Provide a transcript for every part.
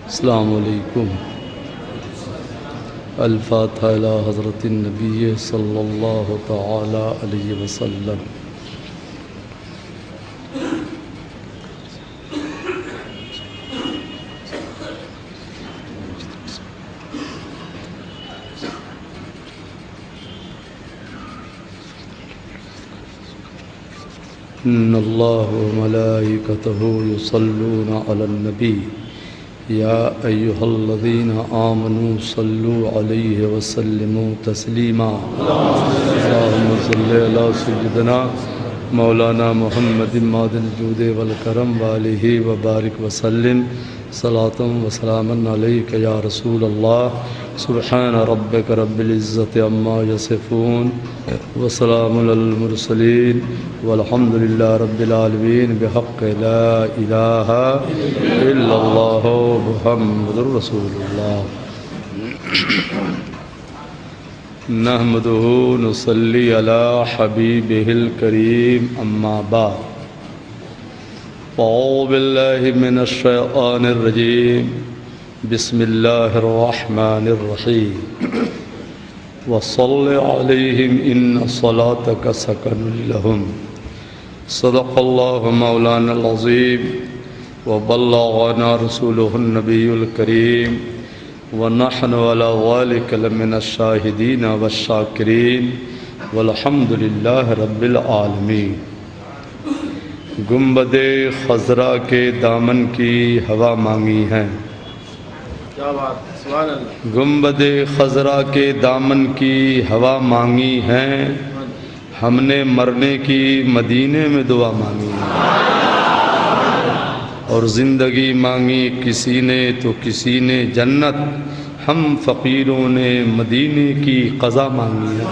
السلام علیکم۔ الفاتحہ الی حضرت النبی صلی اللہ تعالی علیہ وسلم۔ ان اللہ وملائکتہ یصلون علی النبی یا ایہا الذین آمنوا صلوا علیہ وسلموا تسلیما۔ اللہم صلی علی سیدنا مولانا محمد ماد الجود والکرم وآلہ وبارک وسلم صلاۃ و سلاما علیک یا رسول اللہ۔ سبحان ربک رب العزت عما یصفون وسلام علی المرسلین والحمد للہ رب العالمین بحق لا الہ الا اللہ محمد رسول اللہ۔ نحمدہ نصلی علی حبیبہ الکریم اما بعد۔ اعوذ باللہ من الشیطان الرجیم، بسم اللہ الرحمن الرحیم۔ وصل علیہم ان صلاتک سکن لہم۔ صدق اللہ مولانا العظیم وبلغنا رسولہ النبی الکریم ونحن علی ذلک لمن الشاہدین والشاکرین والحمد للہ رب العالمین۔ گنبد خضرا کے دامن کی ہوا مانگی ہے، کیا بات، سبحان اللہ۔ گنبد خضرا کے دامن کی ہوا مانگی ہے، ہم نے مرنے کی مدینے میں دعا مانگی ہے، اور زندگی مانگی کسی نے تو کسی نے جنت، ہم فقیروں نے مدینے کی قضا مانگی ہے۔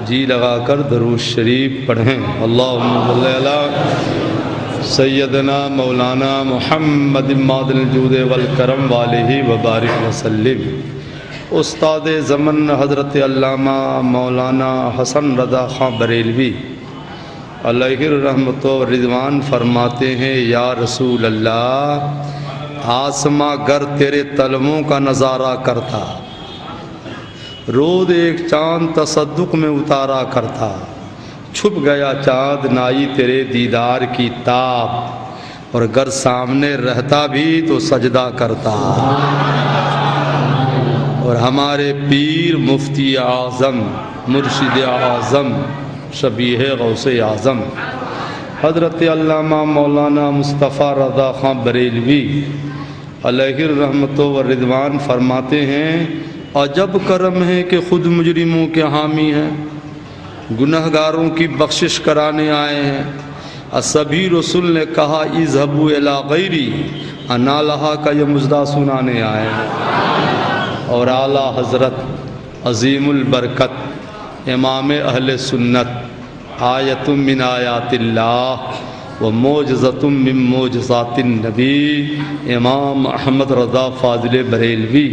جی لگا کر درود شریف پڑھیں۔ اللہم صلی علی سیدنا مولانا محمد ماد الجود والکرم والہ وبارک وسلم۔ استاد زمن حضرت علامہ مولانا حسن رضا خان بریلوی علیہ الرحمۃ والرضوان فرماتے ہیں، یا رسول اللہ، آسماں گر تیرے طلبوں کا نظارہ کرتا، روز ایک چاند تصدق میں اتارا کرتا، چھپ گیا چاند نائی تیرے دیدار کی تاب، اور گر سامنے رہتا بھی تو سجدہ کرتا۔ اور ہمارے پیر مفتی اعظم مرشد اعظم شبیہ غوث اعظم حضرت علامہ مولانا مصطفیٰ رضا خان بریلوی علیہ الرحمۃ والرضوان فرماتے ہیں، عجب کرم ہے کہ خود مجرموں کے حامی ہیں، گنہگاروں کی بخشش کرانے آئے ہیں۔ سبھی رسول نے کہا اذهبوا الی غیری، انا لہا کا یہ مژدہ سنانے آئے ہیں۔ اور اعلیٰ حضرت عظیم البرکت امام اہل سنت آیت من آیات اللہ و معجزۃ من معجزات النبی امام احمد رضا فاضل بریلوی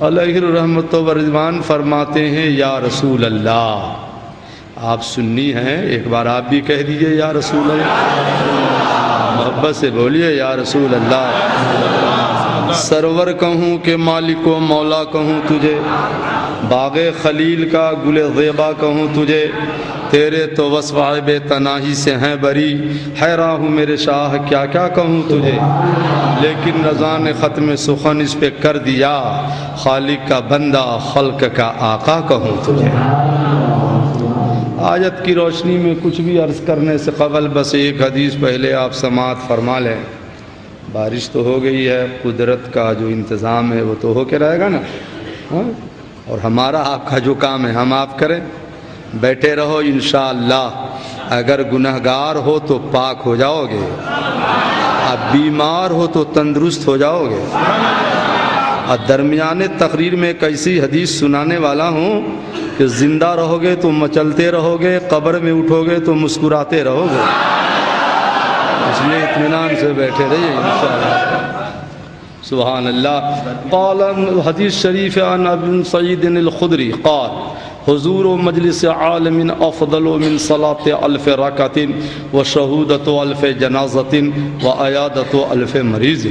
علیہ الرحمۃ والرضوان فرماتے ہیں، یا رسول اللہ، آپ سنی ہیں، ایک بار آپ بھی کہہ دیجئے یا رسول اللہ، محبت سے بولیے یا رسول اللہ۔ سرور کہوں کہ مالک و مولا کہوں تجھے، باغ خلیل کا گل زیبا کہوں تجھے، تیرے تو وصف عیب تناہی سے ہیں بری، حیراں ہوں میرے شاہ کیا کیا کہوں تجھے، لیکن رضا نے ختم سخن اس پہ کر دیا، خالق کا بندہ خلق کا آقا کہوں تجھے۔ آیت کی روشنی میں کچھ بھی عرض کرنے سے قبل بس ایک حدیث پہلے آپ سماعت فرما لیں۔ بارش تو ہو گئی ہے، قدرت کا جو انتظام ہے وہ تو ہو کے رہے گا نا، اور ہمارا آپ کا جو کام ہے ہم آپ کریں، بیٹھے رہو انشاءاللہ۔ اگر گنہگار ہو تو پاک ہو جاؤ گے، اب بیمار ہو تو تندرست ہو جاؤ گے۔ اور درمیان تقریر میں ایک ایسی حدیث سنانے والا ہوں کہ زندہ رہو گے تو مچلتے رہو گے، قبر میں اٹھو گے تو مسکراتے رہو گے، اس لیے اطمینان سے بیٹھے رہیے انشاءاللہ۔ سبحان اللہ۔ قال حدیث شریف عن ابن سعید الخدری قال حضور و مجلس عالم افضل من صلاة الف رکعت و شہودت الف جنازت و عیادت الف مریض۔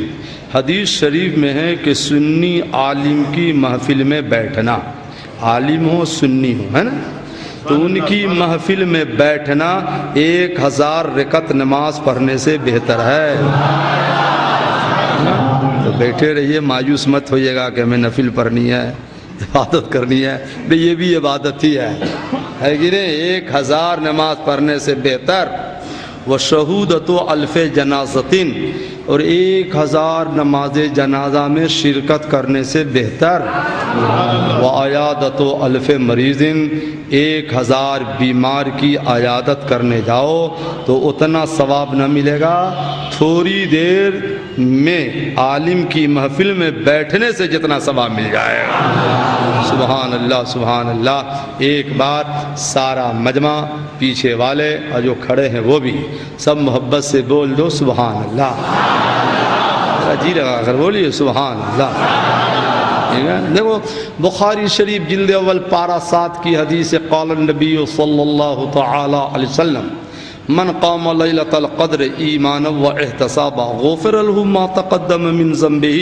حدیث شریف میں ہے کہ سنی عالم کی محفل میں بیٹھنا، عالم ہو سنی ہو، ہے نا، تو ان کی محفل میں بیٹھنا 1000 رکعت نماز پڑھنے سے بہتر ہے۔ تو بیٹھے رہیے، مایوس مت ہوئیے گا کہ ہمیں نفل پڑھنی ہے، عبادت کرنی ہے، بھئی یہ بھی عبادت ہی ہے کہ نہیں؟ 1000 نماز پڑھنے سے بہتر وشہودۃ الف جنازۃ، اور 1000 نماز جنازہ میں شرکت کرنے سے بہتر وعیادۃ الف مریض، 1000 بیمار کی عیادت کرنے جاؤ تو اتنا ثواب نہ ملے گا، تھوڑی دیر میں عالم کی محفل میں بیٹھنے سے جتنا ثواب مل جائے گا۔ سبحان اللہ سبحان اللہ۔ ایک بار سارا مجمع، پیچھے والے اور جو کھڑے ہیں وہ بھی سب محبت سے بول دو سبحان اللہ، جی لگا کر بولیے سبحان اللہ۔ دیکھو بخاری شریف جلد اول پارہ 7 کی حدیث، قال النبی صلی اللہ تعالی علیہ وسلم من قام لیلۃ القدر ایمانا واحتسابا غفر له ما تقدم من ذنبه۔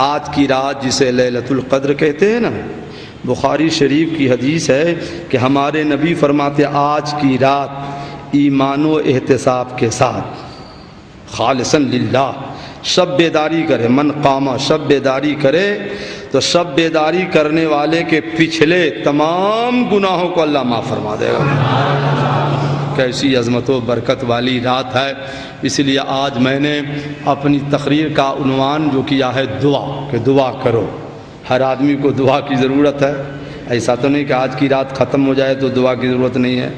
آج کی رات جسے لیلۃ القدر کہتے ہیں نا، بخاری شریف کی حدیث ہے کہ ہمارے نبی فرماتے آج کی رات ایمان و احتساب کے ساتھ خالصاً للہ شب بیداری کرے، من قامہ شب بیداری کرے تو شب بیداری کرنے والے کے پچھلے تمام گناہوں کو اللہ معاف فرما دے گا۔ کیسی عظمت و برکت والی رات ہے، اس لیے آج میں نے اپنی تقریر کا عنوان جو کیا ہے دعا، کہ دعا کرو۔ ہر آدمی کو دعا کی ضرورت ہے، ایسا تو نہیں کہ آج کی رات ختم ہو جائے تو دعا کی ضرورت نہیں ہے،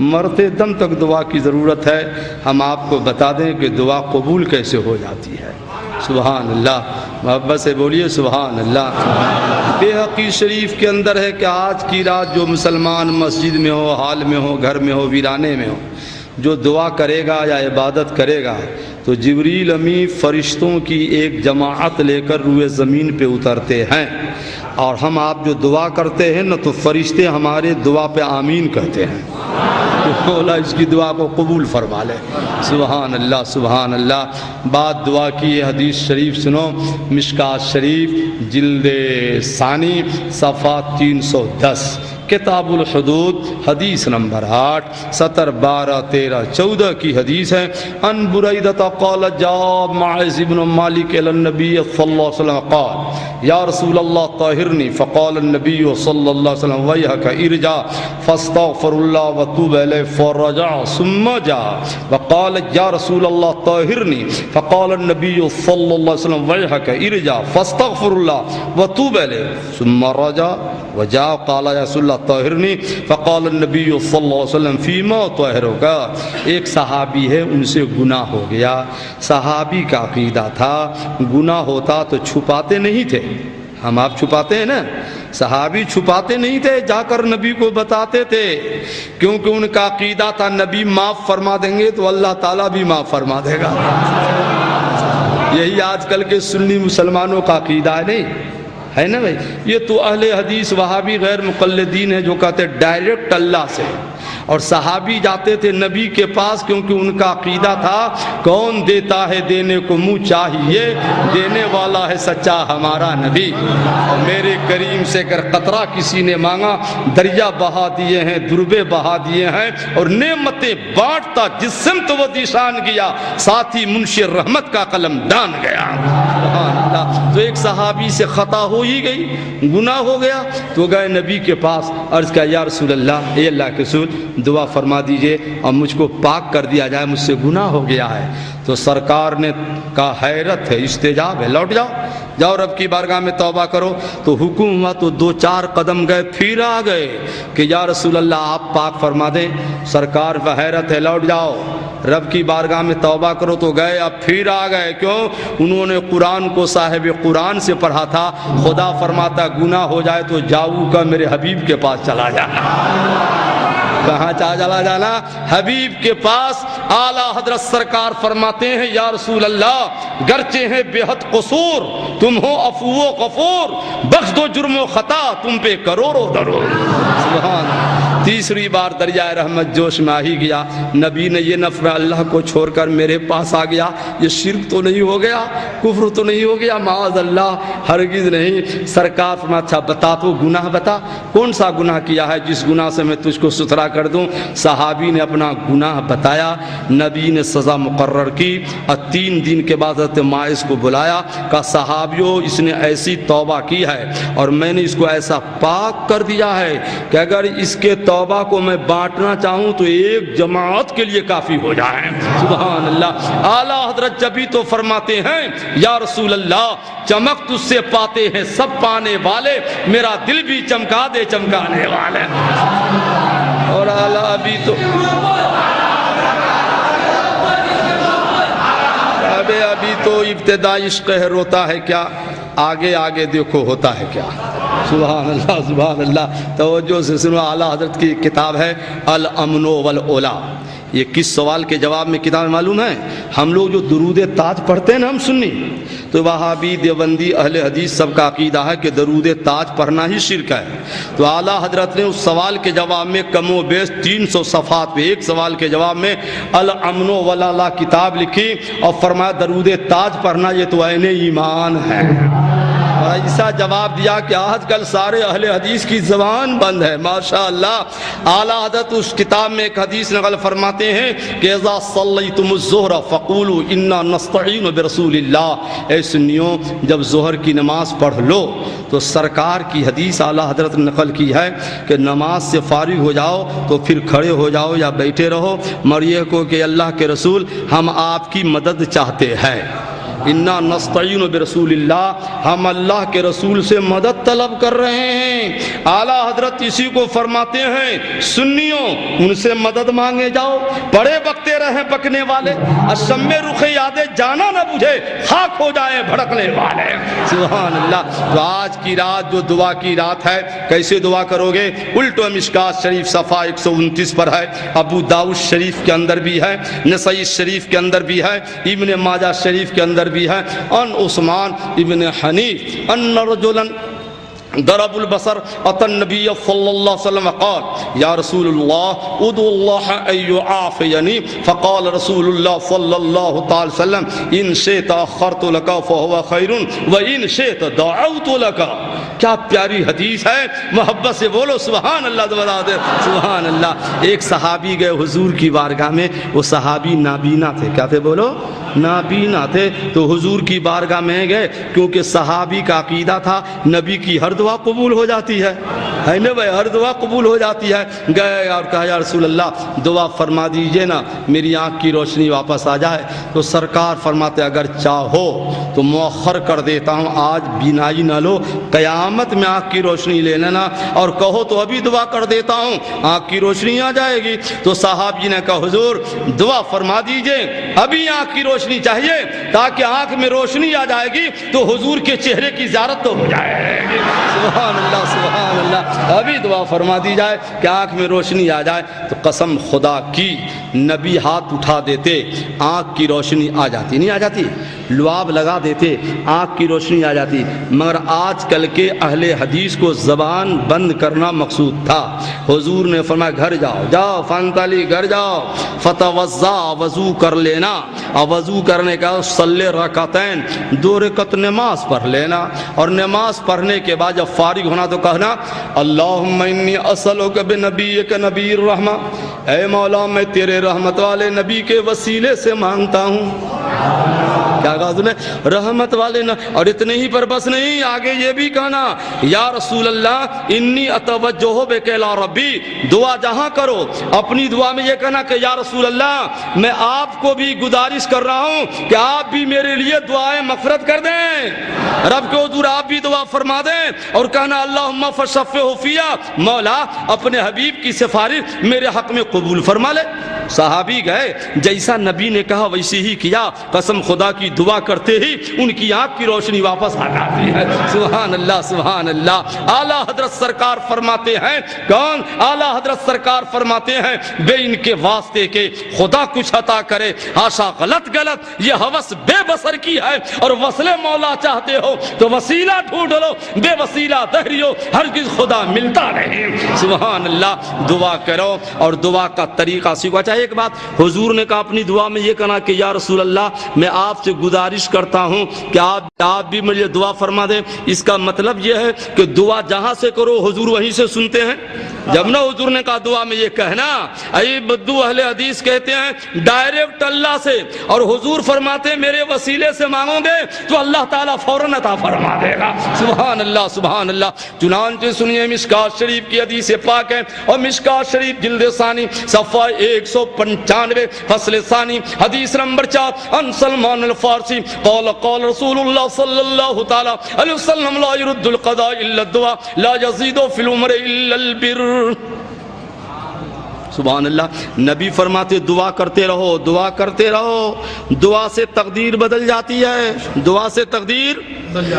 مرتے دم تک دعا کی ضرورت ہے۔ ہم آپ کو بتا دیں کہ دعا قبول کیسے ہو جاتی ہے۔ سبحان اللہ، محبت سے بولیے سبحان اللہ۔ بیہقی شریف کے اندر ہے کہ آج کی رات جو مسلمان مسجد میں ہو، حال میں ہو، گھر میں ہو، ویرانے میں ہو، جو دعا کرے گا یا عبادت کرے گا تو جبریل امی فرشتوں کی ایک جماعت لے کر روئے زمین پہ اترتے ہیں، اور ہم آپ جو دعا کرتے ہیں نا تو فرشتے ہمارے دعا پہ آمین کہتے ہیں، اللہ اس کی دعا کو قبول فرما لے۔ سبحان اللہ سبحان اللہ۔ بعد دعا کی حدیث شریف سنو، مشکات شریف جلد ثانی صفحہ 310، کتاب الحدود حدیث نمبر 8، سطر 12 13 14 کی حدیث ہے۔ ان بریدہ قال جاء معاذ بن مالک الی النبی صلی اللہ علیہ وسلم قال یا رسول اللہ طہرنی، فقال النبی صلی اللہ علیہ وسلم ویحک ارجع فاستغفر اللہ وتوب الیہ، فرجع ثم جاء وقال یا رسول اللہ طہرنی، فقال النبی صلی اللہ علیہ وسلم ویحک ارجع فاستغفر اللہ وتوب الیہ ثم رجع وجاء قال یا رسول اللہ طہرنی، فقال النبی صلی اللہ علیہ وسلم فیما طہرکا۔ ایک صحابی ہے، ان سے گناہ ہو گیا، صحابی کا عقیدہ تھا گناہ ہوتا تو چھپاتے نہیں تھے، ہم آپ چھپاتے ہیں نا، صحابی چھپاتے نہیں تھے، جا کر نبی کو بتاتے تھے، کیونکہ ان کا عقیدہ تھا نبی معاف فرما دیں گے تو اللہ تعالیٰ بھی معاف فرما دے گا۔ یہی آج کل کے سنی مسلمانوں کا عقیدہ ہے، نہیں ہے نا بھائی؟ یہ تو اہل حدیث وہابی غیر مقلدین ہیں جو کہتے ڈائریکٹ اللہ سے، اور صحابی جاتے تھے نبی کے پاس کیونکہ ان کا عقیدہ تھا کون دیتا ہے دینے کو منہ چاہیے، دینے والا ہے سچا ہمارا نبی، اور میرے کریم سے اگر قطرہ کسی نے مانگا دریا بہا دیے ہیں، دربے بہا دیے ہیں، اور نعمتیں بانٹتا جس سمت وہ دیشان گیا، ساتھی منشی رحمت کا قلم ڈان گیا۔ سبحان اللہ۔ تو ایک صحابی سے خطا ہو ہی گئی، گناہ ہو گیا، تو گئے نبی کے پاس، عرض کیا یا رسول اللہ، اے اللہ کے رسول دعا فرما دیجئے اور مجھ کو پاک کر دیا جائے، مجھ سے گناہ ہو گیا ہے۔ تو سرکار نے کہا حیرت ہے، استجاب ہے، لوٹ جاؤ، جاؤ رب کی بارگاہ میں توبہ کرو۔ تو حکم ہوا تو 2-4 قدم گئے، پھر آ گئے کہ یا رسول اللہ آپ پاک فرما دیں، سرکار پہ حیرت ہے، لوٹ جاؤ رب کی بارگاہ میں توبہ کرو۔ تو گئے، اب پھر آ گئے، کیوں؟ انہوں نے قرآن کو صاحب قرآن سے پڑھا تھا، خدا فرماتا گناہ ہو جائے تو جاؤ کا میرے حبیب کے پاس چلا جانا۔ کہاں چلا جانا؟ حبیب کے پاس۔ اعلیٰ حضرت سرکار فرماتے ہیں یا رسول اللہ گرچہ ہیں بے حد قصور، تم ہو عفو و غفور، بخش دو جرم و خطا تم پہ کروڑوں درود۔ سبحان تیسری بار دریائے رحمت جوش میں آ ہی گیا. نبی نے یہ نہ فرمایا اللہ کو چھوڑ کر میرے پاس آ گیا, یہ شرک تو نہیں ہو گیا, کفر تو نہیں ہو گیا؟ معاذ اللہ, ہرگز نہیں. سرکار فرمایا اچھا بتا تو گناہ بتا, کون سا گناہ کیا ہے جس گناہ سے میں تجھ کو ستھرا کر دوں؟ صحابی نے اپنا گناہ بتایا. نبی نے سزا مقرر کی اور 3 دن کے بعد حضرت ماعز کو بلایا, کہا صحابیوں اس نے ایسی توبہ کی ہے اور میں نے اس کو ایسا پاک کر دیا ہے کہ اگر اس کے توبہ کو میں بانٹنا چاہوں تو ایک جماعت کے لیے کافی ہو جائے. سبحان اللہ. اعلیٰ حضرت جبھی تو فرماتے ہیں یا رسول اللہ چمک تجھ سے پاتے ہیں سب پانے والے, میرا دل بھی چمکا دے چمکانے والے. اور اعلیٰ ابھی تو ابتدائی عشق ہے روتا ہے کیا, آگے آگے دیکھو ہوتا ہے کیا. سبحان اللہ سبحان اللہ. توجہ سے سنو, اعلیٰ حضرت کی کتاب ہے الامن والاولا. یہ کس سوال کے جواب میں کتاب معلوم ہے؟ ہم لوگ جو درود تاج پڑھتے ہیں نا ہم سنی, تو وہابی دیوبندی اہل حدیث سب کا عقیدہ ہے کہ درود تاج پڑھنا ہی شرک ہے. تو اعلیٰ حضرت نے اس سوال کے جواب میں کم و بیش 300 صفحات پہ ایک سوال کے جواب میں الامن والاولا کتاب لکھی اور فرمایا درود تاج پڑھنا یہ تو عین ایمان ہے. اور ایسا جواب دیا کہ آج کل سارے اہل حدیث کی زبان بند ہے. ماشاء اللہ. اعلیٰ حضرت اس کتاب میں ایک حدیث نقل فرماتے ہیں کہ اذا صلیتم الظہر فقولوا انا نستعین برسول اللہ. اے سنیوں جب ظہر کی نماز پڑھ لو تو سرکار کی حدیث اعلیٰ حضرت نے نقل کی ہے کہ نماز سے فارغ ہو جاؤ تو پھر کھڑے ہو جاؤ یا بیٹھے رہو, مریے کو کہ اللہ کے رسول ہم آپ کی مدد چاہتے ہیں. انا نستعین برسول اللہ, ہم اللہ کے رسول سے مدد طلب کر رہے ہیں. اعلیٰ حضرت اسی کو فرماتے ہیں سنیوں ان سے مدد مانگے جاؤ, بڑے بکتے رہیں پکنے والے, اشم رخ یادے جانا نہ بجھے خاک ہو جائے بھڑکنے والے. سبحان اللہ. تو آج کی رات جو دعا کی رات ہے کیسے دعا کرو گے؟ الٹو مشکات شریف صفحہ 129 پر ہے, ابو داؤد شریف کے اندر بھی ہے, نسائی شریف کے اندر بھی ہے, ابن ماجہ شریف کے اندر بھی ہے. ان عثمان ابن حنیف ان رجلا ضرب البصر اتى النبي صلى الله عليه وسلم قال يا رسول الله ادعو الله ان يعافيني فقال رسول الله صلى الله عليه وسلم ان شئت اخرت لك فهو خير وان شئت دعوت لك. کیا پیاری حدیث ہے, محبت سے بولو سبحان اللہ. سبحان اللہ. ایک صحابی گئے حضور کی بارگاہ میں, وہ صحابی نابینا تھے. کیا تھے بولو؟ نابینا تھے. تو حضور کی بارگاہ میں گئے کیونکہ صحابی کا عقیدہ تھا نبی کی ہر دعا قبول ہو جاتی ہے نا بھائی, ہر دعا قبول ہو جاتی ہے. گئے اور کہا یا رسول اللہ دعا فرما دیجئے نا میری آنکھ کی روشنی واپس آ جائے. تو سرکار فرماتے اگر چاہو تو مؤخر کر دیتا ہوں, آج بینائی نہ لو, قیامت میں آنکھ کی روشنی لے لینا, اور کہو تو ابھی دعا کر دیتا ہوں آنکھ کی روشنی آ جائے گی. تو صاحب جی نے کہا حضور دعا فرما دیجئے, ابھی آنکھ کی روشنی چاہیے تاکہ آنکھ میں روشنی آ جائے گی تو حضور کے چہرے کی زیارت تو ہو جائے گی. سبحان اللہ سبحان اللہ. ابھی دعا فرما دی جائے کہ آنکھ میں روشنی آ جائے. تو قسم خدا کی نبی ہاتھ اٹھا دیتے آنکھ کی روشنی آ جاتی. نہیں آ جاتی؟ لعاب لگا دیتے آنکھ کی روشنی آ جاتی. مگر آج کل کے اہل حدیث کو زبان بند کرنا مقصود تھا. حضور نے فرمایا گھر جاؤ, جاؤ فانتالی گھر جاؤ, فتوضا وضو کر لینا, اور وضو کرنے کا صلی رکعتین 2 رکعت نماز پڑھ لینا, اور نماز پڑھنے کے بعد جب فارغ ہونا تو کہنا اللہم انی اسألک بنبیک نبی الرحمہ, اے مولا میں تیرے رحمت والے نبی کے وسیلے سے مانگتا ہوں. کیا کہا تم نے؟ رحمت والے نا. اور اتنے ہی پر بس نہیں, آگے یہ بھی کہنا یا رسول اللہ انی اتوجہ بک الی ربی. دعا جہاں کرو اپنی دعا میں یہ کہنا کہ یا رسول اللہ میں آپ کو بھی گزارش کر رہا ہوں کہ آپ بھی میرے لیے دعائیں مغفرت کر دیں. رب کے حضور آپ بھی دعا فرما دیں, اور کہنا اللہم فشفعہ فیہ, مولا اپنے حبیب کی سفارش میرے حق میں قبول فرما لے. صحابی گئے, جیسا نبی نے کہا ویسے ہی کیا, قسم خدا کی دعا کرتے ہی ان کی آنکھ کی روشنی واپس آ جاتی ہے. سبحان اللہ سبحان اللہ. اعلیٰ حضرت سرکار فرماتے ہیں, کون؟ اعلیٰ حضرت سرکار فرماتے ہیں بے ان کے واسطے کے خدا کچھ عطا کرے, آشا غلط یہ ہوس بے بسر کی ہے, اور وصل مولا چاہتے ہو تو وسیلہ ڈھونڈ لو, بے وسیلہ دہریو ہرگز خدا ملتا نہیں. سبحان اللہ. دعا کرو اور دعا کا طریقہ سیکھو. اچھا ایک بات, حضور نے کہا اپنی دعا میں یہ کہنا کہ یا رسول اللہ میں آپ سے گزارش کرتا ہوں کہ آپ بھی مجھے دعا فرما دیں. اس کا مطلب یہ ہے کہ دعا جہاں سے کرو حضور وہیں سے سنتے ہیں. جب نہ حضور نے کہا دعا میں یہ کہنا, اے بدو اہل حدیث کہتے ہیں ڈائریکٹ اللہ سے, اور حضور فرماتے ہیں میرے وسیلے سے مانگو گے تو اللہ تعالیٰ فوراً عطا فرما دے گا. سبحان اللہ سبحان اللہ. چنانچہ سنیے مشکات شریف کی حدیث پاک ہے, اور مشکات شریف جلد ثانی صفحہ 195 فصل ثانی حدیث نمبر 4, ان سلمان الفارسی قال قال رسول اللہ صلی اللہ تعالی علیہ وسلم لا يرد القضاء الا الدعاء لا يزيد في العمر الا البر. سبحان اللہ. نبی فرماتے دعا کرتے رہو دعا کرتے رہو, دعا سے تقدیر بدل جاتی ہے, دعا سے تقدیر,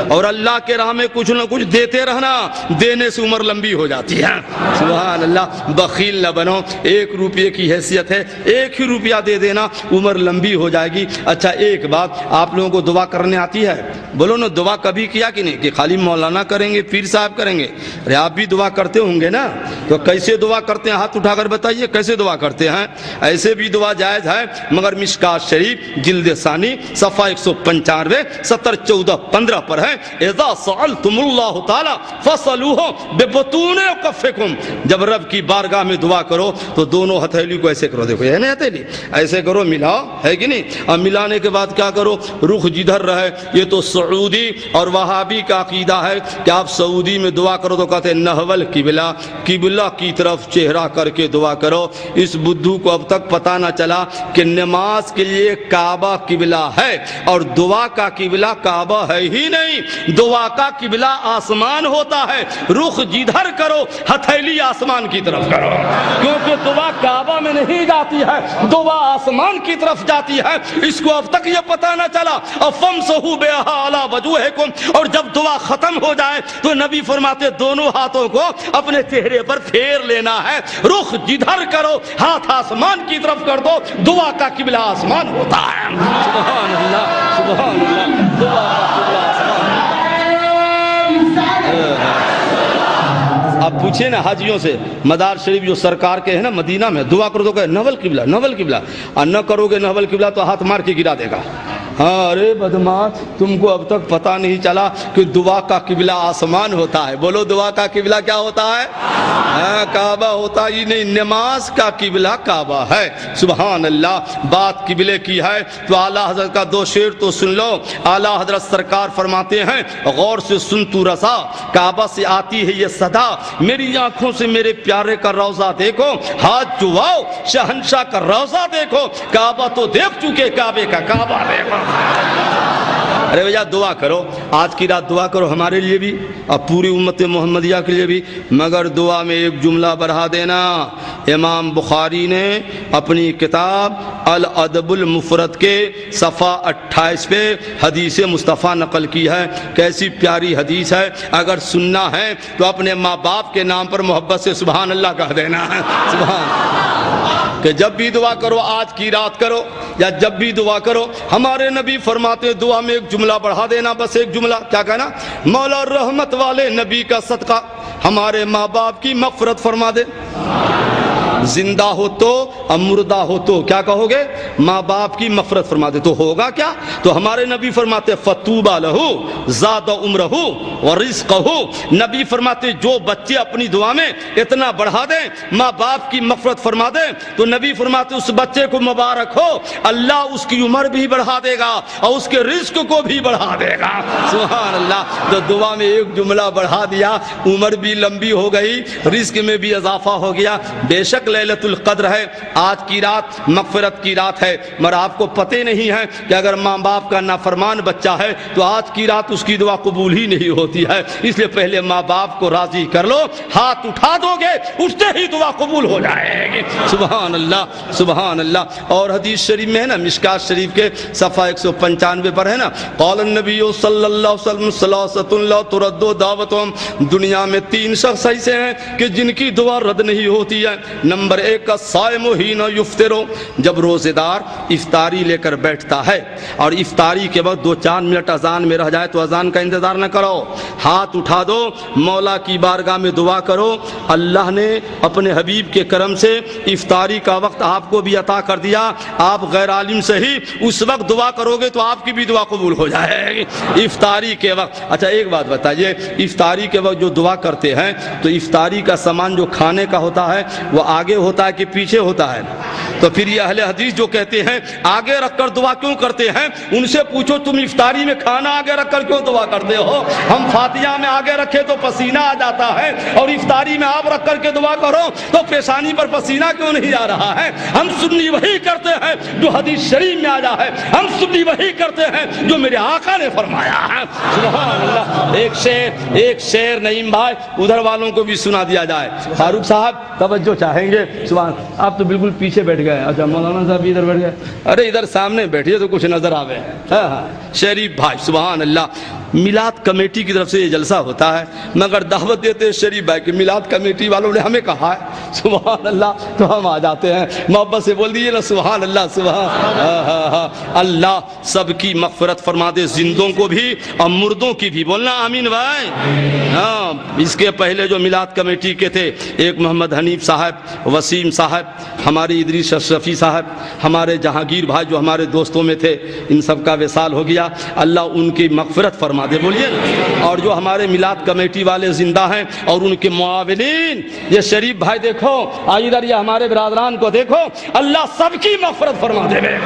اور اللہ کے راہ میں کچھ نہ کچھ دیتے رہنا, دینے سے عمر لمبی ہو جاتی ہے. سبحان اللہ. بخیل نہ بنو, 1 روپے کی حیثیت ہے, 1 ہی روپیہ دے دینا, عمر لمبی ہو جائے گی. اچھا ایک بات, آپ لوگوں کو دعا کرنے آتی ہے؟ بولو نا, دعا کبھی کیا کہ نہیں, کہ خالی مولانا کریں گے پیر صاحب کریں گے؟ ارے آپ بھی دعا کرتے ہوں گے نا, تو کیسے دعا کرتے ہیں ہاتھ اٹھا کر بتائیے کیسے دعا کرتے ہیں؟ ایسے بھی دعا جائز ہے, مگر مشکات شریف جلد ثانی صفحہ 195 70 14 15 پر ہے, اذا سألتم اللہ تعالی فاسألوہ ببطون کفکم. جب رب کی بارگاہ میں دعا کرو تو دونوں ہتھیلی کو ایسے کرو, دیکھو یہ نہیں ہتھیلی, ایسے کرو, ملاؤ, ہے کہ نہیں؟ اور ملانے کے بعد کیا کرو, رخ جدھر رہے. یہ تو سعودی اور وہابی کا عقیدہ ہے کہ آپ سعودی میں دعا کرو تو کہتے ہیں نحول قبلہ, قبلہ کی طرف چہرہ کر کے دعا کرو. اس بدھو کو اب تک پتہ نہ چلا کہ نماز کے لیے کعبہ قبلہ ہے اور دعا کا قبلہ کعبہ ہے ہی نہیں. دعا کا قبلہ آسمان ہوتا ہے, رخ جدھر کرو ہتھیلی آسمان کی طرف کرو, کیونکہ دعا کعبہ میں نہیں جاتی ہے, دعا آسمان کی طرف جاتی ہے. اس کو اب تک یہ پتہ نہ چلا. فامسحوا بها علی وجوہکم, اور جب دعا ختم ہو جائے تو نبی فرماتے دونوں ہاتھوں کو اپنے چہرے پر پھیر لینا ہے, رخ جدھر کرو ہاتھ آسمان کی طرف کر دو, دعا کا قبلہ آسمان ہوتا ہے. سبحان اللہ سبحان اللہ. دعا کا قبلہ آسمان. آپ پوچھیں نا حاجیوں سے, مدار شریف جو سرکار کے ہیں نا مدینہ میں, دعا کرو تو کہ نول قبلہ نول قبلہ, اور نہ کرو گے نول قبلہ تو ہاتھ مار کے گرا دے گا. ہاں ارے بدماش, تم کو اب تک پتہ نہیں چلا کہ دعا کا قبلہ آسمان ہوتا ہے. بولو دعا کا قبلہ کیا ہوتا ہے؟ ہاں کعبہ ہوتا ہی نہیں, نماز کا قبلہ کعبہ ہے. سبحان اللہ. بات قبلے کی ہے تو اعلیٰ حضرت کا 2 شعر تو سن لو. اعلیٰ حضرت سرکار فرماتے ہیں غور سے سن تو رسا, کعبہ سے آتی ہے یہ صدا, میری آنکھوں سے میرے پیارے کا روضہ دیکھو, ہاتھ چواؤ شہنشاہ کا روضہ دیکھو, کعبہ تو دیکھ چکے کعبے کا کعبہ دیکھو. ارے بھیا دعا کرو, آج کی رات دعا کرو ہمارے لیے بھی اور پوری امت محمدیہ کے لیے بھی, مگر دعا میں ایک جملہ بڑھا دینا. امام بخاری نے اپنی کتاب الادب المفرد کے صفحہ 28 پہ حدیث مصطفیٰ نقل کی ہے. کیسی پیاری حدیث ہے, اگر سننا ہے تو اپنے ماں باپ کے نام پر محبت سے سبحان اللہ کہہ دینا ہے. سبحان, کہ جب بھی دعا کرو, آج کی رات کرو یا جب بھی دعا کرو, ہمارے نبی فرماتے دعا میں ایک جملہ بڑھا دینا, بس ایک جملہ. کیا کہنا؟ مولا رحمت والے نبی کا صدقہ ہمارے ماں باپ کی مغفرت فرما دے. زندہ ہو تو اور مردہ ہو تو کیا کہو گے؟ ماں باپ کی مغفرت فرما دے. تو ہوگا کیا؟ تو ہمارے نبی فرماتے فطوبى له زاد عمره ورزقه. نبی فرماتے جو بچے اپنی دعا میں اتنا بڑھا دیں, ماں باپ کی مغفرت فرما دیں, تو نبی فرماتے اس بچے کو مبارک ہو, اللہ اس کی عمر بھی بڑھا دے گا اور اس کے رزق کو بھی بڑھا دے گا. سبحان اللہ. تو دعا میں ایک جملہ بڑھا دیا, عمر بھی لمبی ہو گئی, رزق میں بھی اضافہ ہو گیا. بے شک لیلۃ القدر ہے، آج کی رات مغفرت کی رات ہے، مگر آپ کو پتہ نہیں ہے کہ اگر ماں باپ کا نافرمان بچہ ہے تو آج کی رات اس کی دعا قبول ہی نہیں ہوتی ہے، اس لیے پہلے ماں باپ کو راضی کر لو، ہاتھ اٹھا دو گے اٹھتے ہی دعا قبول ہو جائے گی۔ سبحان اللہ سبحان اللہ۔ اور حدیث شریف میں ہے نا، مشکات شریف کے صفحہ 195 پر ہے نا، قال النبی صلی اللہ علیہ وسلم ثلاثۃ لا ترد دعوتهم، دنیا میں 3 شخص ایسے ہیں کہ جن کی دعا رد نہیں ہوتی ہے۔ نمبر 1 کا صائم حین یفطر، جب روزے دار افطاری لے کر بیٹھتا ہے اور افطاری کے وقت 2-4 منٹ اذان میں رہ جائے تو اذان کا انتظار نہ کرو، ہاتھ اٹھا دو، مولا کی بارگاہ میں دعا کرو، اللہ نے اپنے حبیب کے کرم سے افطاری کا وقت آپ کو بھی عطا کر دیا، آپ غیر عالم سے ہی اس وقت دعا کرو گے تو آپ کی بھی دعا قبول ہو جائے گی افطاری کے وقت۔ اچھا ایک بات بتائیے، افطاری کے وقت جو دعا کرتے ہیں تو افطاری کا سامان جو کھانے کا ہوتا ہے وہ آگے ہوتا ہے کہ پیچھے ہوتا ہے؟ تو پھر یہ اہل حدیث جو کہتے ہیں آگے رکھ کر دعا کیوں کرتے ہیں، ان سے پوچھو تم افطاری میں کھانا آگے رکھ کر کیوں دعا کرتے ہو؟ ہم فاتحہ میں آگے رکھے تو پسینہ آ جاتا ہے، اور افطاری میں آپ رکھ کر کے دعا کرو تو پیشانی پر پسینہ کیوں نہیں آ رہا ہے؟ ہم سنی وہی کرتے ہیں جو حدیث شریف میں آیا ہے، ہم سنی وہی کرتے ہیں جو میرے آقا نے فرمایا ہے۔ سبحان اللہ۔ ایک شعر نعیم بھائی ادھر والوں کو بھی سنا دیا جائے۔ فاروق صاحب توجہ چاہیں گے؟ سبحان، آپ تو بالکل پیچھے بیٹھ گئے۔ اچھا مولانا صاحب ادھر بیٹھ گئے، ارے ادھر سامنے بیٹھیے تو کچھ نظر آوے۔ ہاں شریف بھائی سبحان اللہ، میلاد کمیٹی کی طرف سے یہ جلسہ ہوتا ہے، مگر دعوت دیتے شریف بھائی کہ میلاد کمیٹی والوں نے ہمیں کہا ہے، سبحان اللہ، تو ہم آ جاتے ہیں۔ محبت سے بول دیجیے نا سبحان اللہ سبحان اللہ۔ سب کی مغفرت فرما دے، زندوں کو بھی اور مردوں کی بھی، بولنا آمین بھائی۔ ہاں اس کے پہلے جو میلاد کمیٹی کے تھے، ایک محمد حنیف صاحب، وسیم صاحب، ہمارے ادریس اشرفی صاحب، ہمارے جہانگیر بھائی جو ہمارے دوستوں میں تھے، ان سب کا وصال ہو گیا، اللہ ان کی مغفرت فرما دے، بولیے۔ اور جو ہمارے میلاد کمیٹی والے زندہ ہیں اور ان کے معاونین، یہ شریف بھائی دیکھو، ادھر یہ ہمارے برادران کو دیکھو، اللہ سب کی مغفرت فرما دے،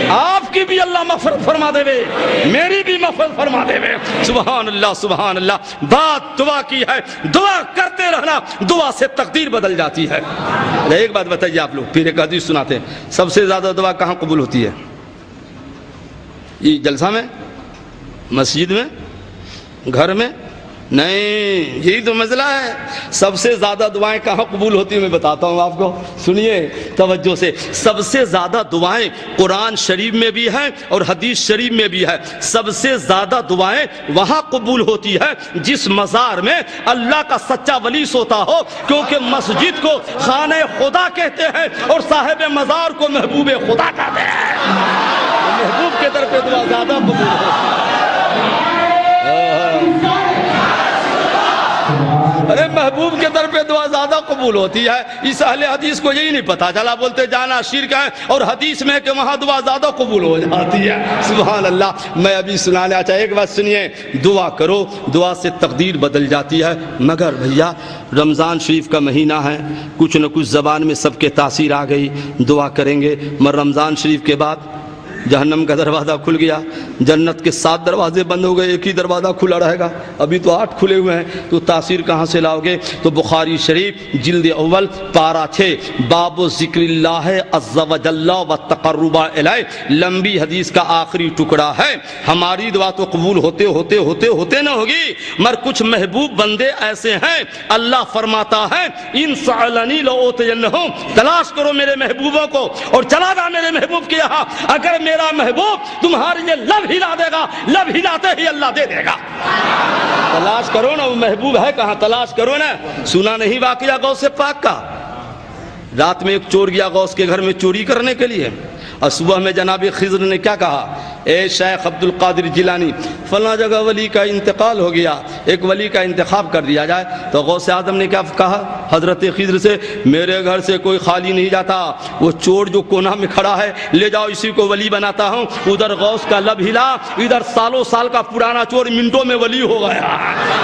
آپ کی بھی اللہ مغفرت فرما دے، میری بھی مغفرت فرما دے۔ سبحان اللہ سبحان اللہ۔ بات دعا کی ہے، دعا کرتے رہنا، دعا سے تقدیر بدل جاتی ہے۔ ایک بات بتائیے آپ لوگ، پھر ایک حدیث سناتے ہیں، سب سے زیادہ دعا کہاں قبول ہوتی ہے؟ یہ جلسہ میں، مسجد میں، گھر میں؟ نہیں، یہی تو مسئلہ ہے۔ سب سے زیادہ دعائیں کہاں قبول ہوتی ہیں میں بتاتا ہوں آپ کو، سنیے توجہ سے۔ سب سے زیادہ دعائیں قرآن شریف میں بھی ہیں اور حدیث شریف میں بھی ہے۔ سب سے زیادہ دعائیں وہاں قبول ہوتی ہے جس مزار میں اللہ کا سچا ولی سوتا ہو، کیونکہ مسجد کو خانہ خدا کہتے ہیں اور صاحب مزار کو محبوب خدا کہتے ہیں۔ محبوب کے طرف دعا زیادہ قبول ہوتی ہے۔ ارے محبوب کے طرف دعا زیادہ قبول ہوتی ہے۔ اس اہل حدیث کو یہی نہیں پتا چلا، بولتے جانا شرک ہے، اور حدیث میں کہ وہاں دعا زیادہ قبول ہو جاتی ہے۔ سبحان اللہ۔ میں ابھی سنانے اچھا ایک بات سنیے، دعا کرو، دعا سے تقدیر بدل جاتی ہے۔ مگر بھیا رمضان شریف کا مہینہ ہے، کچھ نہ کچھ زبان میں سب کے تاثیر آ گئی، دعا کریں گے، مگر رمضان شریف کے بعد جہنم کا دروازہ کھل گیا، جنت کے 7 دروازے بند ہو گئے، ایک ہی دروازہ کھلا رہے گا، ابھی تو 8 کھلے ہوئے ہیں، تو تاثیر کہاں سے لاؤ گے؟ تو بخاری شریف جلد اول پارہ 6 باب ذکر اللہ عز و جل و تقرب الیہ، لمبی حدیث کا آخری ٹکڑا ہے۔ ہماری دعا تو قبول ہوتے ہوتے ہوتے ہوتے نہ ہوگی، مگر کچھ محبوب بندے ایسے ہیں، اللہ فرماتا ہے ان سألنی لأعطینہ، تلاش کرو میرے محبوبوں کو اور چلا جا میرے محبوب کے یہاں، اگر میرا محبوب تمہارے لیے لب ہلا دے گا، لب ہلاتے ہی اللہ دے دے گا۔ تلاش کرو نا، وہ محبوب ہے کہاں، تلاش کرو نا۔ سنا نہیں واقعہ غوث پاک کا؟ رات میں ایک چور گیا غوث کے گھر میں چوری کرنے کے لیے، اور صبح میں جناب خضر نے کیا کہا، اے شیخ عبد القادر جیلانی فلاں جگہ ولی کا انتقال ہو گیا، ایک ولی کا انتخاب کر دیا جائے۔ تو غوث اعظم نے کیا کہا حضرت خضر سے، میرے گھر سے کوئی خالی نہیں جاتا، وہ چور جو کونا میں کھڑا ہے لے جاؤ، اسی کو ولی بناتا ہوں۔ ادھر غوث کا لب ہلا، ادھر سالوں سال کا پرانا چور منٹوں میں ولی ہو گیا،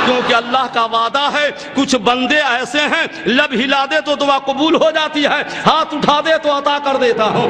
کیونکہ اللہ کا وعدہ ہے کچھ بندے ایسے ہیں لب ہلا دے تو دعا قبول ہو جاتی ہے، ہاتھ اٹھا دے تو عطا کر دیتا ہوں۔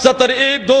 71-2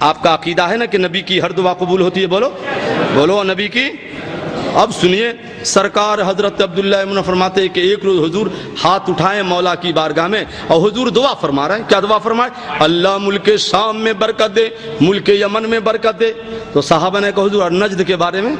آپ کا عقیدہ ہے نا کہ نبی کی ہر دعا قبول ہوتی ہے؟ بولو بولو نبی کی. اب سنیے، سرکار حضرت عبداللہ ابن فرماتے ہیں کہ ایک روز حضور ہاتھ اٹھائے مولا کی بارگاہ میں اور حضور دعا فرما رہے ہیں. کیا دعا فرمائے؟ اللہ ملک شام میں برکت دے، ملک یمن میں برکت دے. تو صحابہ نے کہا حضور اور نجد کے بارے میں؟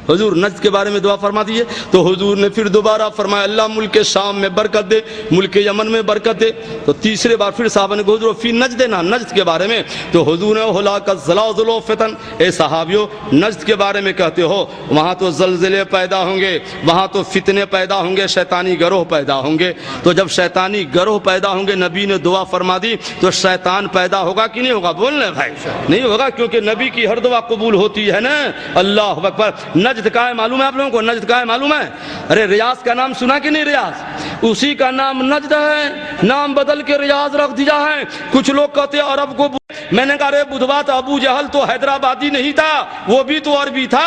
حضور نجد کے بارے میں دعا فرما دیے. تو حضور نے پھر دوبارہ فرمایا اللہ ملک شام میں برکت دے، ملک یمن میں برکت دے. تو تیسرے بار پھر صحابہ نے کہا حضور فی نجد نا، نجد کے بارے میں. تو حضور نے ہلاک الزلازل و فتن، اے صحابیوں نجد کے بارے میں کہتے ہو، وہاں تو زلزلے پیدا ہوں گے، وہاں تو فتنے پیدا ہوں گے، شیطانی گروہ پیدا ہوں گے. تو جب شیطانی گروہ پیدا ہوں گے نبی نے دعا فرما دی تو شیطان پیدا ہوگا کہ نہیں ہوگا؟ بولنے بھائی نہیں ہوگا، کیونکہ نبی کی ہر دعا قبول ہوتی ہے نا. اللہ اکبر. نجد کا ہے معلوم ہے آپ لوگوں کو؟ نجد کا ہے معلوم ہے؟ ارے ریاض کا نام سنا کہ نہیں؟ ریاض اسی کا نام نجد ہے، نام بدل کے ریاض رکھ دیا ہے. کچھ لوگ کہتے ہیں عرب کو، میں نے کہا ارے بدھوا تو ابو جہل تو حیدرآبادی نہیں تھا، وہ بھی تو عربی تھا،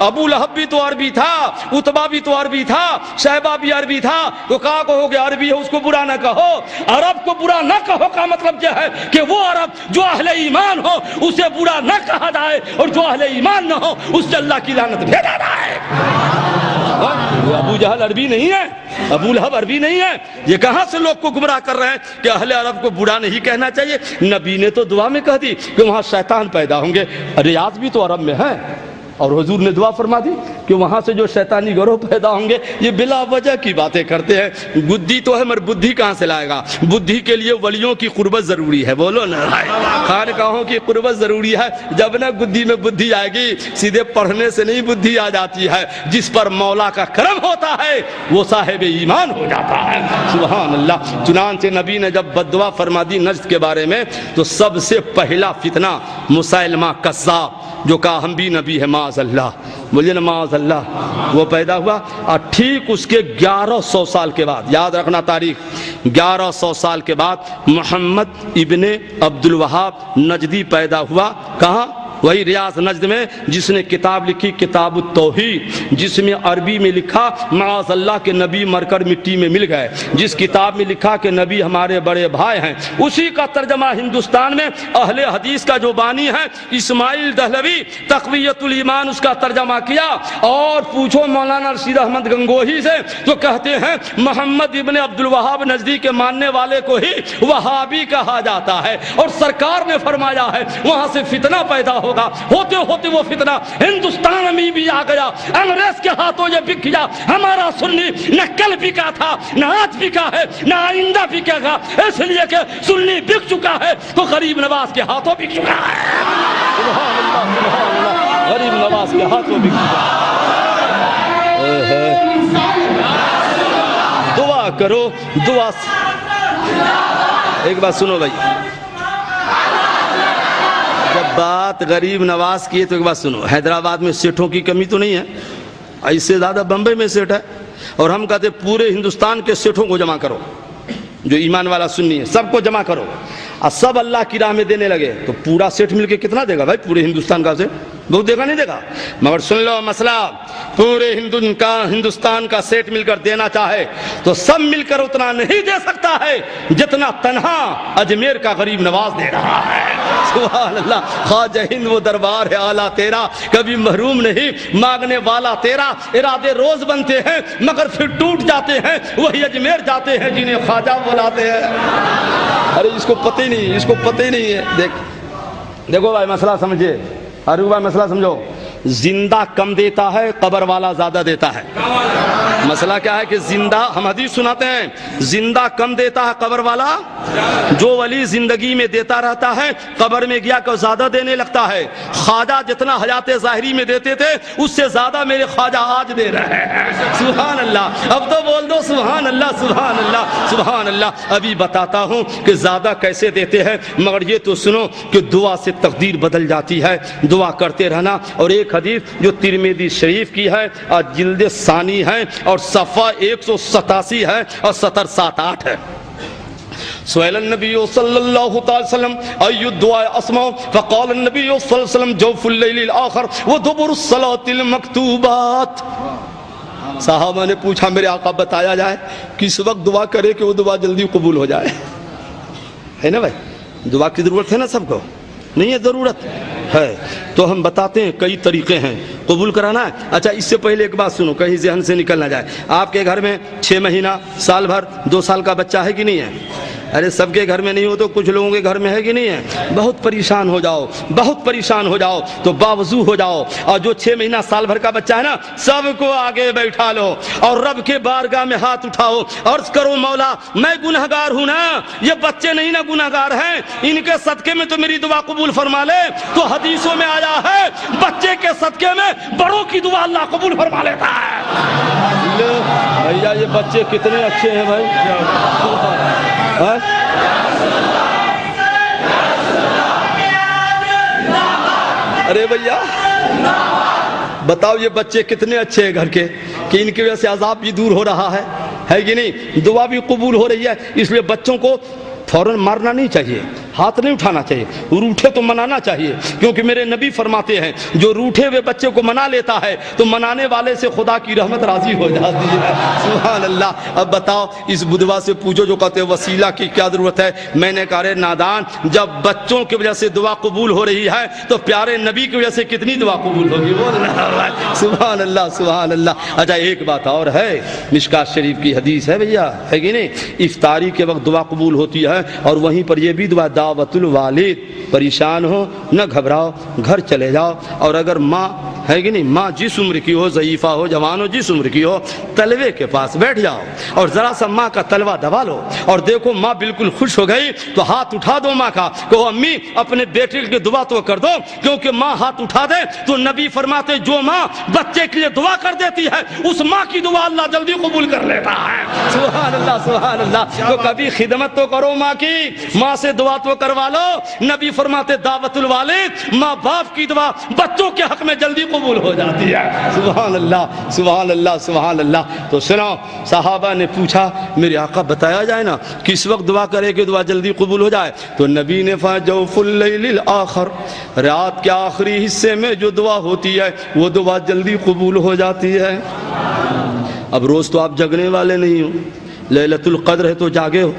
ابو لہب بھی تو عربی تھا، اتبا بھی تو عربی تھا، شیبہ بھی عربی تھا. تو کہا کہو گے عربی ہے اس کو برا نہ کہو. عرب کو برا نہ کہو کا مطلب یہ ہے کہ وہ عرب جو اہل ایمان ہو اسے برا نہ کہا جائے، اور جو اہل ایمان نہ ہو اس سے اللہ کی لعنت بھیجا جائے. ابو جہل عربی نہیں ہے، ابو لہب عربی نہیں ہے. یہ کہاں سے لوگ کو گمراہ کر رہے ہیں کہ اہل عرب کو برا نہیں کہنا چاہیے؟ نبی نے تو دعا میں کہہ دی کہ وہاں شیطان پیدا ہوں گے. ریاض بھی تو عرب میں ہے اور حضور نے دعا فرما دی کہ وہاں سے جو شیطانی گروہ پیدا ہوں گے. یہ بلا وجہ کی باتیں کرتے ہیں. بدھی تو ہے مگر بدھی کہاں سے لائے گا؟ بدھی کے لیے ولیوں کی قربت ضروری ہے. بولو نا، خانقاہوں کی قربت ضروری ہے. جب نہ بدھی میں بدھی آئے گی، سیدھے پڑھنے سے نہیں بدھی آ جاتی ہے. جس پر مولا کا کرم ہوتا ہے وہ صاحب ایمان ہو جاتا ہے. سبحان اللہ. چنانچہ نبی نے جب بددعا فرما دی نجد کے بارے میں تو سب سے پہلا فتنہ مسیلمہ کذاب، جو کہا ہم بھی نبی ہے معاذ اللہ، بولیے نا معاذ اللہ، وہ پیدا ہوا. اور ٹھیک اس کے 1100 سال کے بعد، یاد رکھنا تاریخ، 1100 سال کے بعد محمد ابن عبد الوہاب نجدی پیدا ہوا. کہاں؟ وہی ریاض نجد میں، جس نے کتاب لکھی کتاب التوحید، جس میں عربی میں لکھا معاذ اللہ کے نبی مر کر مٹی میں مل گئے. جس کتاب میں لکھا کہ نبی ہمارے بڑے بھائی ہیں، اسی کا ترجمہ ہندوستان میں اہل حدیث کا جو بانی ہے اسماعیل دہلوی، تقویت الایمان، اس کا ترجمہ کیا. اور پوچھو مولانا رشید احمد گنگوہی سے تو کہتے ہیں محمد ابن عبد الوہاب نجدی کے ماننے والے کو ہی وہابی کہا جاتا ہے. اور سرکار نے فرمایا ہے وہاں سے فتنہ پیدا ہوگا. ہوتے ہوتے وہ فتنہ ہندوستان میں بھی آ گیا، انگریز کے ہاتھوں یہ بک گیا. ہمارا سنی نہ کل بکا تھا، نہ آج بکا ہے، نہ آئندہ بکے گا، اس لیے کہ سنی بک چکا ہے تو غریب نواز کے ہاتھوں بک چکا ہے. سبحان اللہ، سبحان اللہ. غریب نواز کے ہاتھوں بک چکا ہے. دعا کرو، دعا. ایک بات سنو بھائی، جب بات غریب نواز کی ہے تو ایک بات سنو. حیدرآباد میں سیٹوں کی کمی تو نہیں ہے، اس سے زیادہ بمبئی میں سیٹ ہے. اور ہم کہتے پورے ہندوستان کے سیٹوں کو جمع کرو، جو ایمان والا سنی ہے سب کو جمع کرو اور سب اللہ کی راہ میں دینے لگے تو پورا سیٹ مل کے کتنا دے گا بھائی؟ پورے ہندوستان کا سیٹ بہت دے گا نہیں دے گا. مگر سن لو مسئلہ، پورے ہندوستان کا سیٹ مل کر دینا چاہے تو سب مل کر اتنا نہیں دے سکتا ہے جتنا تنہا اجمیر کا غریب نواز دے رہا ہے. سبحان اللہ. خواجہ ہند وہ دربار ہے اعلیٰ تیرا، کبھی محروم نہیں مانگنے والا تیرا. ارادے روز بنتے ہیں مگر پھر ٹوٹ جاتے ہیں، وہی اجمیر جاتے ہیں جنہیں خواجہ بلاتے ہیں. ارے اس کو پتہ ہی نہیں، اس کو پتہ ہی نہیں ہے. دیکھو بھائی مسئلہ سمجھے، ارے بھائی مسئلہ سمجھو. زندہ کم دیتا ہے، قبر والا زیادہ دیتا ہے. مسئلہ کیا ہے کہ زندہ، ہم حدیث سناتے ہیں، زندہ کم دیتا ہے، قبر والا. جو ولی زندگی میں دیتا رہتا ہے قبر میں گیا کہ زیادہ دینے لگتا ہے. خواجہ جتنا حیات ظاہری میں دیتے تھے اس سے زیادہ میرے خواجہ آج دے رہے ہیں. سبحان اللہ. اب تو بول دو سبحان اللہ، سبحان اللہ، سبحان اللہ. ابھی بتاتا ہوں کہ زیادہ کیسے دیتے ہیں، مگر یہ تو سنو کہ دعا سے تقدیر بدل جاتی ہے. دعا کرتے رہنا. اور ایک حدیث جو ترمذی شریف کی ہے اور جلد ثانی ہے اور صفحہ 187 ہے اور سطر 7-8 ہے. سئل النبی صلی اللہ تعالی وسلم ای الدعاء اسمع فقال النبی صلی اللہ علیہ وسلم جوف اللیل الاخر ودبر الصلاة المکتوبات. صحابہ نے پوچھا میرے آقا بتایا جائے کس وقت دعا کرے کہ وہ دعا جلدی قبول ہو جائے. ہے نا بھائی، دعا کی ضرورت ہے نا سب کو. نہیں ہے ضرورت ہے تو ہم بتاتے ہیں کئی طریقے ہیں قبول کرانا ہے. اچھا اس سے پہلے ایک بات سنو کہیں ذہن سے نکل نہ جائے. آپ کے گھر میں 6 مہینہ سال بھر 2 سال کا بچہ ہے کہ نہیں ہے؟ ارے سب کے گھر میں نہیں ہو تو کچھ لوگوں کے گھر میں ہے کہ نہیں ہے؟ بہت پریشان ہو جاؤ, بہت پریشان ہو جاؤ تو باوضو ہو جاؤ, اور جو 6 مہینہ سال بھر کا بچہ ہے نا سب کو آگے بیٹھا لو اور رب کے بارگاہ میں ہاتھ اٹھاؤ, عرض کرو مولا میں گنہگار ہوں نا, یہ بچے نہیں نا گنہگار ہیں, ان کے صدقے میں تو میری دعا قبول فرما لے. تو حدیثوں میں آیا ہے بچے کے صدقے میں بڑوں کی دعا اللہ قبول فرما لیتا ہے. بھیا یہ بچے کتنے اچھے ہیں بھائی. ارے بھیا بتاؤ یہ بچے کتنے اچھے ہیں گھر کے کہ ان کی وجہ سے عذاب بھی دور ہو رہا ہے کہ نہیں, دعا بھی قبول ہو رہی ہے. اس لیے بچوں کو فوراً مارنا نہیں چاہیے, ہاتھ نہیں اٹھانا چاہیے, روٹھے تو منانا چاہیے, کیونکہ میرے نبی فرماتے ہیں جو روٹھے ہوئے بچے کو منا لیتا ہے تو منانے والے سے خدا کی رحمت راضی ہو جاتی ہے. سبحان اللہ. اب بتاؤ اس بدوا سے پوچھو جو کہتے ہیں وسیلہ کی کیا ضرورت ہے. میں نے کہا رے نادان, جب بچوں کی وجہ سے دعا قبول ہو رہی ہے تو پیارے نبی کی وجہ سے کتنی دعا قبول ہوگی. سبحان اللہ سبحان اللہ. اچھا ایک بات اور ہے, مشکات شریف کی حدیث ہے بھیا, ہے کہ نہیں, افطاری کے وقت دعا قبول ہوتی ہے اور وہیں پر یہ بھی دعا دعوت الوالد. پریشان ہو نہ گھبراؤ, گھر چلے جاؤ, اور اگر ماں ہے کہ نہیں, ماں جس عمر کی ہو, ضعیفہ ہو جوان ہو, جس عمر کی ہو, تلوے کے پاس بیٹھ جاؤ اور ذرا سا ماں کا تلوا دبا لو اور دیکھو ماں بالکل خوش ہو گئی تو ہاتھ اٹھا دو ماں کا, کہو امی اپنے بیٹے کی دعا تو کر دو, کیونکہ ماں ہاتھ اٹھا دے تو نبی فرماتے جو ماں بچے کے لیے دعا کر دیتی ہے اس ماں کی دعا اللہ جلدی قبول کر لیتا ہے. سبحان اللہ سبحان اللہ. تو کبھی خدمت تو کرو ماں کی, ماں سے دعا تو کروا لو. نبی فرماتے دعوت الوالد, ماں باپ کی دعا بچوں کے حق میں جلدی قبول ہو جاتی ہے. سبحان اللہ سبحان اللہ سبحان اللہ. تو سنو صحابہ نے پوچھا میرے آقا بتایا جائے نا کس وقت دعا کرے کہ دعا جلدی قبول ہو جائے. تو نبی نے فرمایا جوف اللیل الاخر, رات کے آخری حصے میں جو دعا ہوتی ہے وہ دعا جلدی قبول ہو جاتی ہے. اب روز تو آپ جگنے والے نہیں ہو, لیلۃ القدر ہے تو جاگے ہو,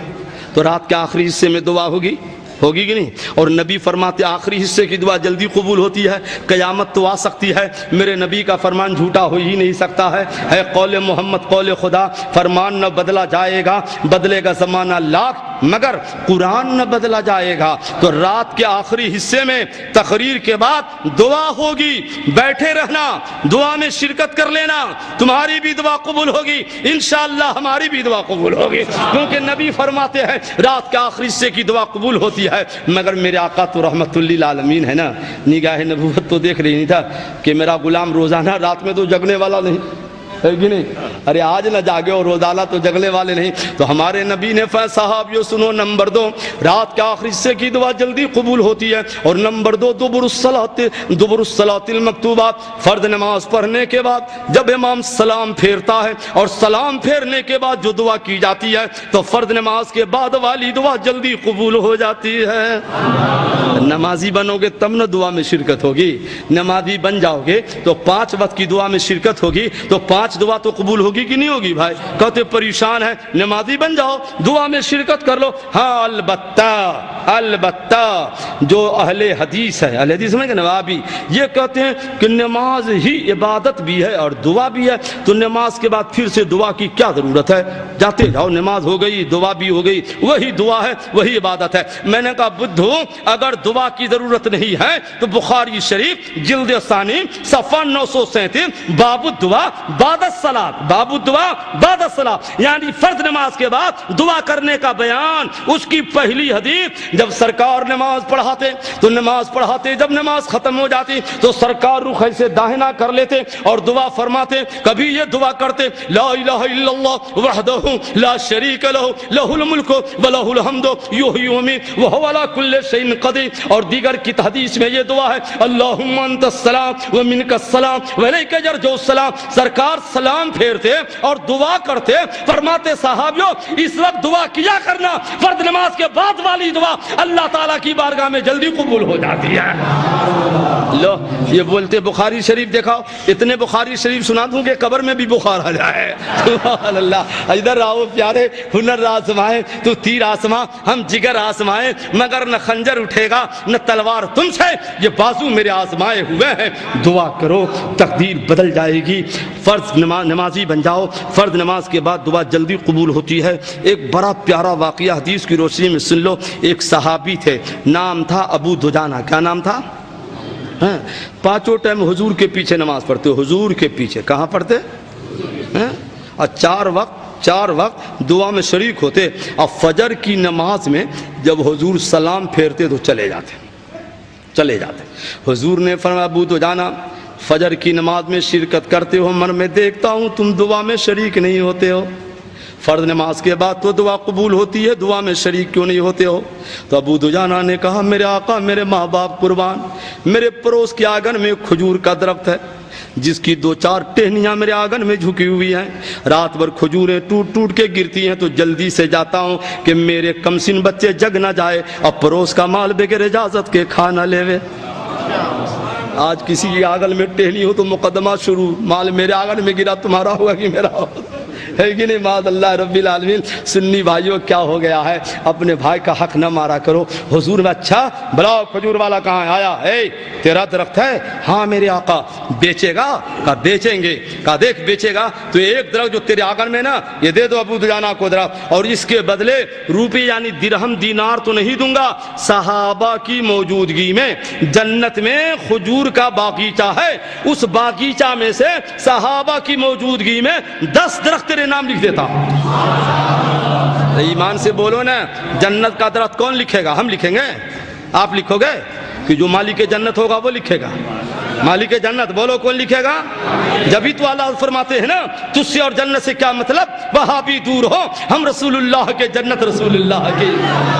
تو رات کے آخری حصے میں دعا ہوگی کہ نہیں. اور نبی فرماتے آخری حصے کی دعا جلدی قبول ہوتی ہے. قیامت تو آ سکتی ہے, میرے نبی کا فرمان جھوٹا ہو ہی نہیں سکتا ہے قول محمد قول خدا. فرمان نہ بدلا جائے گا, بدلے گا زمانہ لاکھ مگر قرآن نہ بدلا جائے گا. تو رات کے آخری حصے میں تقریر کے بعد دعا ہوگی, بیٹھے رہنا, دعا میں شرکت کر لینا, تمہاری بھی دعا قبول ہوگی, انشاءاللہ ہماری بھی دعا قبول ہوگی, کیونکہ نبی فرماتے ہیں رات کے آخری حصے کی دعا قبول ہوتی ہے. مگر میرے آقا تو رحمت للعالمین ہے نا, نگاہ نبوت تو دیکھ رہی نہیں تھا کہ میرا غلام روزانہ رات میں تو جگنے والا نہیں ہے کہ نہیں. ارے آج نہ جاگے اور روزانہ تو جگنے والے نہیں. تو ہمارے نبی نے فرمایا صحابیوں سنو, نمبر 2 رات کے آخری حصے کی دعا جلدی قبول ہوتی ہے, اور نمبر 2 دبر الصلاۃ المکتوبہ, فرض نماز پڑھنے کے بعد جب امام سلام پھیرتا ہے اور سلام پھیرنے کے بعد جو دعا کی جاتی ہے تو فرض نماز کے بعد والی دعا جلدی قبول ہو جاتی ہے. نمازی بنو گے تب نہ دعا میں شرکت ہوگی, نمازی بن جاؤ گے تو 5 وقت کی دعا میں شرکت ہوگی, تو 5 دعا تو قبول ہوگی کہ نہیں ہوگی بھائی. کہتے پریشان ہے, نمازی بن جاؤ, دعا میں شرکت کر لو. ہاں البتہ جو اہل حدیث ہے, اہل حدیث میں کہ نوابی, یہ کہتے ہیں کہ نماز ہی عبادت بھی ہے اور دعا بھی ہے, تو نماز کے بعد پھر سے دعا کی کیا ضرورت ہے, جاتے جاؤ, نماز ہو گئی, دعا بھی ہو گئی, وہی دعا ہے وہی عبادت ہے. میں نے کہا بدھو اگر دعا کی ضرورت نہیں ہے تو بخاری شریف جلد ثانی صفحہ 937 باب الدعا بعد الصلاۃ, باب الدعا بعد الصلاۃ, یعنی فرض نماز کے بعد دعا کرنے کا بیان. اس کی پہلی حدیث, جب سرکار نماز پڑھاتے جب نماز ختم ہو جاتی تو سرکار رخ سے داہنا کر لیتے اور دعا فرماتے. کبھی یہ دعا کرتے لا الہ الا اللہ وحدہ لا شریک لہ لہ الملک ولہ الحمد یحیی ویمیت وہو علی کل شیء قدیر, اور دیگر کی حدیث میں یہ دعا ہے اللہم انت السلام ومنک السلام والیک یرجع السلام. سرکار سلام پھیرتے اور دعا کرتے, فرماتے صحابیوں اس وقت دعا کیا کرنا, فرض نماز کے بعد والی دعا اللہ تعالیٰ کی بارگاہ میں جلدی قبول ہو جاتی ہے. لو یہ بولتے بخاری شریف دکھاؤ، اتنے بخاری شریف سنا دوں کہ قبر میں بھی بخار آ جائے. سبحان اللہ. ادھر آؤ پیارے، ہنر آزمائے تو تیر آسماں، ہم جگر آسمائے مگر نہ خنجر اٹھے گا نہ تلوار تم سے، یہ بازو میرے آزمائے ہوئے ہیں. دعا کرو تقدیر بدل جائے گی. فرض نمازی بن جاؤ، فرض نماز کے بعد دعا جلدی قبول ہوتی ہے. ایک بڑا پیارا واقعہ حدیث کی روشنی میں سن لو. ایک صحابی تھے، نام تھا ابو دجانہ. کیا نام تھا؟ پانچوں ٹائم حضور کے پیچھے نماز پڑھتے، حضور کے پیچھے. کہاں پڑھتے؟ اور چار وقت دعا میں شریک ہوتے. اور فجر کی نماز میں جب حضور سلام پھیرتے تو چلے جاتے. حضور نے فرمایا ابو دجانہ فجر کی نماز میں شرکت کرتے ہو، مگر میں دیکھتا ہوں تم دعا میں شریک نہیں ہوتے ہو. فرض نماز کے بعد تو دعا قبول ہوتی ہے، دعا میں شریک کیوں نہیں ہوتے ہو؟ تو ابو دجانہ نے کہا میرے آقا، میرے ماں باپ قربان، میرے پڑوس کے آنگن میں کھجور کا درخت ہے جس کی 2-4 ٹہنیاں میرے آنگن میں جھکی ہوئی ہیں. رات بھر کھجوریں ٹوٹ کے گرتی ہیں تو جلدی سے جاتا ہوں کہ میرے کمسن بچے جگ نہ جائے اور پڑوس کا مال بغیر اجازت کے کھا نہ لے. آج کسی کے آنگن میں ٹہنی ہو تو مقدمہ شروع، مال میرے آنگن میں گرا تمہارا ہوگا کہ میرا ہوگا، ہے کہ نہیں؟ معاذ اللہ رب العالمین. سنی بھائیوں کیا ہو گیا ہے، اپنے بھائی کا حق نہ مارا کرو. حضور میں اچھا بلاؤ کھجور والا کہاں ہے؟ آیا. ہے تیرا درخت ہے؟ ہاں میرے آقا. بیچے گا؟ کہا بیچیں گے. کہا دیکھ بیچے گا تو ایک درخت جو تیرے آنگن میں نا یہ دے دو ابو دجانہ کو درخت، اور اس کے بدلے روپی یعنی درہم دینار تو نہیں دوں گا. صحابہ کی موجودگی میں جنت میں کھجور کا باغیچہ ہے، اس باغیچہ میں سے صحابہ کی موجودگی میں 10 درخت تیرے نام لکھ دیتا. ایمان سے بولو نا، جنت کا درخت کون لکھے گا؟ ہم لکھیں گے؟ آپ لکھو گے؟ کہ جو مالک جنت ہوگا وہ لکھے گا. مالک جنت بولو کون لکھے گا؟ جبھی تو اللہ فرماتے ہیں نا تجھ سے اور جنت سے کیا مطلب، وہاں بھی دور ہو ہم رسول اللہ کے، جنت رسول اللہ کی.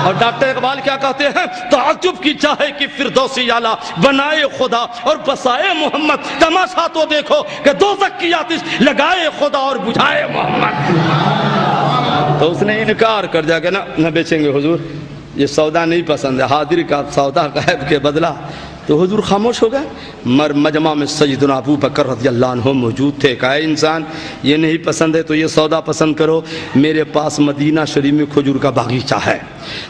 اور ڈاکٹر اقبال کیا کہتے ہیں؟ تعجب کی چاہے کہ فردوسی اعلیٰ بنائے خدا اور بسائے محمد، تماشا تو دیکھو کہ دوزخ کی آتش لگائے خدا اور بجھائے محمد. تو اس نے انکار کر دیا کہ نہ بیچیں گے حضور، یہ سودا نہیں پسند ہے، حاضر کا سودا غیب کے بدلہ. تو حضور خاموش ہو گئے. مجمع میں سیدنا ابو بکر رضی اللہ عنہ موجود تھے. کہا اے انسان یہ نہیں پسند ہے تو یہ سودا پسند کرو. میرے پاس مدینہ شریف میں کھجور کا باغیچہ ہے،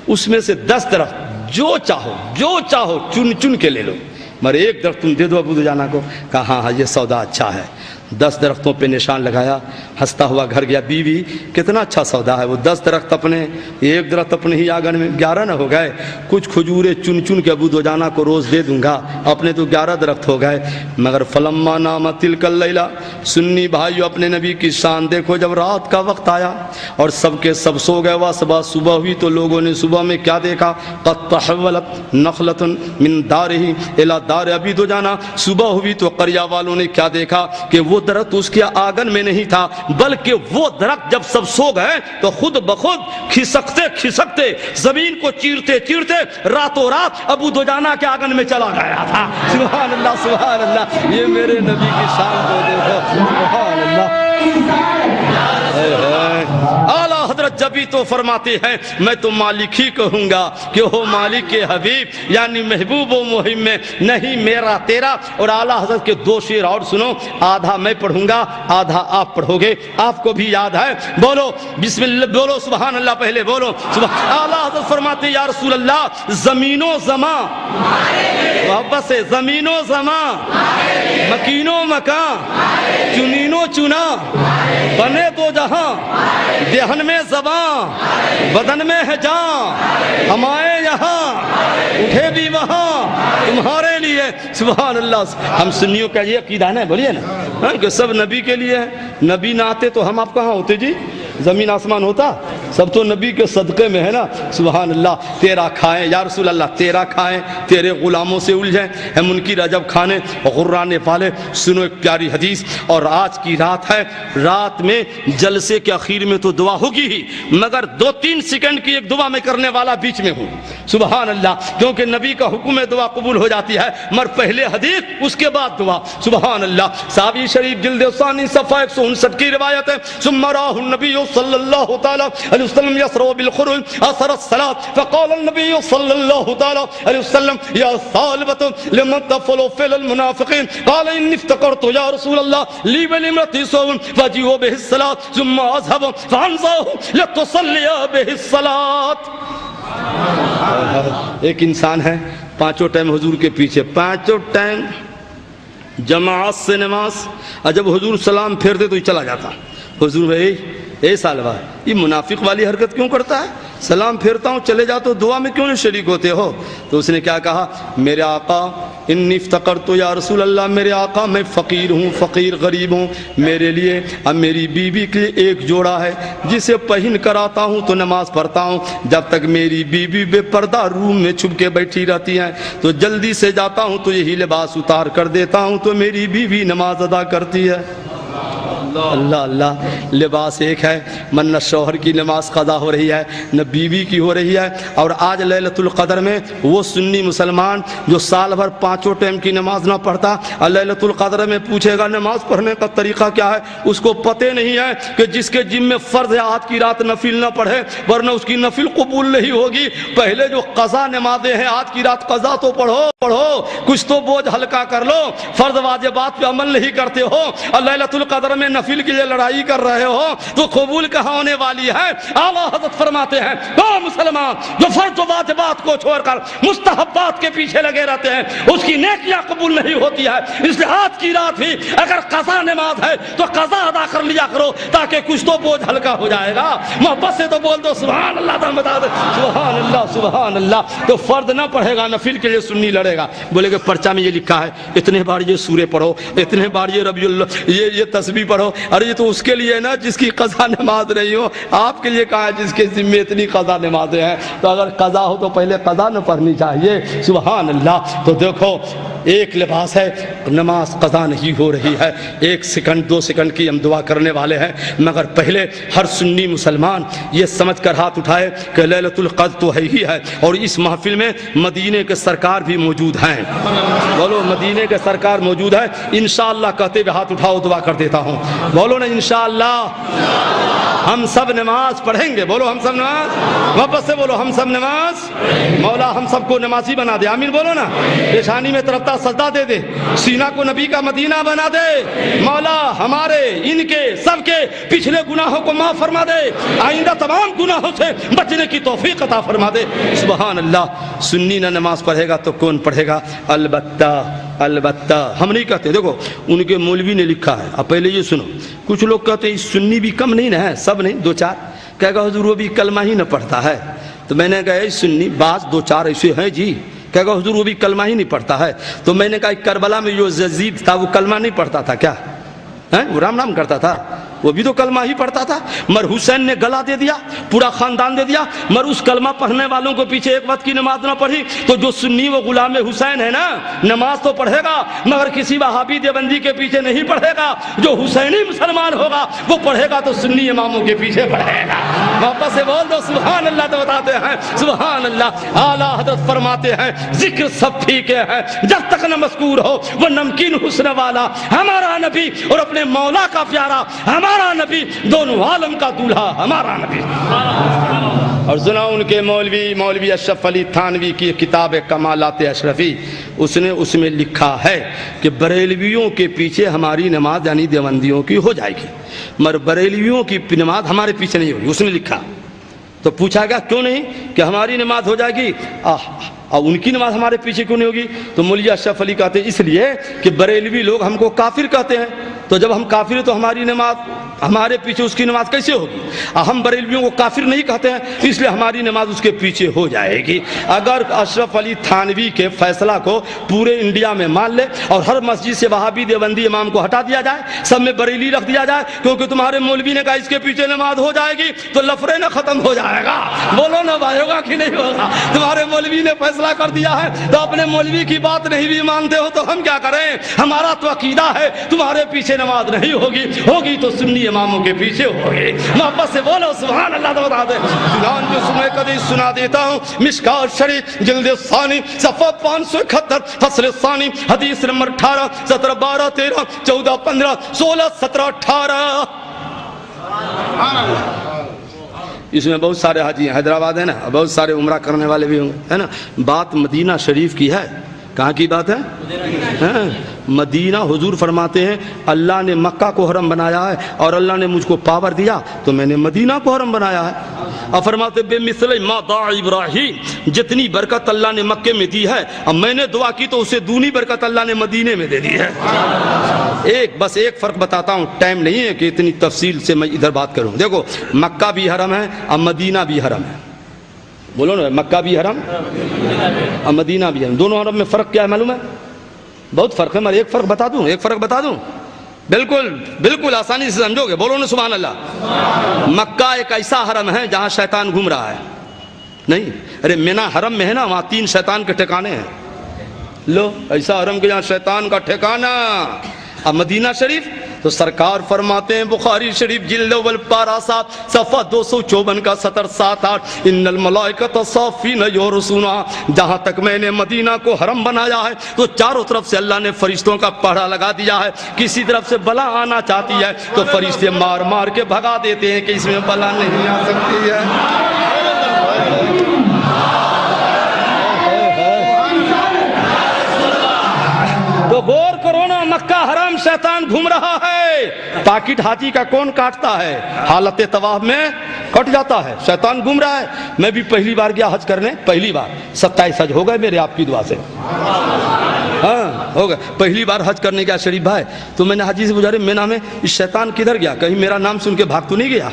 اس میں سے 10 درخت جو چاہو چن کے لے لو، مگر ایک درخت تم دے دو ابو دجانہ کو. کہا ہاں یہ سودا اچھا ہے. 10 درختوں پہ نشان لگایا، ہنستا ہوا گھر گیا. بیوی کتنا اچھا سودا ہے، وہ 10 درخت اپنے، ایک درخت اپنے ہی آنگن میں، 11 نہ ہو گئے. کچھ کھجوریں چن کے ابو دجانہ کو روز دے دوں گا، اپنے تو 11 درخت ہو گئے. مگر فلما نام تلک اللیلہ، سنی بھائیو اپنے نبی کی شان دیکھو. جب رات کا وقت آیا اور سب کے سب سو گئے، صبح ہوئی تو لوگوں نے صبح میں کیا دیکھا؟ قد تحولت نخلۃ من دارہ الی دار ابی دجانہ. صبح ہوئی تو قریہ والوں نے کیا دیکھا کہ وہ درخت اس کے آنگن میں نہیں تھا، بلکہ وہ درخت جب سب سو گئے تو خود بخود کھسکتے زمین کو چیرتے راتوں رات ابو دجانہ کے آنگن میں چلا گیا تھا. سبحان اللہ سبحان اللہ. یہ میرے نبی کی شان کو دیکھو. سبحان اللہ. اعلیٰ حضرت جبھی تو فرماتے ہیں میں تو مالک ہی کہوں گا کہ ہو مالک کے حبیب، یعنی محبوب و مہم میں نہیں میرا تیرا. اور اعلیٰ حضرت کے 2 شعر اور سنو، آدھا میں پڑھوں گا آدھا آپ پڑھو گے. آپ کو بھی یاد ہے؟ بولو بسم اللہ، بولو سبحان اللہ. پہلے بولو سبحان. اعلیٰ حضرت فرماتے یا رسول اللہ زمین و زمان، محبت سے زمین و زمان، مکین و مکان، چنین و چنا، بنے دو جہاں، دہن میں زبان، بدن میں ہے جان، ہم آئے یہاں اٹھے بھی وہاں تمہارے لیے. سبحان اللہ. ہم سنیوں کا یہ عقیدہ ہے نا، بولیے نا کہ سب نبی کے لیے ہے. نبی نہ آتے تو ہم آپ کہاں ہوتے جی؟ زمین آسمان ہوتا؟ سب تو نبی کے صدقے میں ہے نا. سبحان اللہ. تیرا کھائیں یا رسول اللہ، تیرا کھائیں، تیرے غلاموں سے الجھیں، ہم ان کی رجب کھانے غرانے پالے. سنو ایک پیاری حدیث. اور آج کی رات ہے، رات میں جلسے کے اخیر میں تو دعا ہوگی ہی، مگر 2-3 سیکنڈ کی ایک دعا میں کرنے والا بیچ میں ہوں. سبحان اللہ، کیونکہ نبی کا حکم ہے دعا قبول ہو جاتی ہے، مر پہلے حدیث اس کے بعد دعا. سبحان اللہ. صحابی شریف جلد ثانی صفحہ 159 کی روایت ہے، ثم راہ النبی صلی اللہ تعالی علیہ وسلم یسرو بالخروج اثر الصلاۃ فقال النبی صلی اللہ تعالی علیہ وسلم یا ثالبۃ لمن تفعل فعل المنافقین قال انی افتقرت یا رسول اللہ لی ولامرأتی صوم فاجیئوا به الصلاۃ ثم اذهب فانصاه لتصلی به الصلاۃ. ایک انسان ہے پانچوں ٹائم حضور کے پیچھے، پانچوں ٹائم جماعت سے نماز، اور جب حضور سلام پھیرتے تو یہ چلا جاتا. حضور بھائی اے سالبہ یہ منافق والی حرکت کیوں کرتا ہے؟ سلام پھیرتا ہوں چلے جاتے ہو، دعا میں کیوں نہیں شریک ہوتے ہو؟ تو اس نے کیا کہا، میرے آقا انی افتقرت یا رسول اللہ، میرے آقا میں فقیر ہوں، فقیر غریب ہوں، میرے لیے اب میری بیوی کے لیے ایک جوڑا ہے جسے پہن کر آتا ہوں تو نماز پڑھتا ہوں، جب تک میری بیوی بے پردہ روم میں چھپ کے بیٹھی رہتی ہیں تو جلدی سے جاتا ہوں تو یہی لباس اتار کر دیتا ہوں تو میری بیوی نماز ادا کرتی ہے. اللہ اللہ، لباس ایک ہے، من نہ شوہر کی نماز قضا ہو رہی ہے نہ بیوی کی ہو رہی ہے. اور آج لیلۃ القدر میں وہ سنی مسلمان جو سال بھر پانچوں ٹائم کی نماز نہ پڑھتا، لیلۃ القدر میں پوچھے گا نماز پڑھنے کا طریقہ کیا ہے، اس کو پتہ نہیں ہے کہ جس کے جم میں فرض ہے آج کی رات نفل نہ پڑھے ورنہ اس کی نفل قبول نہیں ہوگی. پہلے جو قضا نمازیں ہیں آج کی رات قضا تو پڑھو، کچھ تو بوجھ ہلکا کر لو. فرض واجبات پہ عمل نہیں کرتے ہو اور لیلۃ القدر میں نفل کے لیے لڑائی کر رہے ہو تو قبول کہاں ہونے والی ہے؟ اعلیٰ حضرت فرماتے ہیں وہ مسلمان جو فرض و واجبات کو چھوڑ کر مستحبات کے پیچھے لگے رہتے ہیں اس کی نیکیاں قبول نہیں ہوتی ہے. اس لیے آج کی رات بھی اگر قضا نماز ہے تو قضا ادا کر لیا کرو تاکہ کچھ تو بوجھ ہلکا ہو جائے گا. محبت سے تو بول دو سبحان اللہ، تو بتا دو سبحان اللہ سبحان اللہ. تو فرض نہ پڑھے گا نفل کے لیے سنی لڑے گا، بولے کہ پرچہ میں یہ لکھا ہے اتنے بار یہ سورے پڑھو، اتنے بار یہ ربیع اللہ یہ تسبیح پڑھو. ارے یہ تو اس کے لیے نا جس کی قضا نماز نہیں ہو، آپ کے لیے کہا ہے جس کے ذمہ اتنی قضا نمازیں ہیں. تو اگر قضا ہو تو پہلے قضا نہ پڑھنی چاہیے. سبحان اللہ. تو دیکھو ایک لباس ہے، نماز قضا نہیں ہو رہی ہے، 1 سیکنڈ 2 سیکنڈ کی ہم دعا کرنے والے ہیں، مگر پہلے ہر سنی مسلمان یہ سمجھ کر ہاتھ اٹھائے کہ لیلۃ القدر تو ہے ہی ہے اور اس محفل میں مدینے کے سرکار بھی موجود ہیں. بولو مدینے کے سرکار موجود ہے. انشاءاللہ کہتے ہوئے ہاتھ اٹھاؤ دعا کر دیتا ہوں. بولو نا انشاءاللہ ہم سب نماز پڑھیں گے. بولو ہم سب نماز، واپس سے بولو ہم سب نماز. مولا ہم سب کو نمازی بنا دے. آمین بولو نا. پیشانی میں طرف سجدہ دے دے، سینہ کو نبی کا مدینہ بنا دے. مولا ہمارے ان کے سب کے پچھلے گناہوں کو معاف فرما دے، آئندہ تمام گناہوں سے بچنے کی توفیق عطا فرما دے. سبحان اللہ. سنی نہ نماز پڑھے گا تو کون پڑھے گا؟ البتہ ہم نہیں کہتے. دیکھو ان کے مولوی نے لکھا ہے. اب پہلے یہ سنو، کچھ لوگ کہتے ہیں سنی بھی کم نہیں نا ہے، سب نہیں، 2-4 کہے گا حضور وہ بھی کلمہ ہی نہ پڑھتا ہے. تو میں نے کہا سنی بعض 2-4 ایسے ہیں جی، کہے گا حضور وہ بھی کلمہ ہی نہیں پڑھتا ہے. تو میں نے کہا کربلا میں جو یزید تھا وہ کلمہ نہیں پڑھتا تھا کیا؟ وہ رام کرتا تھا، وہ بھی تو کلمہ ہی پڑھتا تھا. مر حسین نے گلا دے دیا، پورا خاندان دے دیا، مر اس کلمہ پڑھنے والوں کو پیچھے ایک وقت کی نماز نہ پڑھی. تو جو سنی وہ غلام حسین ہے نا، نماز تو پڑھے گا مگر کسی وہابی دیوبندی کے پیچھے نہیں پڑھے گا. جو حسینی مسلمان ہوگا وہ پڑھے گا تو سنی اماموں کے پیچھے پڑھے گا. واپس سے بول دو سبحان اللہ. تو بتاتے ہیں سبحان اللہ. اعلیٰ حضرت فرماتے ہیں ذکر سب ٹھیک ہے جب تک نہ مذکور ہو وہ نمکین حسن والا ہمارا نبی اور اپنے مولا کا پیارا ہمارا نبی، دونوں عالم کا دولہا ہمارا نبی. اور سنا ان کے مولوی اشرف علی تھانوی کی کتاب کمالات اشرفی، اس نے اس میں لکھا ہے کہ بریلویوں کے پیچھے ہماری نماز یعنی دیوبندیوں کی ہو جائے گی مگر بریلویوں کی نماز ہمارے پیچھے نہیں ہوگی. اس نے لکھا. تو پوچھا گیا کیوں نہیں؟ کہ ہماری نماز ہو جائے گی اور ان کی نماز ہمارے پیچھے کیوں نہیں ہوگی؟ تو مولوی اشرف علی کہتے ہیں اس لیے کہ بریلوی لوگ ہم کو کافر کہتے ہیں، تو جب ہم کافر ہیں تو ہماری نماز ہمارے پیچھے اس کی نماز کیسے ہوگی؟ ہم بریلویوں کو کافر نہیں کہتے ہیں اس لیے ہماری نماز اس کے پیچھے ہو جائے گی. اگر اشرف علی تھانوی کے فیصلہ کو پورے انڈیا میں مان لے اور ہر مسجد سے وہابی دیوبندی امام کو ہٹا دیا جائے، سب میں بریلی رکھ دیا جائے کیونکہ تمہارے مولوی نے کہا اس کے پیچھے نماز ہو جائے گی، تو لفڑے نہ ختم ہو جائے گا. بولو نا بھائی ہوگا کہ نہیں ہوگا؟ تمہارے مولوی نے فیصلہ فیصلہ کر دیا ہے تو اپنے مولوی کی بات نہیں بھی مانتے ہو تو ہم کیا کریں؟ ہمارا تو عقیدہ ہے تمہارے پیچھے نماز نہیں ہوگی، ہوگی تو سنی اماموں کے پیچھے ہوگی۔ محبت سے بولو سبحان اللہ تو بتا دے۔ جو سمے کدی سنا دیتا ہوں، مشکات شریف جلد ثانی صفحہ 571 فصل ثانی حدیث نمبر 18 17 12 13 14 15 16 17 18۔ اس میں بہت سارے حاجی ہیں، حیدرآباد ہے نا، بہت سارے عمرہ کرنے والے بھی ہوں گے، ہے نا۔ بات مدینہ شریف کی ہے، کہاں کی بات ہے؟ مدینہ۔ حضور فرماتے ہیں اللہ نے مکہ کو حرم بنایا ہے اور اللہ نے مجھ کو پاور دیا تو میں نے مدینہ کو حرم بنایا ہے۔ اور فرماتے بے مثل ما دعا ابراہیم، جتنی برکت اللہ نے مکے میں دی ہے اب میں نے دعا کی تو اسے دونی برکت اللہ نے مدینے میں دے دی ہے۔ بس ایک فرق بتاتا ہوں، ٹائم نہیں ہے کہ اتنی تفصیل سے میں ادھر بات کروں۔ دیکھو مکہ بھی حرم ہے اور مدینہ بھی حرم ہے، بولو نا، مکہ بھی حرم اور مدینہ بھی حرم۔ دونوں حرم میں فرق کیا ہے معلوم ہے؟ بہت فرق ہے۔ میں ایک فرق بتا دوں، بالکل بالکل آسانی سے سمجھو گے، بولو نا سبحان اللہ۔ مکہ ایک ایسا حرم ہے جہاں شیطان گھوم رہا ہے، نہیں ارے مینا حرم میں ہے نا، وہاں 3 شیطان کے ٹھکانے ہیں۔ لو ایسا حرم کے جہاں شیطان کا ٹھکانہ۔ اب مدینہ شریف تو سرکار فرماتے ہیں بخاری شریف جلد اول پارہ 7 صفحہ 254 کا سطر 7-8 ان الملائکۃ صافین یرسون۔ جہاں تک میں نے مدینہ کو حرم بنایا ہے تو چاروں طرف سے اللہ نے فرشتوں کا پہرا لگا دیا ہے، کسی طرف سے بلا آنا چاہتی ہے تو فرشتے مار مار کے بھگا دیتے ہیں کہ اس میں بلا نہیں آ سکتی ہے۔ تو غور کرو نا، مکہ حرام شیطان گھوم رہا ہے، پاکٹ ہاتھی کا کون کاٹتا ہے؟ حالت طواف میں کٹ جاتا ہے، شیطان گھوم رہا ہے۔ میں بھی پہلی بار گیا حج کرنے، پہلی بار 27 حج ہو گئے میرے آپ کی دعا سے، ہاں ہو گئے۔ پہلی بار حج کرنے گیا شریف بھائی، تو میں نے حاجی سے پوچھا مینا میں اس شیطان کدھر گیا؟ کہیں میرا نام سن کے بھاگ تو نہیں گیا؟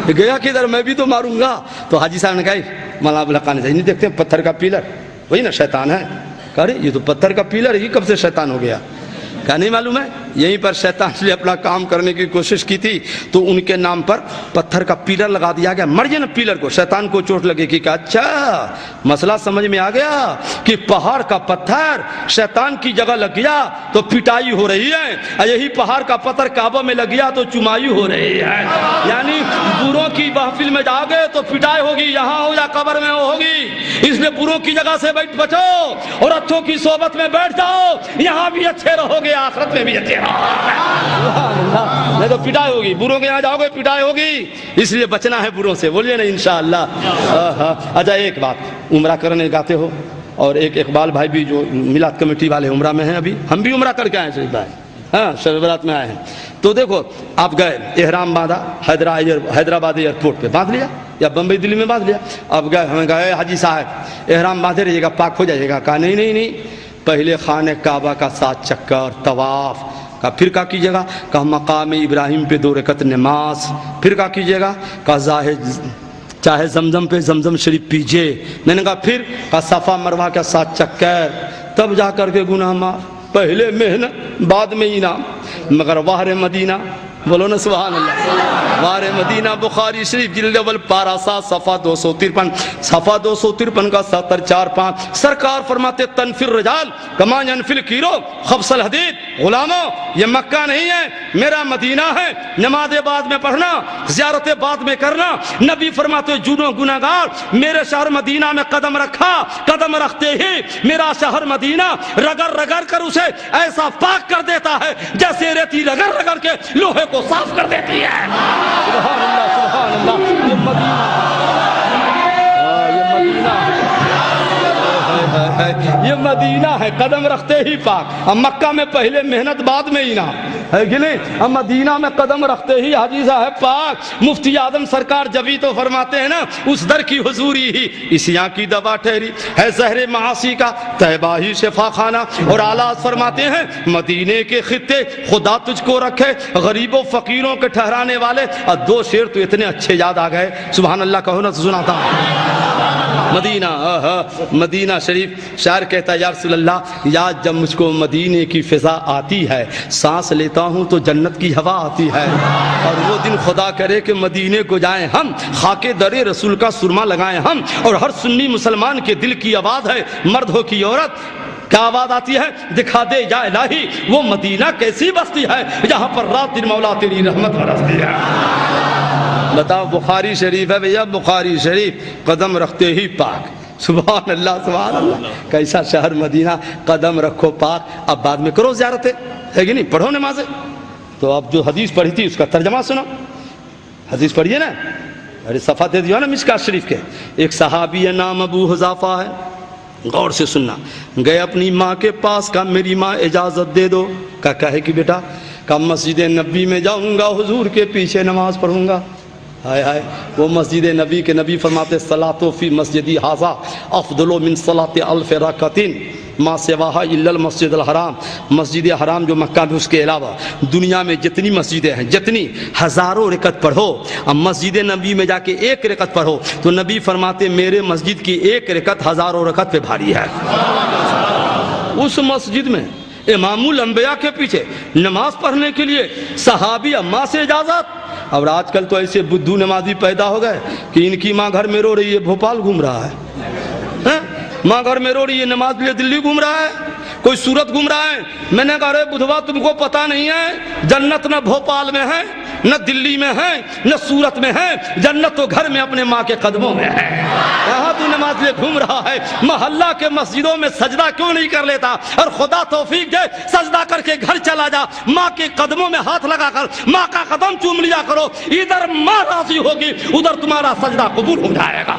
گیا کدھر؟ میں بھی تو ماروں گا۔ تو حاجی صاحب نے کہا مولانا ابوالحق نہیں دیکھتے پتھر کا پیلر، وہی نا شیطان ہے۔ کہا رہے یہ تو پتھر کا پیلر، یہ کب سے شیطان ہو گیا؟ کیا نہیں معلوم ہے؟ یہیں پر شیطان نے اپنا کام کرنے کی کوشش کی تھی تو ان کے نام پر پتھر کا پیلر لگا دیا گیا، مر جائے نا پیلر کو، شیطان کو چوٹ لگے کہ اچھا مسئلہ سمجھ میں آ گیا کہ پہاڑ کا پتھر شیطان کی جگہ لگ گیا تو پٹائی ہو رہی ہے، اور یہی پہاڑ کا پتھر کعبہ میں لگ گیا تو چمائی ہو رہی ہے۔ یعنی بروں کی محفل میں جاؤ گے تو پٹائی ہوگی، یہاں ہو یا قبر میں ہوگی، اس لیے بروں کی جگہ سے بچو اور اچھوں کی صحبت میں بیٹھ جاؤ، یہاں بھی اچھے رہو گے آخرت میں بھی اچھے رہو گے۔ نہیں تو پٹائی ہوگی، بروں کے یہاں جاؤ گے پٹائی ہوگی، اس لیے بچنا ہے بروں سے، بولیے نا انشاءاللہ۔ اچھا ایک بات، عمرہ کرنے جاتے ہو، اور ایک اقبال بھائی بھی جو میلاد کمیٹی والے عمرہ میں ہیں، ابھی ہم بھی عمرہ کر کے آئے ہیں شریف بھائی، ہاں شب برات میں آئے ہیں۔ تو دیکھو آپ گئے، احرام باندھا، حیدرآباد ایئرپورٹ پہ باندھ لیا یا بمبئی دلی میں باندھ لیا، اب گئے، ہمیں کہا حاجی صاحب احرام باندھے رہیے گا پاک ہو جائے گا۔ کہا نہیں، پہلے خانہ کعبہ کا 7 چکر طواف، کہا پھر کیا کیجیے گا؟ کہا مقام ابراہیم پہ 2 رکعت نماز، پھر کیا کیجیے گا؟ کہا چاہے زمزم پہ زمزم شریف پیجیے۔ میں نے کہا پھر؟ کہا صفا مروہ کا 7 چکر، تب جا کر کے گناہ معاف، پہلے محنت بعد میں انعام۔ مگر واہ مدینہ، بولو نا سبحان اللہ، وار مدینہ بخاری شریف جلد اول پارہ 7 صفحہ 253 کا 7-4-5 سرکار فرماتے تنفر رجال کما ینفل کیرو خبص الحدید۔ غلاموں یہ مکہ نہیں ہے، میرا مدینہ ہے، نماز بعد میں پڑھنا، زیارت بعد میں کرنا۔ نبی فرماتے جنوں گناہگار میرے شہر مدینہ میں قدم رکھا، قدم رکھتے ہی میرا شہر مدینہ رگڑ کر اسے ایسا پاک کر دیتا ہے جیسے ریتی رگڑ کے لوہے کو صاف کر دیتی ہے۔ سبحان اللہ، یہ مدینہ، یہ مدینہ ہے، قدم رکھتے ہی پاک۔ اب مکہ میں پہلے محنت بعد میں انعام ہے کہ نہیں؟ اب مدینہ میں قدم رکھتے ہی حاجی صاحب پاک۔ مفتی اعظم سرکار جبھی تو فرماتے ہیں نا اس در کی حضوری ہی اس یہاں کی دوا ٹھہری ہے، زہر معاصی کا طیبہ ہی شفا خانہ۔ اور اعلیٰ فرماتے ہیں مدینے کے خطے خدا تجھ کو رکھے غریبوں فقیروں کے ٹھہرانے والے۔ اور 2 شعر تو اتنے اچھے یاد آ گئے، سبحان اللہ کہو نا، سناتا ہوں۔ مدینہ مدینہ شریف. شاعر کہتا ہے یا رسول اللہ یاد جب مجھ کو مدینے کی فضا آتی ہے سانس لیتا ہوں تو جنت کی ہوا آتی ہے. اور وہ دن خدا کرے کہ مدینے کو جائیں ہم, خاک در رسول کا سرما لگائیں ہم, اور ہر سنی مسلمان کے دل کی آواز ہے مرد ہو کی عورت کیا آواز آتی ہے, دکھا دے یا الہی وہ مدینہ کیسی بستی ہے جہاں پر رات دن مولا تیری رحمت برستی ہے. بتاؤ بخاری شریف ہے بھیا, بخاری شریف, قدم رکھتے ہی پاک. سبحان اللہ سبحان اللہ, کیسا شہر مدینہ, قدم رکھو پاک. اب بعد میں کرو زیارتیں, ہے کہ نہیں, پڑھو نمازیں. تو اب جو حدیث پڑھی تھی اس کا ترجمہ سنو, حدیث پڑھیے نا, ارے صفحہ دے دیا نا مشکات شریف کے. ایک صحابی ہے نام ابو حذافہ ہے, غور سے سننا. گئے اپنی ماں کے پاس, کہا میری ماں اجازت دے دو. کہا کہ بیٹا, کہا مسجد نبی میں جاؤں گا, حضور کے پیچھے نماز پڑھوں گا. ہائے ہائے, وہ مسجد نبی کے نبی فرماتے صلاۃ فی مسجدی ھذا افضل من صلاۃ الف رکعۃ ما سواھا الا المسجد الحرام. مسجد حرام جو مکہ میں, اس کے علاوہ دنیا میں جتنی مسجدیں ہیں جتنی ہزاروں رکعت پڑھو, اب مسجد نبی میں جا کے ایک رکعت پڑھو تو نبی فرماتے میرے مسجد کی ایک رکعت ہزاروں رکعت پہ بھاری ہے. اس مسجد میں امام الانبیاء کے پیچھے نماز پڑھنے کے لیے صحابی اماں سے اجازت. اور آج کل تو ایسے بدھو نمازی پیدا ہو گئے کہ ان کی ماں گھر میں رو رہی ہے بھوپال گھوم رہا ہے, ماں گھر میں رو رہی ہے نماز کے لیے دلی گھوم رہا ہے, کوئی سورت گھوم رہا ہے. میں نے کہا رے بدھوا تم کو پتہ نہیں ہے جنت نہ بھوپال میں ہے نہ دلی میں ہے نہ سورت میں ہے, جنت تو گھر میں اپنے ماں کے قدموں میں ہے. یہاں تو نماز لے گھوم رہا ہے, محلہ کے مسجدوں میں سجدہ کیوں نہیں کر لیتا؟ اور خدا توفیق دے سجدہ کر کے گھر چلا جا, ماں کے قدموں میں ہاتھ لگا کر ماں کا قدم چوم لیا کرو, ادھر ماں راضی ہوگی ادھر تمہارا سجدہ قبول ہو جائے گا.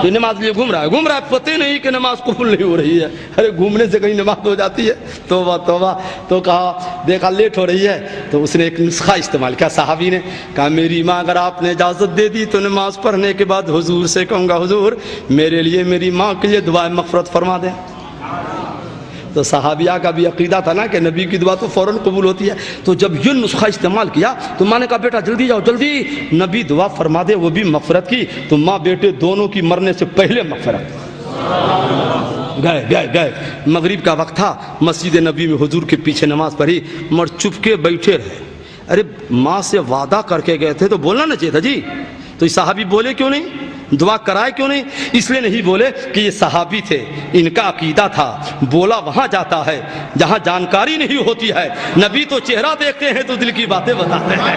یہ نماز لیے گھوم رہا ہے, پتہ نہیں کہ نماز قبول نہیں ہو رہی ہے. ارے گھومنے سے کہیں نماز ہو جاتی ہے, توبہ توبہ. تو کہا دیکھا لیٹ ہو رہی ہے تو اس نے ایک نسخہ استعمال کیا صحابی نے, کہا میری ماں اگر آپ نے اجازت دے دی تو نماز پڑھنے کے بعد حضور سے کہوں گا حضور میرے لیے میری ماں کے لیے دعائیں مغفرت فرما دیں. تو صحابیہ کا بھی عقیدہ تھا نا کہ نبی کی دعا تو فوراً قبول ہوتی ہے. تو جب یہ نسخہ استعمال کیا تو ماں نے کہا بیٹا جلدی جاؤ جلدی, نبی دعا فرما دے, وہ بھی مغفرت کی. تو ماں بیٹے دونوں کی مرنے سے پہلے مغفرت. گئے مغرب کا وقت تھا, مسجد نبی میں حضور کے پیچھے نماز پڑھی, مر چپ کے بیٹھے رہے. ارے ماں سے وعدہ کر کے گئے تھے تو بولنا نہ چاہیے تھا جی. تو یہ صحابی بولے کیوں نہیں, دعا کرائے کیوں نہیں؟ اس لیے نہیں بولے کہ یہ صحابی تھے, ان کا عقیدہ تھا بولا وہاں جاتا ہے جہاں جانکاری نہیں ہوتی ہے. نبی تو چہرہ دیکھتے ہیں تو دل کی باتیں بتاتے ہیں,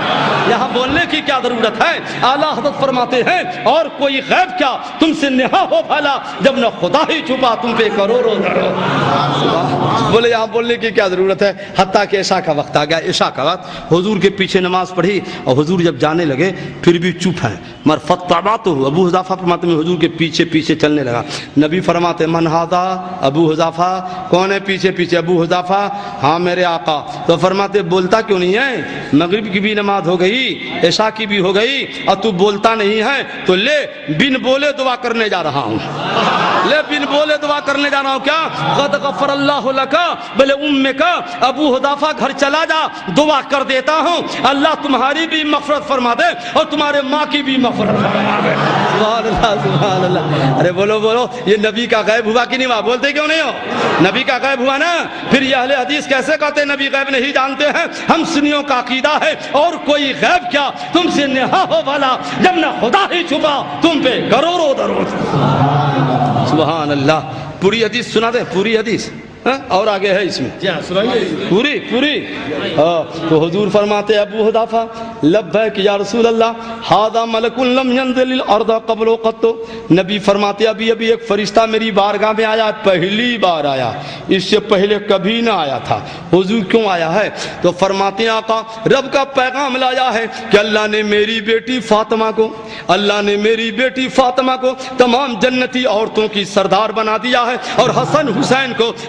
یہاں بولنے کی کیا ضرورت ہے؟ اعلیٰ حضرت فرماتے ہیں اور کوئی غیب کیا تم سے نہا ہو پھیلا جب نہ خدا ہی چھپا تم پہ کروڑوں درو. بولے یہاں بولنے کی کیا ضرورت ہے؟ حتیٰ کہ عشاء کا وقت آ گیا. عشاء کا وقت حضور کے پیچھے نماز پڑھی اور حضور جب جانے لگے پھر بھی چپ ہیں. مرفت ابو حذافہ فرماتے ہیں حضور کے پیچھے پیچھے چلنے لگا. نبی فرماتے من ھذا ابو حذافہ, کون ہے پیچھے پیچھے؟ ابو حذافہ. ہاں میرے آقا. تو فرماتے بولتا کیوں نہیں ہے؟ مغرب کی بھی نماز ہو گئی عشاء کی بھی ہو گئی اور تو بولتا نہیں ہے, تو لے بن بولے دعا کرنے جا رہا ہوں, لے بن بولے دعا کرنے جا رہا ہوں. کیا قد غفر اللہ لکا بل امک, ابو حذافہ گھر چلا جا دعا کر دیتا ہوں اللہ تمہاری بھی مغفرت فرما دے اور تمہارے ماں کی بھی مغفرت فرما دے. سبحان اللہ سبحان اللہ. ارے بولو بولو, یہ نبی کا غیب ہوا کہ نہیں ہوا؟ بولتے کیوں نہیں ہو؟ نبی کا غیب ہوا نا. پھر یہ اہل حدیث کیسے کہتے ہیں نبی غیب نہیں جانتے ہیں؟ ہم سنیوں کا عقیدہ ہے اور کوئی غیب کیا تم سے نہا ہو والا جب نہ خدا ہی چھپا تم پہ کروڑوں درود. سبحان اللہ. پوری حدیث سنا دیں, پوری حدیث اور آگے ہے اس میں پوری تو حضور فرماتے ابو حذافہ لبیک یا رسول اللہ ھذا ملک لم ينزل الارض قبل قط. نبی فرماتے ابھی ابھی ایک فرشتہ میری بارگاہ میں آیا, پہلی بار آیا, اس سے پہلے کبھی نہ آیا تھا. حضور کیوں آیا ہے؟ تو فرماتے آقا رب کا پیغام لایا ہے کہ اللہ نے میری بیٹی فاطمہ کو, اللہ نے میری بیٹی فاطمہ کو تمام جنتی عورتوں کی سردار بنا دیا ہے اور حسن حسین کو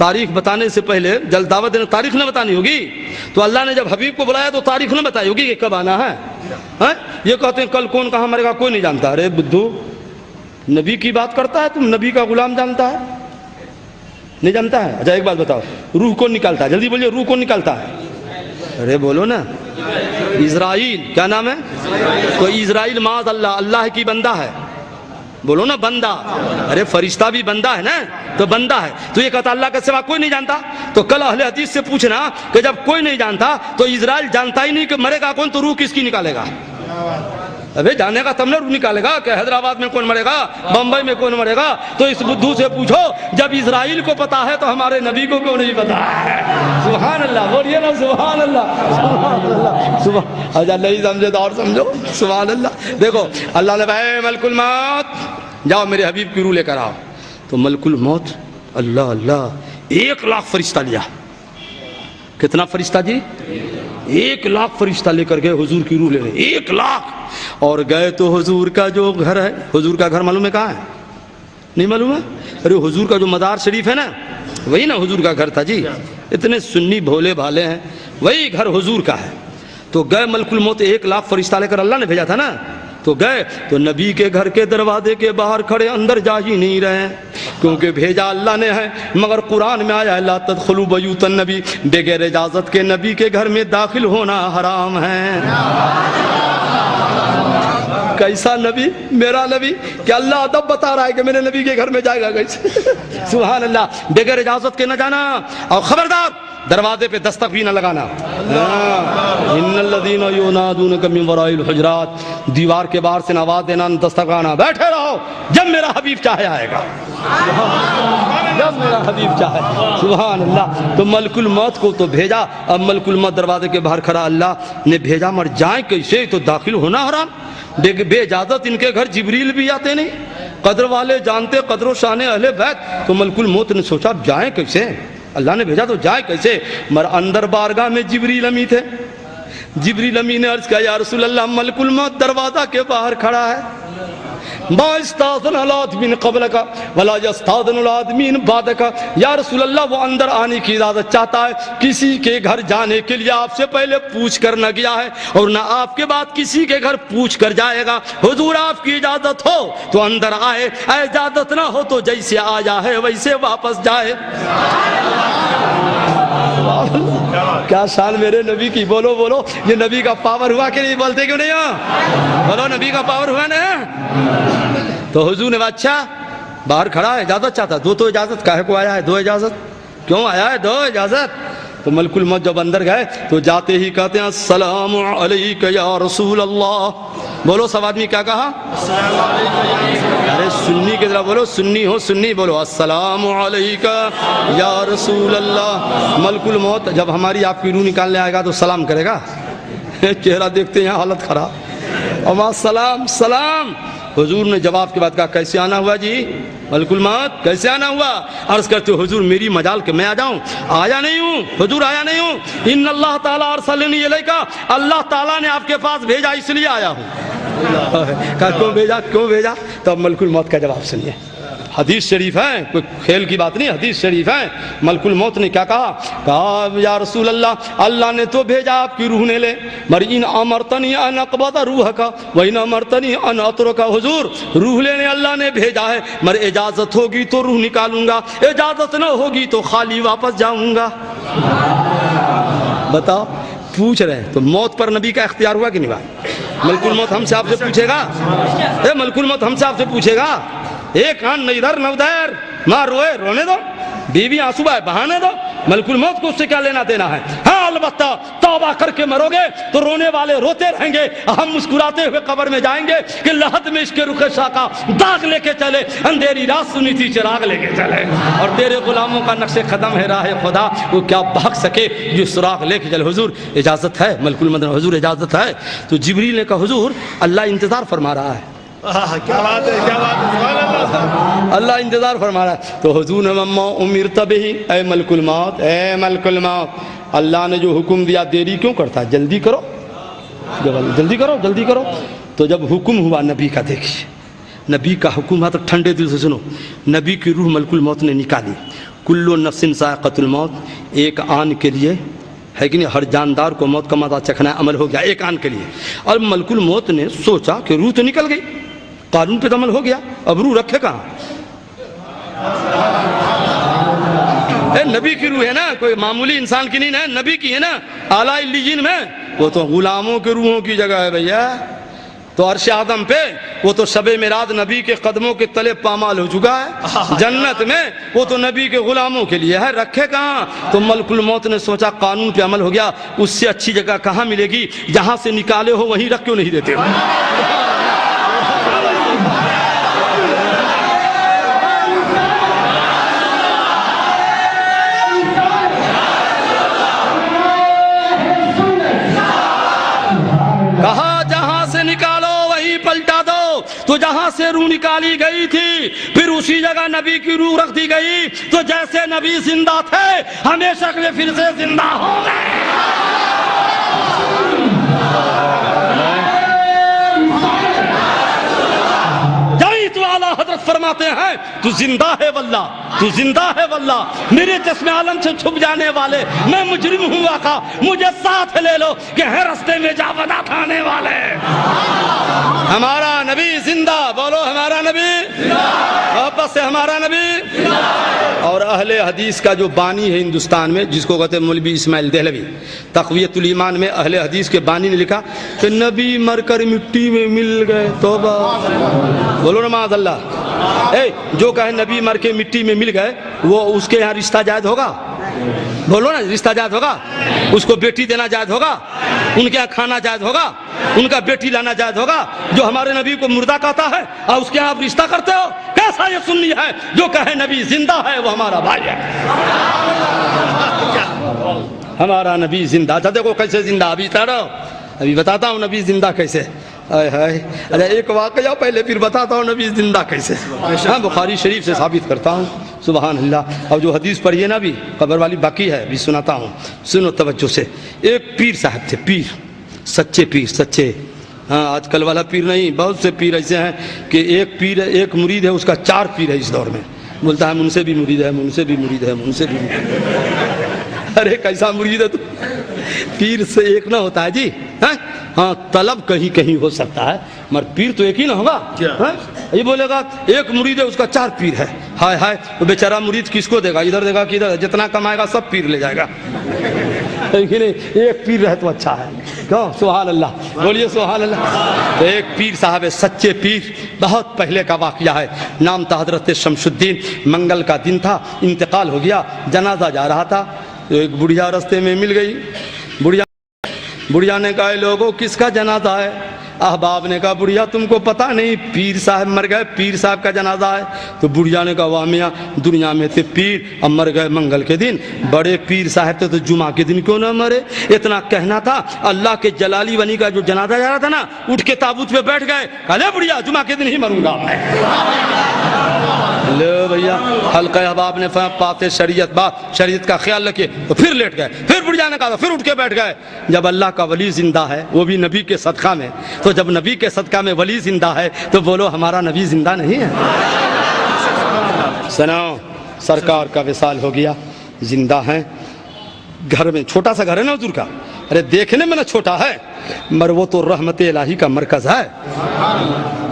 تاریخ بتانے سے پہلے جل دعوت دینا تاریخ نہ بتانی ہوگی. تو اللہ نے جب حبیب کو بلایا تو تاریخ نہ بتائی ہوگی کہ کب آنا ہے. یہ کہتے ہیں کل کون کہاں مرے گا کوئی نہیں جانتا. ارے بدھو نبی کی بات کرتا ہے, تم نبی کا غلام جانتا ہے نہیں جانتا ہے. اچھا ایک بات بتاؤ, روح کون نکالتا ہے؟ جلدی بولیے, روح کون نکالتا ہے؟ ارے بولو نا. اسرائیل. کیا نام ہے؟ کوئی اسرائیل معاذ اللہ اللہ کی بندہ ہے. بولو نا بندہ. ارے فرشتہ بھی بندہ ہے نا, تو بندہ ہے. تو یہ کہتا اللہ کے سوا کوئی نہیں جانتا. تو کل اہل حدیث سے پوچھنا کہ جب کوئی نہیں جانتا تو اسرائیل جانتا ہی نہیں کہ مرے گا کون, تو روح کس کی نکالے گا؟ ابھی جانے گا تب نہ روح نکالے گا کہ حیدرآباد میں کون مرے گا, بمبئی میں کون مرے گا. تو اس بدھو سے پوچھو جب اسرائیل کو پتا ہے تو ہمارے نبی کو کیوں نہیں پتا ہے؟ سبحان اللہ بولیے نا, سبحان اللہ سبحان اللہ سبحان. اچھا نہیں سمجھے تو اور سمجھو. سبحان اللہ. دیکھو اللہ نے بھائی ملک الموت جاؤ میرے حبیب کی روح لے کر آؤ. تو ملک الموت اللہ اللہ 1,00,000 فرشتہ لیا. کتنا فرشتہ جی؟ 1,00,000 فرشتہ لے کر گئے حضور کی روح لینے. 1,00,000. اور گئے تو حضور کا جو گھر ہے, حضور کا گھر معلوم ہے کہاں ہے؟ نہیں معلوم ہے؟ ارے حضور کا جو مزار شریف ہے نا, وہی نا حضور کا گھر تھا جی. اتنے سنی بھولے بھالے ہیں, وہی گھر حضور کا ہے. تو گئے ملک الموت 1,00,000 فرشتہ لے کر اللہ نے بھیجا تھا نا. تو گئے تو نبی کے گھر کے دروازے کے باہر کھڑے, اندر جا ہی نہیں رہے کیونکہ بھیجا اللہ نے ہے. مگر قرآن میں آیا ہے لا تدخلوا بیوت النبی, بغیر اجازت کے نبی کے گھر میں داخل ہونا حرام ہے. کیسا نبی؟ میرا نبی. کہ اللہ ادب بتا رہا ہے کہ میرے نبی کے گھر میں جائے گا کیسے؟ سبحان اللہ. بغیر اجازت کے نہ جانا, اور خبردار دروازے پہ دستک بھی نہ لگانا. ان الذین ینادونک من وراء الحجرات, دیوار کے باہر سے آواز دینا, دستک لگانا. بیٹھے رہو جب میرا حبیب چاہے آئے گا, جب میرا حبیب چاہے. سبحان اللہ. تو ملک الموت کو تو بھیجا. اب ملک الموت دروازے کے باہر کھڑا, اللہ نے بھیجا. مر جائیں کیسے؟ تو داخل ہونا حرام. بے اجازت ان کے گھر جبریل بھی آتے نہیں. قدر والے جانتے قدر و شان اہل بیت. تو ملک الموت نے سوچا جائیں کیسے؟ اللہ نے بھیجا تو جائے کیسے؟ مر اندر بارگاہ میں جبریل امی تھے. جبریل امی نے عرض کیا یا رسول اللہ ملک الموت دروازہ کے باہر کھڑا ہے. ما استاذن الادمین قبلک ولا یستاذن الادمین بعدک. یا رسول اللہ وہ اندر آنے کی اجازت چاہتا ہے, کسی کے گھر جانے کے لیے آپ سے پہلے پوچھ کر نہ گیا ہے اور نہ آپ کے بعد کسی کے گھر پوچھ کر جائے گا. حضور آپ کی اجازت ہو تو اندر آئے, اجازت نہ ہو تو جیسے آیا ہے ویسے واپس جائے. کیا شان میرے نبی کی. بولو بولو یہ نبی کا پاور ہوا کہ نہیں؟ بولتے کیوں نہیں ہو؟ بولو نبی کا پاور ہوا نا. تو حضور نے اچھا باہر کھڑا ہے, اجازت چاہتا. دو تو اجازت کاہے کو آیا ہے؟ دو اجازت کیوں آیا ہے؟ دو اجازت. تو ملک الموت جب اندر گئے تو جاتے ہی کہتے ہیں السلام علیک یا رسول اللہ. بولو سب آدمی کیا کہا؟ ارے سنی کی طرح بولو, سنی ہو سنی بولو السلام علیک یا رسول اللہ. ملک الموت جب ہماری آپ کی روح نکالنے آئے گا تو سلام کرے گا. چہرہ دیکھتے ہیں حالت خراب. اما سلام سلام. حضور نے جواب کے بعد کہا کیسے آنا ہوا جی؟ ملک الموت کیسے آنا ہوا؟ عرض کرتے حضور میری مجال کہ میں آ جاؤں. آیا نہیں ہوں حضور, آیا نہیں ہوں. ان اللہ تعالیٰ ارسلنی الیک, اللہ تعالیٰ نے آپ کے پاس بھیجا اس لیے آیا ہوں. کہا کیوں بھیجا کیوں بھیجا؟ تو اب ملک الموت کا جواب سنیے. حدیث شریف ہے, کوئی کھیل کی بات نہیں, حدیث شریف ہے. ملک الموت نے کیا کہا؟ کہا یا رسول اللہ اللہ نے تو بھیجا آپ کی روح نے لے. مر ان امرتنی ان اقبض روحک و ان امرتنی ان اترک. حضور روح لینے اللہ نے بھیجا ہے, مر اجازت ہوگی تو روح نکالوں گا, اجازت نہ ہوگی تو خالی واپس جاؤں گا. بتاؤ پوچھ رہے ہیں تو موت پر نبی کا اختیار ہوا کہ نہیں ہوا؟ ملک الموت ہم سے آپ سے پوچھے گا, ملک الموت ہم سے آپ سے پوچھے گا. ایک کان نہ ادھر نہ ادھر, ماں روئے رونے دو, بیوی آنسو بہائے بہانے دو. ملک الموت کو اس سے کیا لینا دینا ہے؟ ہاں البتہ توبہ کر کے مرو گے تو رونے والے روتے رہیں گے, ہم مسکراتے ہوئے قبر میں جائیں گے کہ لحد میں عشق رخ شاہ کا داغ لے کے چلے, اندھیری رات سنی تھی چراغ لے کے چلے, اور تیرے غلاموں کا نقش قدم ہے راہ خدا, وہ کیا بھاگ سکے یہ سراغ لے کے چلے. حضور اجازت ہے؟ ملک الموت حضور اجازت ہے. تو جبریل نے کہا حضور اللہ انتظار فرما رہا ہے. کیا بات ہے, کیا بات ہے, اللہ انتظار فرما رہا ہے. تو حضور نے مما امرت بہی, اے ملک الموت اے ملک الموت, اللہ نے جو حکم دیا دیری کیوں کرتا ہے؟ جلدی کرو جلدی کرو جلدی کرو. تو جب حکم ہوا نبی کا, دیکھیے نبی کا حکم ہے تو ٹھنڈے دل سے سنو. نبی کی روح ملک الموت نے نکالی, کلو نفس ذائقۃ الموت، ایک آن کے لیے ہے کہ نہیں، ہر جاندار کو موت کا مزہ چکھنا ہے، عمل ہو گیا ایک آن کے لیے۔ اور ملک الموت نے سوچا کہ روح تو نکل گئی، قانون پہ تو عمل ہو گیا، اب روح رکھے کہاں؟ نبی کی روح ہے نا، کوئی معمولی انسان کی نہیں ہے، نبی کی ہے نا، اعلیٰ علیین میں، وہ تو غلاموں کے روحوں کی جگہ ہے بھیا۔ تو عرش اعظم پہ وہ تو شب معراج نبی کے قدموں کے تلے پامال ہو چکا ہے، جنت میں وہ تو نبی کے غلاموں کے لیے ہے، رکھے کہاں؟ تو ملک الموت نے سوچا قانون پہ عمل ہو گیا، اس سے اچھی جگہ کہاں ملے گی؟ جہاں سے نکالے ہو وہیں رکھ کیوں نہیں دیتے ہو؟ کہا جہاں سے نکالو وہیں پلٹا دو، تو جہاں سے روح نکالی گئی تھی پھر اسی جگہ نبی کی روح رکھ دی گئی، تو جیسے نبی زندہ تھے ہمیشہ کے لیے پھر سے زندہ ہو گئے۔ تو اعلیٰ حضرت فرماتے ہیں تو زندہ ہے واللہ، تو زندہ ہے واللہ، میرے چشم عالم سے چھپ جانے والے، میں مجرم ہوں آقا، مجھے ساتھ لے لو کہ ہے رستے میں جا بنا کھانے والے۔ ہمارا نبی زندہ، بولو ہمارا نبی محبت سے ہمارا نبی۔ اور اہل حدیث کا جو بانی ہے ہندوستان میں، جس کو کہتے ہیں مولوی اسماعیل دہلوی، تقویت الایمان میں اہل حدیث کے بانی نے لکھا کہ نبی مر کر مٹی میں مل گئے، توبہ، بولو نا معاذ اللہ۔ جو کہے نبی مر کے مٹی میں مل گئے، وہ اس کے یہاں رشتہ جائز ہوگا؟ بولو نا، رشتہ جائز ہوگا؟ اس کو بیٹی دینا جائز ہوگا؟ ان کے یہاں کھانا جائز ہوگا؟ ان کا بیٹی لانا جائز ہوگا؟ جو ہمارے نبی کو مردہ کہتا ہے اور اس کے یہاں آپ رشتہ کرتے ہو؟ کیسا یہ سنی ہے؟ جو کہے نبی زندہ ہے وہ ہمارا بھائی ہے۔ ہمارا نبی زندہ، دیکھو کیسے زندہ، ابھی بتاتا ہوں نبی زندہ کیسے۔ اچھا ایک واقعہ پہلے پھر بتاتا ہوں نبی زندہ کیسے۔ ہاں بخاری شریف سے ثابت کرتا ہوں، سبحان اللہ۔ اور جو حدیث پڑھی ہے نا ابھی قبر والی باقی ہے، بھی سناتا ہوں، سنو توجہ سے۔ ایک پیر صاحب تھے، پیر، سچے پیر، سچے، ہاں آج کل والا پیر نہیں، بہت سے پیر ایسے ہیں کہ ایک پیر، ایک مرید ہے اس کا 4 پیر ہے اس دور میں، بولتا ہے من سے بھی مرید ہے، من سے بھی مرید ہے، من سے بھی مرید ہے۔ ارے کیسا مرید ہے تو؟ پیر سے ایک نہ ہوتا ہے جی، ہاں طلب کہیں کہیں ہو سکتا ہے مگر پیر تو ایک ہی نہ ہوگا۔ یہ بولے گا ایک مرید ہے اس کا 4 پیر ہے، ہائے ہائے وہ بیچارہ مرید کس کو دے گا؟ ادھر دے گا کہ ادھر؟ جتنا کمائے گا سب پیر لے جائے گا، ایک پیر رہے تو اچھا ہے، کیوں؟ سبحان اللہ، بولیے سبحان اللہ۔ تو ایک پیر صاحب ہے، سچے پیر، بہت پہلے کا واقعہ ہے، نام تھا حضرت شمس الدین، منگل کا دن تھا، انتقال ہو گیا، جنازہ جا رہا تھا، تو ایک بڑھیا رستے میں مل گئی، بڑھیا نے کہا لوگوں کس کا جنازہ ہے؟ احباب نے کہا بڑھیا تم کو پتہ نہیں پیر صاحب مر گئے، پیر صاحب کا جنازہ ہے۔ تو بڑھیا نے کہا واہ میاں، دنیا میں تھے پیر، اب مر گئے منگل کے دن، بڑے پیر صاحب تھے تو جمعہ کے دن کیوں نہ مرے؟ اتنا کہنا تھا، اللہ کے جلالی ولی کا جو جنازہ جا رہا تھا نا، اٹھ کے تابوت پہ بیٹھ گئے، کہا لے بڑھیا جمعہ کے دن ہی مروں گا میں۔ لے بھیا، حلقہ احباب نے پاتے شریعت بات، شریعت کا خیال رکھے، تو پھر لیٹ گئے، پھر بڑھیا نے کہا، پھر اٹھ کے بیٹھ گئے۔ جب اللہ کا ولی زندہ ہے، وہ بھی نبی کے صدقہ میں، تو جب نبی کے صدقہ میں ولی زندہ ہے تو بولو ہمارا نبی زندہ نہیں ہے؟ سناؤ، سرکار کا وصال ہو گیا، زندہ ہیں، گھر میں چھوٹا سا گھر ہے نا حضور کا، ارے دیکھنے میں نہ چھوٹا ہے مگر وہ تو رحمت الہی کا مرکز ہے،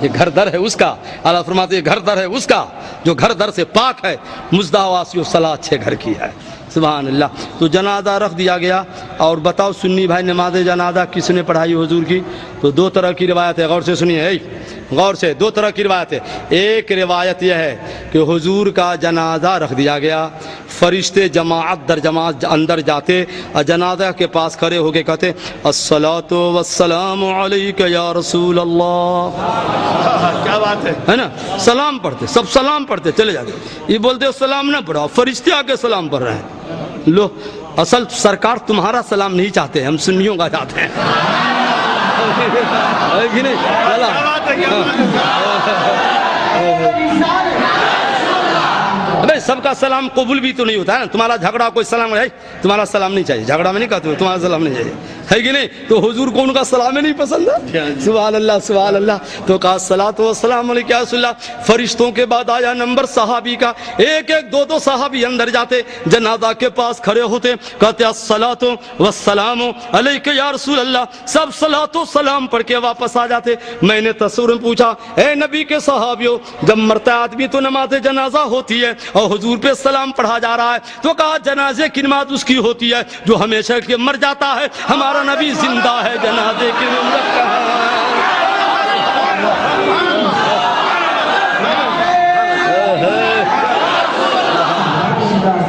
یہ گھر در ہے اس کا، اللہ فرماتے ہیں گھر در ہے اس کا جو گھر در سے پاک ہے، مزدہ واسی و صلاح اچھے گھر کی ہے، سبحان اللہ۔ تو جنازہ رکھ دیا گیا، اور بتاؤ سنی بھائی نماز جنازہ کس نے پڑھائی حضور کی؟ تو 2 طرح کی روایت ہے، غور سے سنیے، غور سے، 2 طرح کی روایت ہے۔ ایک روایت یہ ہے کہ حضور کا جنازہ رکھ دیا گیا، فرشتے جماعت در جماعت اندر جاتے اور جنازہ کے پاس کھڑے ہو کے کہتے الصلاۃ والسلام علیک یا رسول اللہ، کیا بات ہے نا، سلام پڑھتے، سب سلام پڑھتے چلے جاتے، یہ بولتے سلام نہ پڑھو، فرشتے آ کے سلام پڑھ رہے ہیں۔ لو اصل سرکار تمہارا سلام نہیں چاہتے، ہم سنیوں کا چاہتے ہیں، ابے سب کا سلام قبول بھی تو نہیں ہوتا ہے نا، تمہارا جھگڑا کوئی سلام ہے، تمہارا سلام نہیں چاہیے، جھگڑا میں نہیں کہتے تمہارا سلام نہیں چاہیے، ہے کہ نہیں؟ تو حضور کو ان کا سلام نہیں پسند ہے؟ سبحان اللہ سبحان اللہ. تو کہا الصلاۃ والسلام علیک یا رسول اللہ. فرشتوں کے بعد آیا نمبر صحابی کا. ایک ایک دو دو صحابی اندر جاتے, جنازہ کے پاس کھڑے ہوتے, کہتے الصلاۃ والسلام علیک یا رسول اللہ. سب صلاۃ و سلام پڑھ کے واپس آ جاتے. میں نے تصور میں پوچھا, اے نبی کے صحابیوں, جب مرتا آدمی تو نماز جنازہ ہوتی ہے اور حضور پہ سلام پڑھا جا رہا ہے, تو کہا جنازے کی نماز اس کی ہوتی ہے جو ہمیشہ کے مر جاتا ہے, ہمارا نبی زندہ ہے, جنازے کی نماز کہاں ہے؟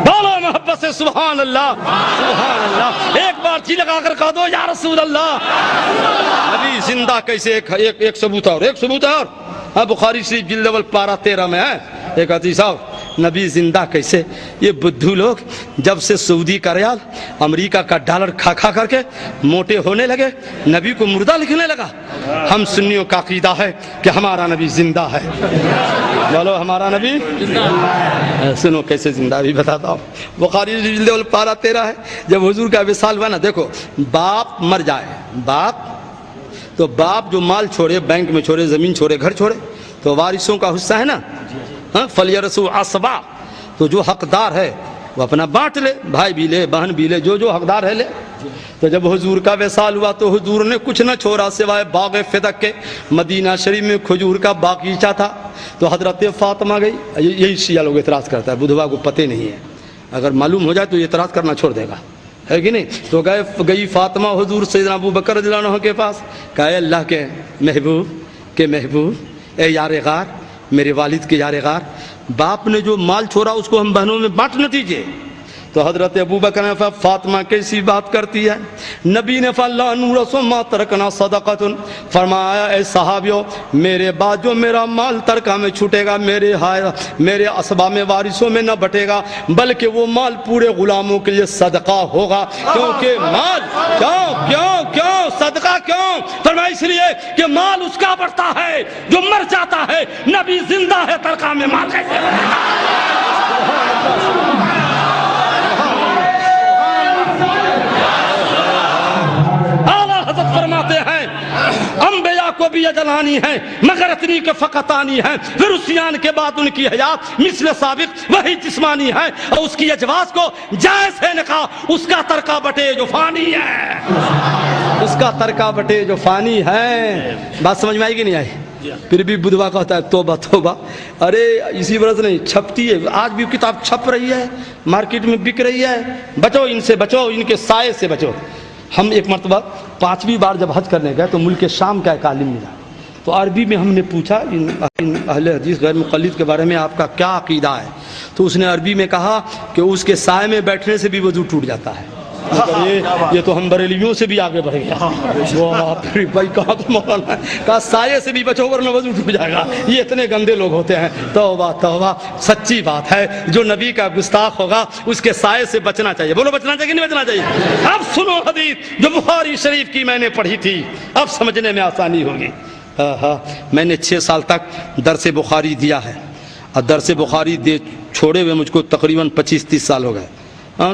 بولو محبت سے سبحان اللہ سبحان اللہ. ایک بار جی لگا کر کہہ دو یا رسول اللہ. نبی زندہ کیسے؟ ایک ثبوت اور ایک ثبوت اور بخاری شریف جلد اول پارہ 13 میں ہے ایک حدیث صاحب, نبی زندہ کیسے؟ یہ بدھو لوگ جب سے سعودی کا ریال, امریکہ کا ڈالر کھا کھا کر کے موٹے ہونے لگے, نبی کو مردہ لکھنے لگا. ہم سنیوں کا عقیدہ ہے کہ ہمارا نبی زندہ ہے. بولو ہمارا نبی سنو کیسے زندہ, بھی بتاتا ہوں. بخاری جلد اول پارہ 13 ہے. جب حضور کا وصال ہوا نا, دیکھو باپ مر جائے, تو باپ جو مال چھوڑے, بینک میں چھوڑے, زمین چھوڑے, گھر چھوڑے, تو وارثوں کا حصہ ہے نا, فلیرثوا عصبا, تو جو حقدار ہے وہ اپنا بانٹ لے, بھائی بھی لے, بہن بھی لے, جو حقدار ہے لے. تو جب حضور کا وصال ہوا تو حضور نے کچھ نہ چھوڑا سوائے باغ فدق کے. مدینہ شریف میں کھجور کا باغیچہ تھا. تو حضرت فاطمہ گئی. یہی شیعہ لوگ اعتراض کرتا ہے, بدھوا کو پتہ نہیں ہے, اگر معلوم ہو جائے تو یہ اعتراض کرنا چھوڑ دے گا, ہے کہ نہیں؟ تو گئی فاطمہ حضور سیدنا ابو بکر رضی اللہ عنہ کے پاس. کہا اے اللہ کے محبوب, اے یار غار, میرے والد کے یار غار, باپ نے جو مال چھوڑا اس کو ہم بہنوں میں بانٹ نہ دیجیے. تو حضرت ابو بکر نے فرمایا فاطمہ کیسی بات کرتی ہے؟ نبی نے فاللہ نورث ما ترکنا صدقۃ, فرمایا اے صحابیوں, میرے بعد جو میرا مال ترکہ میں چھوٹے گا, میرے اسبا میں وارثوں میں نہ بٹے گا, بلکہ وہ مال پورے غلاموں کے لیے صدقہ ہوگا. کیونکہ مال کیوں صدقہ کیوں؟ فرمایا اس لیے کہ مال اس کا بڑھتا ہے جو مر جاتا ہے. نبی زندہ ہے, ترکہ میں مال کیسے بڑھے گا؟ فرماتے ہیں انبیاء کو بھی اجل آنی ہے مگر اتنی کہ فقط آنی ہے. پھر اسیان کے بعد ان کی حیات مثل سابق وہی جسمانی ہے, اور اس کی اجواز کو جائز ہے نکاح, اس کا ترکہ بٹے جو فانی ہے, اس کا ترکہ بٹے جو فانی ہے. بات سمجھ میں آئی کہ نہیں آئی؟ پھر بھی بدھوا کا ہوتا ہے توبہ توبہ. ارے اسی وجہ سے نہیں چھپتی ہے, آج بھی کتاب چھپ رہی ہے, مارکیٹ میں بک رہی ہے. بچو ان سے, بچو ان کے سائے سے بچو. ہم ایک مرتبہ 5ویں بار جب حج کرنے گئے تو ملک شام کا ایک عالم ملا. تو عربی میں ہم نے پوچھا ان اہل حدیث غیر مقلد کے بارے میں آپ کا کیا عقیدہ ہے؟ تو اس نے عربی میں کہا کہ اس کے سائے میں بیٹھنے سے بھی وضو ٹوٹ جاتا ہے. یہ تو ہم بریلیوں سے بھی آگے بڑھ گیا. بھائی کہا تو مولانا کہا سائے سے بھی بچو ورنہ وضو ٹوٹ جائے گا. یہ اتنے گندے لوگ ہوتے ہیں. توبہ توبہ, سچی بات ہے, جو نبی کا گستاخ ہوگا اس کے سائے سے بچنا چاہیے. بولو بچنا چاہیے کہ نہیں بچنا چاہیے؟ اب سنو حدیث جو بخاری شریف کی میں نے پڑھی تھی, اب سمجھنے میں آسانی ہوگی. میں نے 6 سال تک درس بخاری دیا ہے, اور درس بخاری دے چھوڑے ہوئے مجھ کو تقریباً 25-30 سال ہو گئے,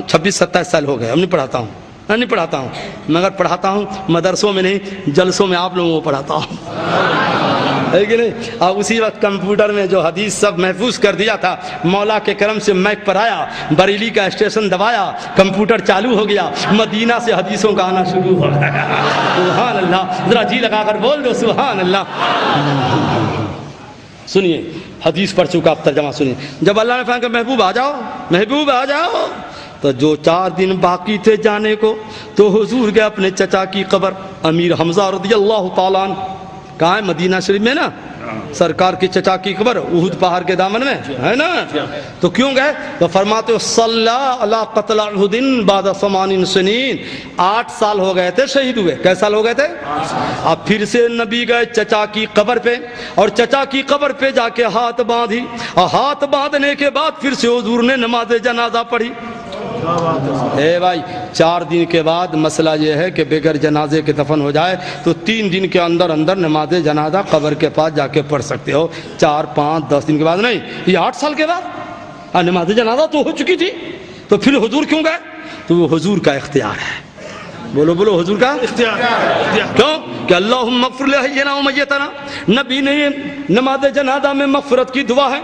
26-27 سال ہو گئے. ہم نہیں پڑھاتا ہوں, نہیں پڑھاتا ہوں, مگر پڑھاتا ہوں مدرسوں میں نہیں, جلسوں میں آپ لوگوں کو پڑھاتا ہوں, ہے کہ نہیں؟ اور اسی وقت کمپیوٹر میں جو حدیث سب محفوظ کر دیا تھا, مولا کے کرم سے میک پر آیا, بریلی کا اسٹیشن دبایا, کمپیوٹر چالو ہو گیا, مدینہ سے حدیثوں کا آنا شروع ہو گیا. سبحان اللہ, ذرا جی لگا کر بول دو سبحان اللہ. سنیے حدیث پڑھ چکا, اب ترجمہ سنیے. جب اللہ نے فرمایا کہ محبوب آ جاؤ, محبوب آ جاؤ, تو جو 4 دن باقی تھے جانے کو, تو حضور گئے اپنے چچا کی قبر امیر حمزہ رضی اللہ تعالیٰ عنہ. کہاں ہے؟ مدینہ شریف میں نا, سرکار کی چچا کی قبر احد پہاڑ کے دامن میں ہے نا. تو کیوں گئے؟ تو فرماتے ہو صلی علی قتل احد بعد 8 سنین, 8 سال ہو گئے تھے شہید ہوئے. کئے سال ہو گئے تھے؟ اب پھر سے نبی گئے چچا کی قبر پہ, اور چچا کی قبر پہ جا کے ہاتھ باندھی, اور ہاتھ باندھنے کے بعد پھر سے حضور نے نماز جنازہ پڑھی. اے بھائی 4 دن کے بعد مسئلہ یہ ہے کہ بغیر جنازے کے دفن ہو جائے تو 3 دن کے اندر اندر نماز جنازہ قبر کے پاس جا کے پڑھ سکتے ہو. 4, 5, 10 دن کے بعد نہیں, یہ 8 سال کے بعد نماز جنازہ تو ہو چکی تھی. تو پھر حضور کیوں گئے؟ تو وہ حضور کا اختیار ہے. بولو بولو حضور کا اختیار کیوں کہ اللہم اغفر لحینا و میتنا. نبی نے نماز جنازہ میں مغفرت کی دعا ہے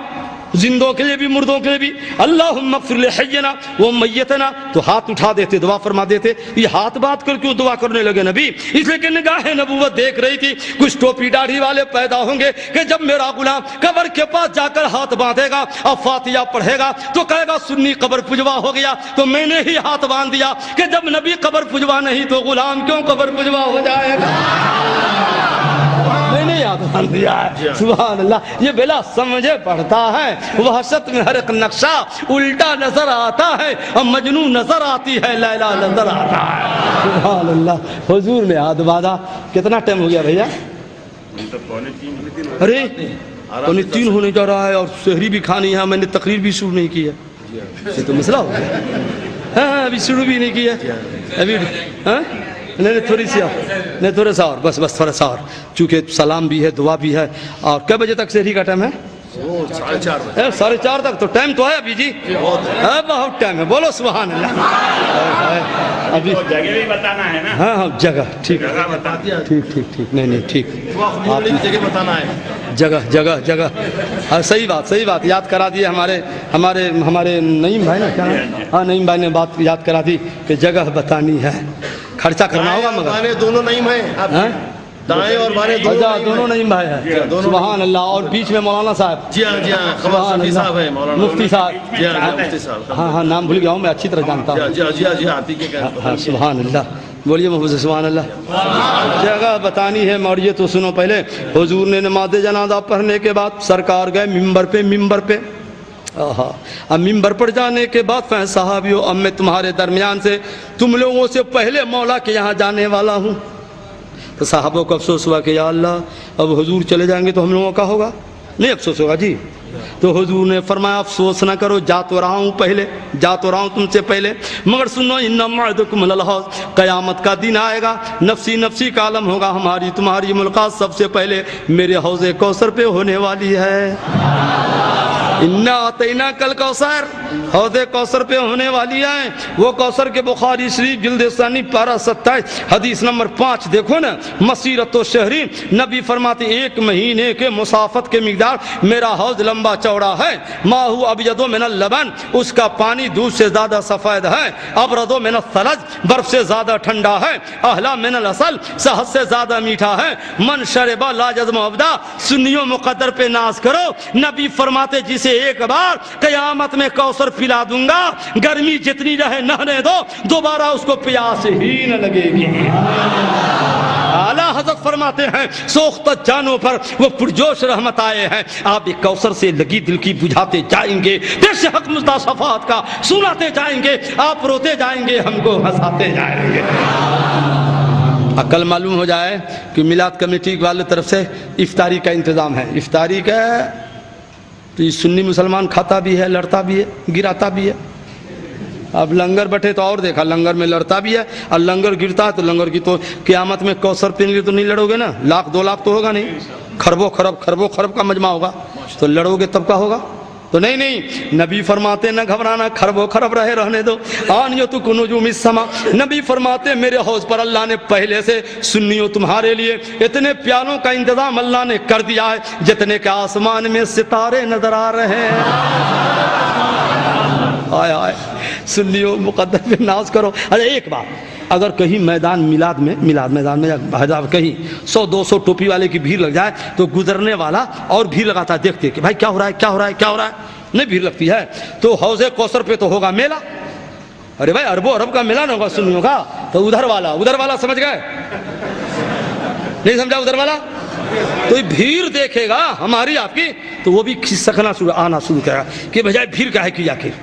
زندوں کے لیے بھی مردوں کے لیے بھی. اللہم اغفر لحینا و میتنا تو ہاتھ اٹھا دیتے دعا فرما دیتے. یہ ہاتھ بات کر کیوں دعا کرنے لگے نبی؟ اس لیے کہ نگاہ نبوت دیکھ رہی تھی کچھ ٹوپی داڑھی والے پیدا ہوں گے کہ جب میرا غلام قبر کے پاس جا کر ہاتھ باندھے گا اور فاتحہ پڑھے گا تو کہے گا سنی قبر پجوا ہو گیا تو میں نے ہی ہاتھ باندھ دیا. کہ جب نبی قبر پجوا نہیں تو غلام کیوں قبر پجوا ہو جائے گا؟ میں نے یاد باندھ دیا ہے. سبحان اللہ. یہ بلا سمجھے پڑھتا ہے وحشت میں ہر ایک نقشہ الٹا نظر آتا ہے اور مجنون نظر آتی ہے لیلا نظر آتا ہے. سبحان اللہ. حضور نے ہاتھ باندھا. کتنا ٹائم ہو گیا بھیا؟ ارے 3:15 ہونے جا رہا ہے اور سحری بھی کھانی ہے. میں نے تقریر بھی شروع نہیں کی ہے. یہ تو مسئلہ ہو گیا. ہاں ابھی شروع بھی نہیں کیا ابھی. نہیں تھوڑی سی اور نہیں تھوڑا سا اور بس تھوڑا سا اور چونکہ سلام بھی ہے دعا بھی ہے. اور کئے بجے تک سحری کا ٹائم ہے؟ 4:30 تک. تو ٹائم تو ہے ابھی جی بہت ٹائم ہے. بولو سبحان اللہ. ابھی جگہ بھی بتانا ہے نا. ہاں جگہ ٹھیک ٹھیک نہیں ٹھیک جگہ بتانا ہے. جگہ صحیح بات یاد کرا دی ہمارے نعیم بھائی نا کیا. ہاں نعیم بھائی نے بات یاد کرا دی کہ جگہ بتانی ہے. خرچہ کرنا ہوگا مگر دونوں نہیں ہیں. دائیں اور بائیں دونوں نعیم بھائی ہیں. سبحان اللہ. اور بیچ میں مولانا صاحب. جی ہاں خبر صاحب ہے مولانا مفتی صاحب. جی ہاں مفتی صاحب. ہاں نام بھول گیا ہوں میں اچھی طرح جانتا ہوں. جی آتی کے ہاں سبحان اللہ. بولیے محمد سبحان اللہ. جگہ بتانی ہے. اور یہ تو سنو پہلے حضور نے نماز جنازہ پڑھنے کے بعد سرکار گئے ممبر پہ. اب ممبر پر جانے کے بعد صحابیوں اب میں تمہارے درمیان سے تم لوگوں سے پہلے مولا کے یہاں جانے والا ہوں. تو صحابوں کو افسوس ہوا کہ یا اللہ اب حضور چلے جائیں گے تو ہم لوگوں کا ہوگا. نہیں افسوس ہوگا جی. تو حضور نے فرمایا افسوس نہ کرو جا تو رہا ہوں تم سے پہلے مگر سنو ان موعدکم الحوض. قیامت کا دن آئے گا نفسی کا عالم ہوگا. ہماری تمہاری ملاقات سب سے پہلے میرے حوض کوثر پہ ہونے والی ہے. انا اعطینا کل کوثر حوض کوثر پہ ہونے والی ہے. وہ کوثر کے بخاری شریف جلد ثانی پارہ 27 حدیث نمبر 5 دیکھو نا. مسیرت و شہری نبی فرماتے 1 مہینے کے مسافت کے مقدار میرا حوض لمبا چوڑا ہے. ماہ ابیض من اللبن اس کا پانی دودھ سے زیادہ سفید ہے. ابرد من الثلج برف سے زیادہ ٹھنڈا ہے. احلا من العسل شہد سے زیادہ میٹھا ہے. من شرب لا جزم ابدا. سنیوں مقدر پہ ناز کرو. نبی فرماتے جسے ایک بار قیامت میں کوثر پلا دوں گا گرمی جتنی رہے نہنے دو دوبارہ اس کو پیاس ہی نہ لگے گی. اعلیٰ حضرت فرماتے ہیں سوختہ جانوں پر وہ پرجوش رحمت آئے ہیں. آپ ایک کوثر سے لگی دل کی بجھاتے جائیں گے. پیش حق مصطفیٰ کا سناتے جائیں گے. آپ روتے جائیں گے ہم کو ہنساتے جائیں گے. عقل معلوم ہو جائے کہ میلاد کمیٹی والے طرف سے افطاری کا انتظام ہے. افطاری کا تو یہ سنی مسلمان کھاتا بھی ہے لڑتا بھی ہے گراتا بھی ہے. اب لنگر بٹھے تو اور دیکھا لنگر میں لڑتا بھی ہے اور لنگر گرتا ہے تو لنگر کی تو قیامت میں کوثر پینے لیے تو نہیں لڑو گے نا. 1,00,000 2,00,000 تو ہوگا نہیں. خربوں خرب کا مجمع ہوگا تو لڑو گے تب کا ہوگا. تو نہیں نبی فرماتے نہ گھبرانا خربوں خرب رہنے دو. آنیتک نجوم السما. نبی فرماتے میرے حوض پر اللہ نے پہلے سے سنیوں تمہارے لیے اتنے پیالوں کا انتظام اللہ نے کر دیا ہے جتنے کہ آسمان میں ستارے نظر آ رہے ہیں. آئے سنیوں مقدر پہ ناز کرو. اچھا ایک بات اگر کہیں میلاد میدان میں یا کہیں 100-200 ٹوپی والے کی بھیڑ لگ جائے تو گزرنے والا اور بھیڑ لگاتا ہے دیکھتے کہ بھائی کیا ہو رہا ہے نہیں بھیڑ لگتی ہے. تو حوض کوثر پہ تو ہوگا میلہ. ارے بھائی اربوں ارب کا میلہ نہ ہوگا سنیوں کا. تو ادھر والا سمجھ گئے نہیں سمجھا ادھر والا. تو بھیڑ دیکھے گا ہماری آپ کی تو وہ بھی کھسکنا آنا شروع کرے گا کہ بجائے بھیڑ کا ہے کہ آخر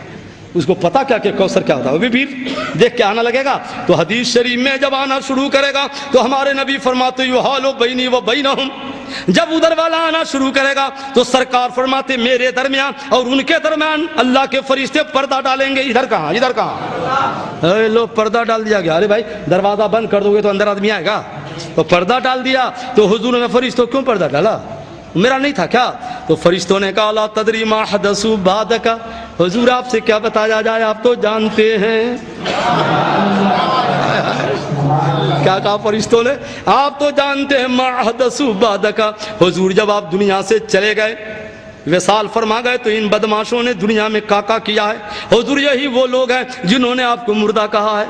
اس کو پتا کیا کہ کوثر کیا ہوتا ہے. وہ بھی بھیڑ دیکھ کے آنا لگے گا. تو حدیث شریف میں جب آنا شروع کرے گا تو ہمارے نبی فرماتے یحال بینی و بینہم. جب ادھر والا آنا شروع کرے گا تو سرکار فرماتے میرے درمیان اور ان کے درمیان اللہ کے فرشتے پردہ ڈالیں گے. ادھر کہاں اے لو پردہ ڈال دیا گیا. ارے بھائی دروازہ بند کر دو گے تو اندر آدمی آئے گا. تو پردہ ڈال دیا. تو حضور نے فرشتوں کیوں پردہ ڈالا؟ میرا نہیں تھا کیا؟ تو فرشتوں نے کہا لا تدری ما حدثوا بعدک. حضور آپ سے کیا بتایا جائے آپ تو جانتے ہیں. کیا کہا فرشتوں نے؟ آپ تو جانتے ہیں ما احدثوا بعدک، حضور جب آپ دنیا سے چلے گئے وصال فرما گئے تو ان بدماشوں نے دنیا میں کیا کیا ہے؟ حضور یہی وہ لوگ ہیں جنہوں نے آپ کو مردہ کہا ہے،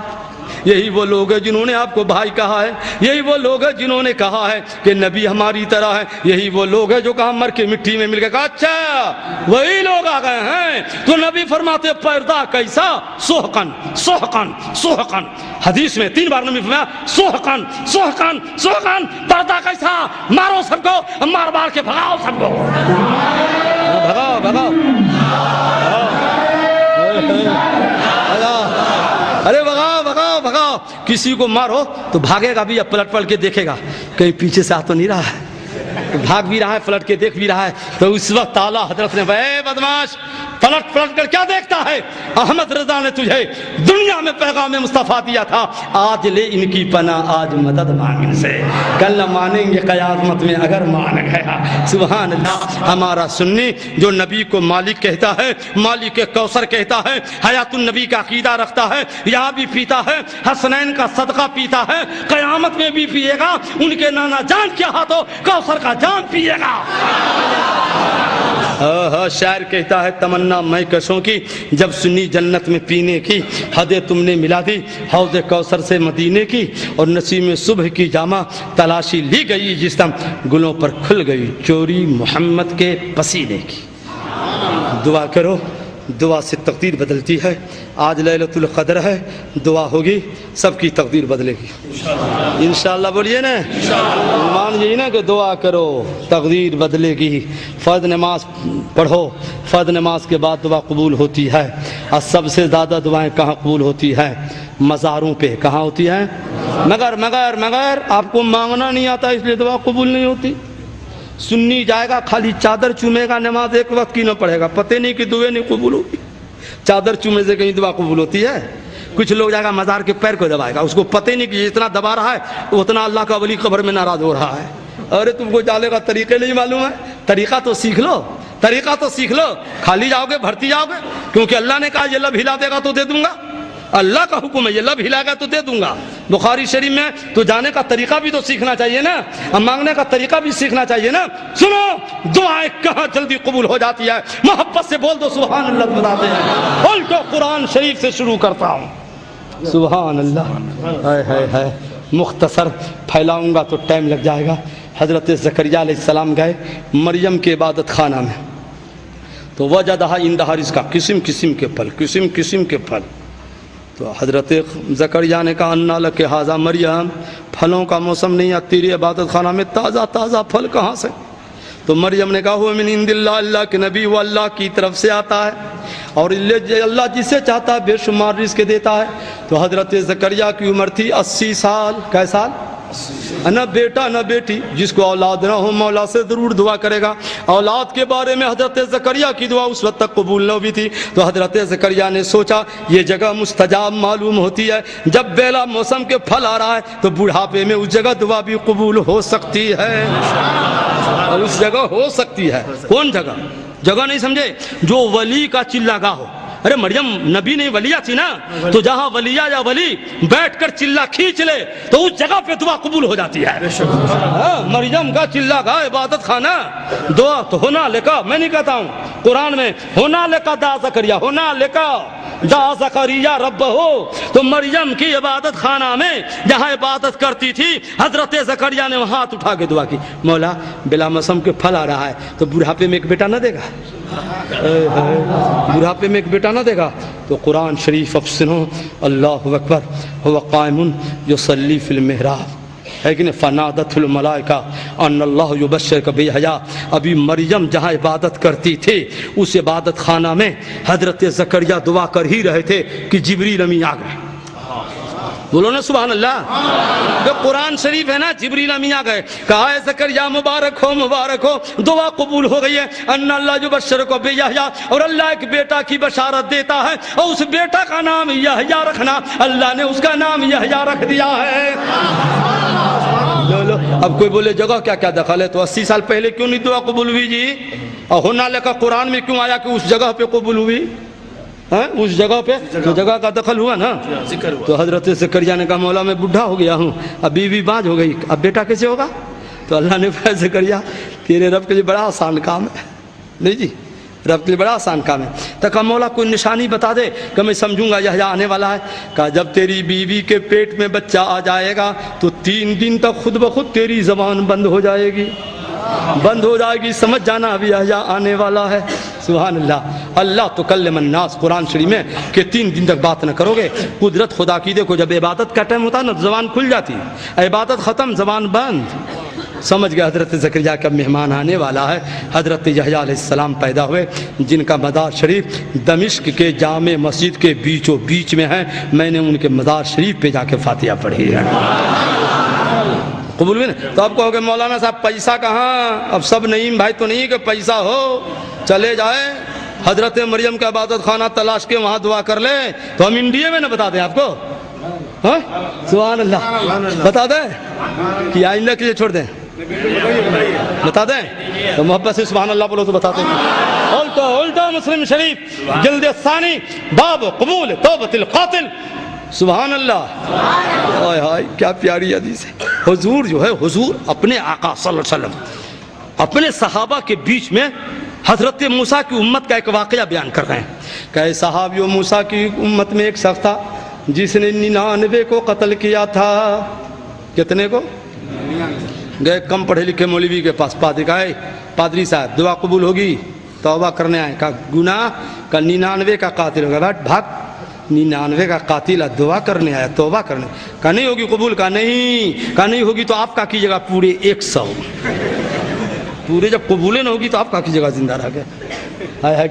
یہی وہ لوگ ہیں جنہوں نے آپ کو بھائی کہا ہے، یہی وہ لوگ ہیں جنہوں نے کہا ہے کہ نبی ہماری طرح ہے، یہی وہ لوگ ہیں جو کہا مر کے مٹی میں مل گئے۔ کہا اچھا وہی لوگ آ گئے ہیں تو نبی فرماتے پردہ کیسا؟ سحقن سحقن سحقن، حدیث میں 3 بار نبی فرمایا سحقن سحقن سحقن، پردہ کیسا؟ مارو سب کو، مار مار کے بھگاؤ سب کو، بھگاؤ بھگاؤ، ارے بھگاؤ بھگاؤ بھگاؤ، کسی کو مارو تو بھاگے گا بھی یا پلٹ پلٹ کے دیکھے گا کہیں پیچھے سے آ تو نہیں رہا ہے، بھاگ بھی رہا ہے پلٹ کے دیکھ بھی رہا ہے، تو اس وقت اعلیٰ حضرت نے اے بدماش پلٹ پلٹ کر کیا دیکھتا ہے؟ احمد رضا نے تجھے دنیا میں پیغام مصطفیٰ دیا تھا، آج لے ان کی پناہ، آج مدد مانگ ان سے، کل نہ مانیں گے قیامت میں اگر مان گیا۔ سبحان اللہ۔ ہمارا سنی جو نبی کو مالک کہتا ہے، مالک کوثر کہتا ہے، حیات النبی کا عقیدہ رکھتا ہے، یہاں بھی پیتا ہے، حسنین کا صدقہ پیتا ہے، قیامت میں بھی پیے گا، ان کے نانا جان کے ہاتھوں کوثر کا جام پیے گا۔ شاعر کہتا ہے تمنا میں کشوں کی، جب سنی جنت میں پینے کی، حدیں تم نے ملا دی حوض کوثر سے مدینے کی، اور نسیم صبح کی جامہ تلاشی لی گئی جس دم گلوں پر کھل گئی چوری محمد کے پسینے کی۔ دعا کرو، دعا سے تقدیر بدلتی ہے۔ آج لیلۃ القدر ہے، دعا ہوگی سب کی تقدیر بدلے گی انشاءاللہ۔ بولیے نا ایمان، یہی نا کہ دعا کرو تقدیر بدلے گی۔ فرض نماز پڑھو، فرض نماز کے بعد دعا قبول ہوتی ہے، اور سب سے زیادہ دعائیں کہاں قبول ہوتی ہیں؟ مزاروں پہ۔ کہاں ہوتی ہیں؟ مگر آپ کو مانگنا نہیں آتا اس لیے دعا قبول نہیں ہوتی۔ سنی جائے گا خالی چادر چومے گا، نماز ایک وقت کی نہ پڑھے گا، پتہ نہیں کہ دعائیں نہیں قبول ہوگی۔ چادر چومنے سے کہیں دعا قبول ہوتی ہے؟ کچھ لوگ جائے گا مزار کے پیر کو دبائے گا، اس کو پتہ نہیں کہ جتنا دبا رہا ہے اتنا اللہ کا ولی قبر میں ناراض ہو رہا ہے۔ ارے تم کو جانے کا طریقے نہیں معلوم ہے، طریقہ تو سیکھ لو، طریقہ تو سیکھ لو، خالی جاؤ گے بھرتی جاؤ گے، کیونکہ اللہ نے کہا یہ لب ہلا دے گا تو دے دوں گا، اللہ کا حکم ہے یہ لب ہلا گا تو دے دوں گا۔ بخاری شریف میں تو جانے کا طریقہ بھی تو سیکھنا چاہیے نا، اور مانگنے کا طریقہ بھی سیکھنا چاہیے نا۔ سنو دعائیں کہاں جلدی قبول ہو جاتی ہے، محبت سے بول دو سبحان اللہ بتاتے ہیں۔ بول تو قرآن شریف سے شروع کرتا ہوں۔ سبحان اللہ۔ ہائے ہائے ہائے، مختصر پھیلاؤں گا تو ٹائم لگ جائے گا۔ حضرت زکریا علیہ السلام گئے مریم کے عبادت خانہ میں، تو وجدہا عندہا رزقا، قسم قسم کے پھل، قسم قسم کے پھل۔ تو حضرت زکریا نے کہا انا لک ھذا مریم، پھلوں کا موسم نہیں ہے تیری عبادت خانہ میں تازہ تازہ پھل کہاں سے؟ تو مریم نے کہا وہ من عند اللہ، اللہ کے نبی وہ اللہ کی طرف سے آتا ہے، اور اللہ جسے چاہتا ہے بے شمار رزق دیتا ہے۔ تو حضرت زکریا کی عمر تھی 80 سال۔ کیا سال؟ نہ بیٹا نہ بیٹی، جس کو اولاد نہ ہو مولا سے ضرور دعا کرے گا۔ اولاد کے بارے میں حضرت زکریا کی دعا اس وقت تک قبول نہ ہوئی تھی، تو حضرت زکریا نے سوچا یہ جگہ مستجاب معلوم ہوتی ہے، جب بیلا موسم کے پھل آ رہا ہے تو بڑھاپے میں اس جگہ دعا بھی قبول ہو سکتی ہے، اور اس جگہ ہو سکتی ہے۔ کون جگہ؟ جگہ نہیں سمجھے؟ جو ولی کا چلہ گاہ ہو۔ ارے مریم نبی نہیں ولیہ تھی نا، تو جہاں ولیہ یا ولی بیٹھ کر چلہ کھینچ لے تو اس جگہ پہ دعا قبول ہو جاتی ہے۔ مریم کا چلہ گاہ عبادت خانہ، دعا تو ہونا لکا، میں نہیں کہتا ہوں، قرآن میں ہونا لکا دا زکریا، ہونا لکا دا زکریا رب ہو۔ تو مریم کی عبادت خانہ میں جہاں عبادت کرتی تھی حضرت زکریا نے وہاں ہاتھ اٹھا کے دعا کی، مولا بلا موسم کے پھل آ رہا ہے تو بڑھاپے میں ایک بیٹا نہ دے گا، بڑھاپے میں ایک بیٹا نہ دے گا۔ تو قرآن شریف اب سنو، اللہ اکبر، هو قائم یصلی فی المحراب، ہے کہ نہیں، فنادت الملائکہ ان اللہ یبشرک بیحییٰ۔ ابھی مریم جہاں عبادت کرتی تھی اس عبادت خانہ میں حضرت زکریا دعا کر ہی رہے تھے کہ جبریل امی آ گئے۔ بولو نا سبحان اللہ، جو قرآن شریف ہے نا، جبریل امی آ گئے، کہا ہے زکریا مبارک ہو مبارک ہو، دعا قبول ہو گئی ہے، ان اللہ یبشرک بیحییٰ، اور اللہ ایک بیٹا کی بشارت دیتا ہے، اور اس بیٹا کا نام یحییٰ رکھنا، اللہ نے اس کا نام یحییٰ رکھ دیا ہے۔ اب کوئی بولے جگہ کیا کیا دخل ہے، تو 80 سال پہلے کیوں نہیں دعا قبول ہوئی جی؟ اور ہونا لکا قرآن میں کیوں آیا کہ اس جگہ پہ قبول ہوئی؟ اس جگہ پہ تو جگہ کا دخل ہوا نا. تو حضرت زکریا نے کہا مولا میں بوڑھا ہو گیا ہوں, اب بیوی باج ہو گئی, اب بیٹا کیسے ہوگا؟ تو اللہ نے فرمایا زکریا تیرے رب کے لیے بڑا آسان کام ہے. نہیں جی, رب کے لیے بڑا آسان کام ہے. تو کہا مولا کوئی نشانی بتا دے کہ میں سمجھوں گا یحییٰ آنے والا ہے. کہا جب تیری بیوی کے پیٹ میں بچہ آ جائے گا تو 3 دن تک خود بخود تیری زبان بند ہو جائے گی, بند ہو جائے گی, سمجھ جانا ابھی یحییٰ آنے والا ہے. سبحان اللہ. اللہ تکلم الناس قرآن شریف میں کہ 3 دن تک بات نہ کرو گے. قدرت خدا کی دیکھو, جب عبادت کا ٹائم ہوتا ہے نا زبان کھل جاتی, عبادت ختم زبان بند. سمجھ گئے حضرت زکریا کا مہمان آنے والا ہے. حضرت یحییٰ علیہ السلام پیدا ہوئے جن کا مزار شریف دمشق کے جامع مسجد کے بیچوں بیچ میں ہے. میں نے ان کے مزار شریف پہ جا کے فاتحہ پڑھی ہے. قبول ہوئے نا. تو آپ کہو گے مولانا صاحب پیسہ کہاں, اب سب نعیم بھائی تو نہیں کہ پیسہ ہو چلے جائے حضرت مریم کا عبادت خانہ تلاش کے وہاں دعا کر لے. تو ہم انڈیا میں نہ بتا دیں آپ کو, سبحان اللہ, بتا دیں کہ آئندہ کے لیے چھوڑ دیں, بتا دیں تو محبت سے سبحان اللہ بولو تو بتاتے ہیں. الٹا مسلم شریف جلد ثانی باب قبول توبۃ القاتل. سبحان اللہ. ہائے ہائے کیا پیاری حدیث ہے. حضور جو ہے, حضور اپنے آقا صلی اللہ علیہ وسلم اپنے صحابہ کے بیچ میں حضرت موسیٰ کی امت کا ایک واقعہ بیان کر رہے ہیں کہ صحابیوں موسیٰ کی امت میں ایک شخص تھا جس نے 99 کو قتل کیا تھا. کتنے کو؟ گئے کم پڑھے لکھے مولوی کے پاس, پادری صاحب دعا قبول ہوگی, توبہ کرنے آئے. کہا گناہ کا 99 کا قاتل ہوگا. بیٹھ بھاگ, 99 کا قاتل دعا کرنے آیا, توبہ کرنے. کہا نہیں ہوگی قبول. کہا نہیں ہوگی تو آپ کا کیجیے گا پورے 100. پورے جب قبول نہ ہوگی تو آپ کا کیجیے گا زندہ رہ گئے.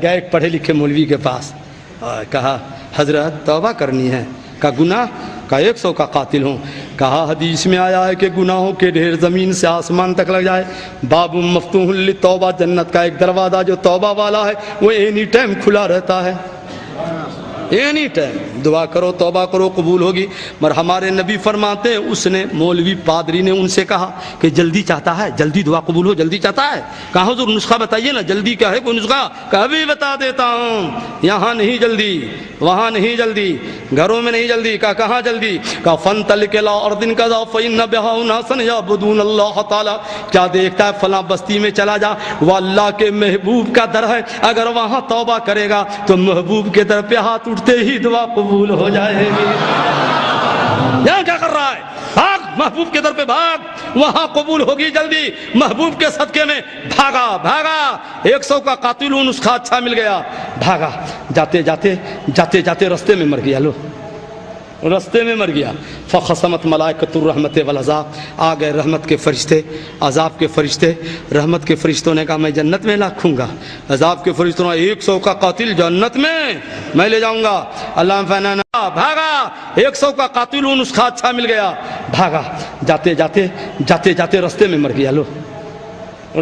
گئے ایک پڑھے لکھے مولوی کے پاس, کہا حضرت توبہ کرنی ہے. کہا گناہ؟ کہا 100 کا قاتل ہوں. کہا حدیث میں آیا ہے کہ گناہوں کے ڈھیر زمین سے آسمان تک لگ جائے. باب مفتوح للتوبہ, جنت کا ایک دروازہ جو توبہ والا ہے وہ اینی ٹائم کھلا رہتا ہے. اینی ٹائم دعا کرو, توبہ کرو, قبول ہوگی. مگر ہمارے نبی فرماتے ہیں اس نے, مولوی پادری نے ان سے کہا کہ جلدی چاہتا ہے, جلدی دعا قبول ہو, جلدی چاہتا ہے. کہا حضور نسخہ بتائیے نا, جلدی کیا ہے کوئی نسخہ؟ کہا ابھی بتا دیتا ہوں, یہاں نہیں جلدی, وہاں نہیں جلدی, گھروں میں نہیں جلدی. کہا کہاں جلدی؟ کہا فانطلق الی ارض کذا فإن بها اناسا یعبدون اللہ تعالی. کیا دیکھتا ہے فلاں بستی میں چلا جا, وہ اللہ کے محبوب کا در ہے, اگر وہاں توبہ کرے گا تو محبوب کے در پہ ہاتھ اٹھتے ہی دعا قبول ہو جائے گی. یہاں کیا کر رہا ہے؟ بھاگ محبوب کے در پہ بھاگ, وہاں قبول ہوگی جلدی. محبوب کے صدقے میں بھاگا. 100 کا قاتل ہوں, نسخہ اچھا مل گیا, بھاگا. جاتے رستے میں مر گیا. رستے میں مر گیا. فخصمت ملائکۃ الرحمت والعذاب, آ گئے رحمت کے فرشتے, عذاب کے فرشتے. رحمت کے فرشتوں نے کہا میں جنت میں رکھوں گا. عذاب کے فرشتوں نے 100 کا قاتل جنت میں لے جاؤں گا. اللہ فنانا بھاگا. 100 کا قاتل ہوں, نسخہ اچھا مل گیا, بھاگا. جاتے رستے میں مر گیا.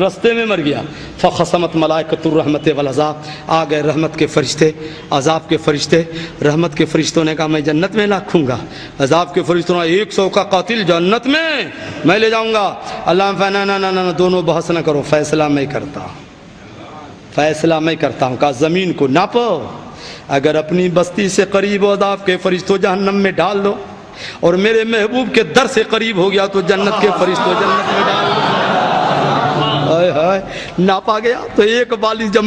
رستے میں مر گیا. فخصمت ملائکۃ الرحمت والعذاب, آ گئے رحمت کے فرشتے, عذاب کے فرشتے. رحمت کے فرشتوں نے کہا میں جنت میں رکھوں گا. عذاب کے فرشتوں نے 100 کا قاتل جنت میں لے جاؤں گا. اللہ فنانا دونوں بحث نہ کرو, فیصلہ میں کرتا ہوں. کہا زمین کو ناپو, اگر اپنی بستی سے قریب ہو عذاب کے فرشتوں جہنم میں ڈال دو, اور میرے محبوب کے در سے قریب ہو گیا تو جنت کے فرشتوں جنت میں ڈال دو. ناپا گیا تو 1 42 جب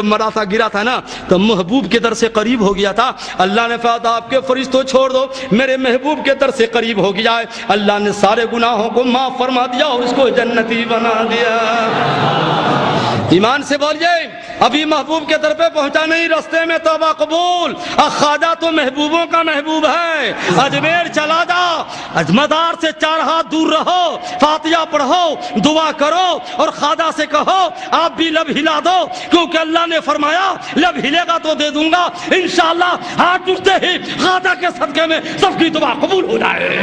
مرا تھا گرا تھا نا, تو محبوب کے در سے قریب ہو گیا تھا. اللہ نے فرمایا آپ کے فرشتوں چھوڑ دو, میرے محبوب کے در سے قریب ہو گیا ہے. اللہ نے سارے گناہوں کو معاف فرما دیا اور اس کو جنتی بنا دیا. ایمان سے بولیے, ابھی محبوب کے در پہ پہنچا نہیں, رستے میں توبہ قبول. خواجہ تو محبوبوں کا محبوب ہے. اجمیر چلا جا, مزار سے 4 ہاتھ دور رہو, فاتحہ پڑھو, دعا کرو, اور خواجہ سے کہو آپ بھی لب ہلا دو, کیونکہ اللہ نے فرمایا لب ہلے گا تو دے دوں گا. انشاءاللہ ہاتھ اٹھتے ہی خواجہ کے صدقے میں سب کی دعا قبول ہو جائے گی.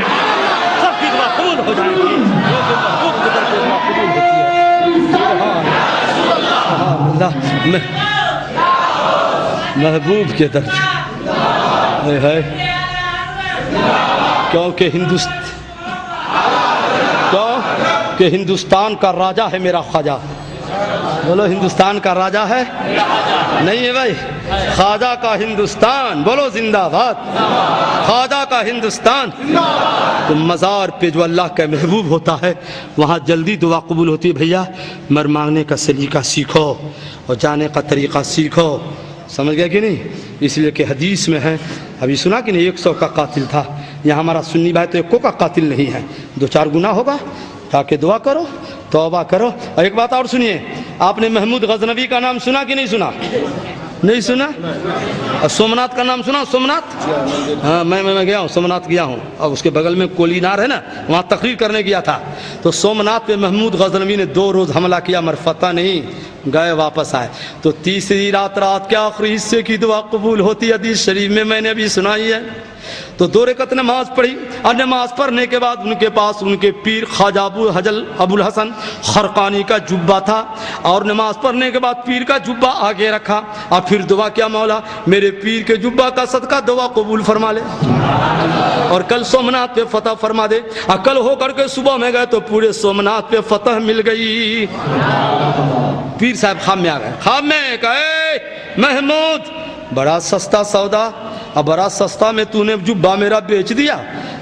محبوب کے در ہے, کیونکہ ہندوستان کا راجہ ہے میرا خواجہ. بولو ہندوستان کا راجہ ہے نہیں ہے بھائی, خواجہ کا ہندوستان، بولو زندہ باد، خواجہ کا ہندوستان۔ تو مزار پہ جو اللہ کا محبوب ہوتا ہے وہاں جلدی دعا قبول ہوتی ہے۔ بھیا مر مانگنے کا سلیقہ سیکھو اور جانے کا طریقہ سیکھو، سمجھ گیا کہ نہیں؟ اس لیے کہ حدیث میں ہے، ابھی سنا کہ نہیں 100 کا قاتل تھا، یہاں ہمارا سنی بھائی تو 1 کا قاتل نہیں ہے، 2-4 گناہ ہوگا، جا کے دعا کرو، توبہ کرو۔ اور ایک بات اور سنیے، آپ نے محمود غزنوی کا نام سنا کہ نہیں سنا؟ نہیں سنا؟ اور سومناتھ کا نام سنا؟ سومناتھ، ہاں میں گیا ہوں، سومناتھ گیا ہوں، اور اس کے بغل میں کولینار ہے نا، وہاں تقریر کرنے گیا تھا، تو سومناتھ پہ محمود غزنوی نے 2 روز حملہ کیا، مر فتح نہیں گئے، واپس آئے۔ تو تیسری رات کے آخری حصے کی دعا قبول ہوتی، حدیث شریف میں نے ابھی سنائی ہے۔ تو 2 رکعت نماز پڑھی، اور نماز پڑھنے کے بعد ان کے پاس ان کے پیر خواجہ ابو الحسن خرقانی کا جبہ تھا، اور نماز پڑھنے کے بعد پیر کا جبہ آگے رکھا، اور پھر دعا کیا، مولا میرے پیر کے جبہ کا صدقہ دعا قبول فرما لے، اور کل سومناتھ پہ فتح فرما دے۔ اور کل ہو کر کے صبح میں گئے تو پورے سومناتھ پہ فتح مل گئی۔ پیر صاحب خواب میں آ گئے، خواب میں کہے محمود بڑا سستا سودا، اب بڑا سستا میں تو نے جبہ میرا بیچ دیا۔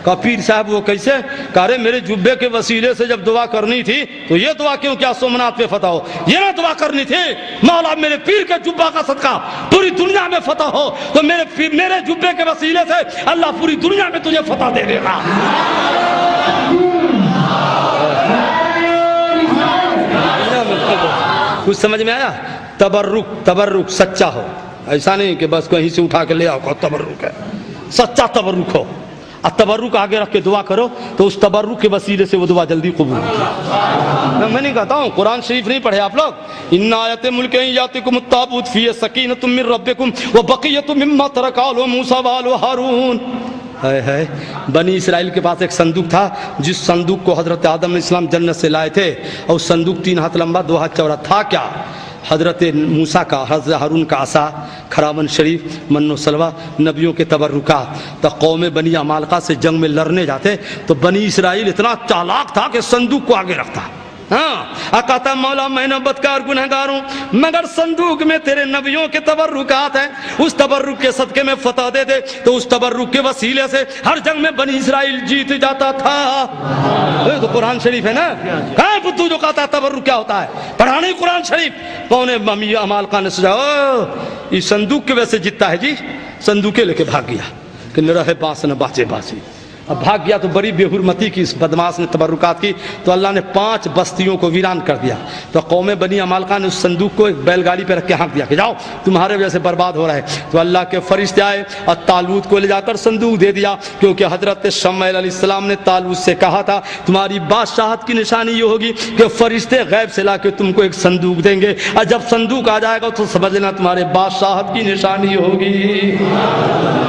کہا پیر صاحب وہ کیسے؟ کہا رے میرے جبے کے وسیلے سے جب دعا کرنی تھی تو یہ دعا کیوں کیا سومناتھ پہ فتح ہو، یہ نہ دعا کرنی تھی مولا میرے پیر کے جبہ کا صدقہ پوری دنیا میں فتح ہو، تو میرے جبے کے وسیلے سے اللہ پوری دنیا میں تجھے فتح دے دے گا۔ کچھ سمجھ میں آیا؟ تبرک سچا ہو، ایسا نہیں کہ بس کہیں سے اٹھا کے لے آؤ تبرک ہے، سچا تبرک ہو، اور تبرک آگے رکھ کے دعا کرو تو اس تبرک کے وسیلے سے وہ دعا جلدی قبول ہوتی ہے۔ میں نہیں کہتا ہوں، قرآن شریف نہیں پڑھے آپ لوگ؟ ان آیت ملک یاتکم التابوت فی سکینۃ من ربکم وبقیۃ مما ترک آل موسیٰ وآل ہارون۔ ہے بنی اسرائیل کے پاس ایک صندوق تھا، جس صندوق کو حضرت آدم علیہ السلام جنت سے لائے تھے، اور صندوق 3 ہاتھ لمبا 2 ہاتھ چوڑا تھا۔ کیا؟ حضرت موسیٰ کا، حضرت ہارون کا عصا، خراون شریف، من و سلوہ، نبیوں کے تبرکات۔ تو قوم بنی عمالقہ سے جنگ میں لڑنے جاتے تو بنی اسرائیل اتنا چالاک تھا کہ صندوق کو آگے رکھتا، ہاں کہتا مولا میں نے بدکار گنہگار ہوں، مگر صندوق میں تیرے نبیوں کے تبرکات ہیں، اس تبرک کے صدقے میں فتح دے دے۔ تو اس تبرک کے وسیلے سے ہر جنگ میں بنی اسرائیل جیت جاتا تھا۔ تو قرآن شریف ہے نا، کہاں بدھو جو کہتا ہے تبرک کیا ہوتا ہے؟ پڑھا نہیں قرآن شریف؟ کون بنی عمالقہ نے سوچا اس صندوق کے وجہ سے جیتتا ہے جی، صندوقے لے کے بھاگ گیا کہ نہ رہے باس نہ باچے باسی، اب بھاگ گیا تو بڑی بے حرمتی کی اس بدماش نے تبرکات کی، تو اللہ نے 5 بستیوں کو ویران کر دیا۔ تو قوم بنی عمالقہ نے اس صندوق کو ایک بیل گاڑی پہ رکھ کے ہانک دیا کہ جاؤ تمہارے وجہ سے برباد ہو رہا ہے۔ تو اللہ کے فرشتے آئے اور تالوت کو لے جا کر صندوق دے دیا، کیونکہ حضرت شمعیل علیہ السلام نے تالوت سے کہا تھا تمہاری بادشاہت کی نشانی یہ ہوگی کہ فرشتے غیب سے لا کے تم کو ایک صندوق دیں گے، اور جب صندوق آ جائے گا تو سمجھ لینا تمہارے بادشاہت کی نشانی ہوگی۔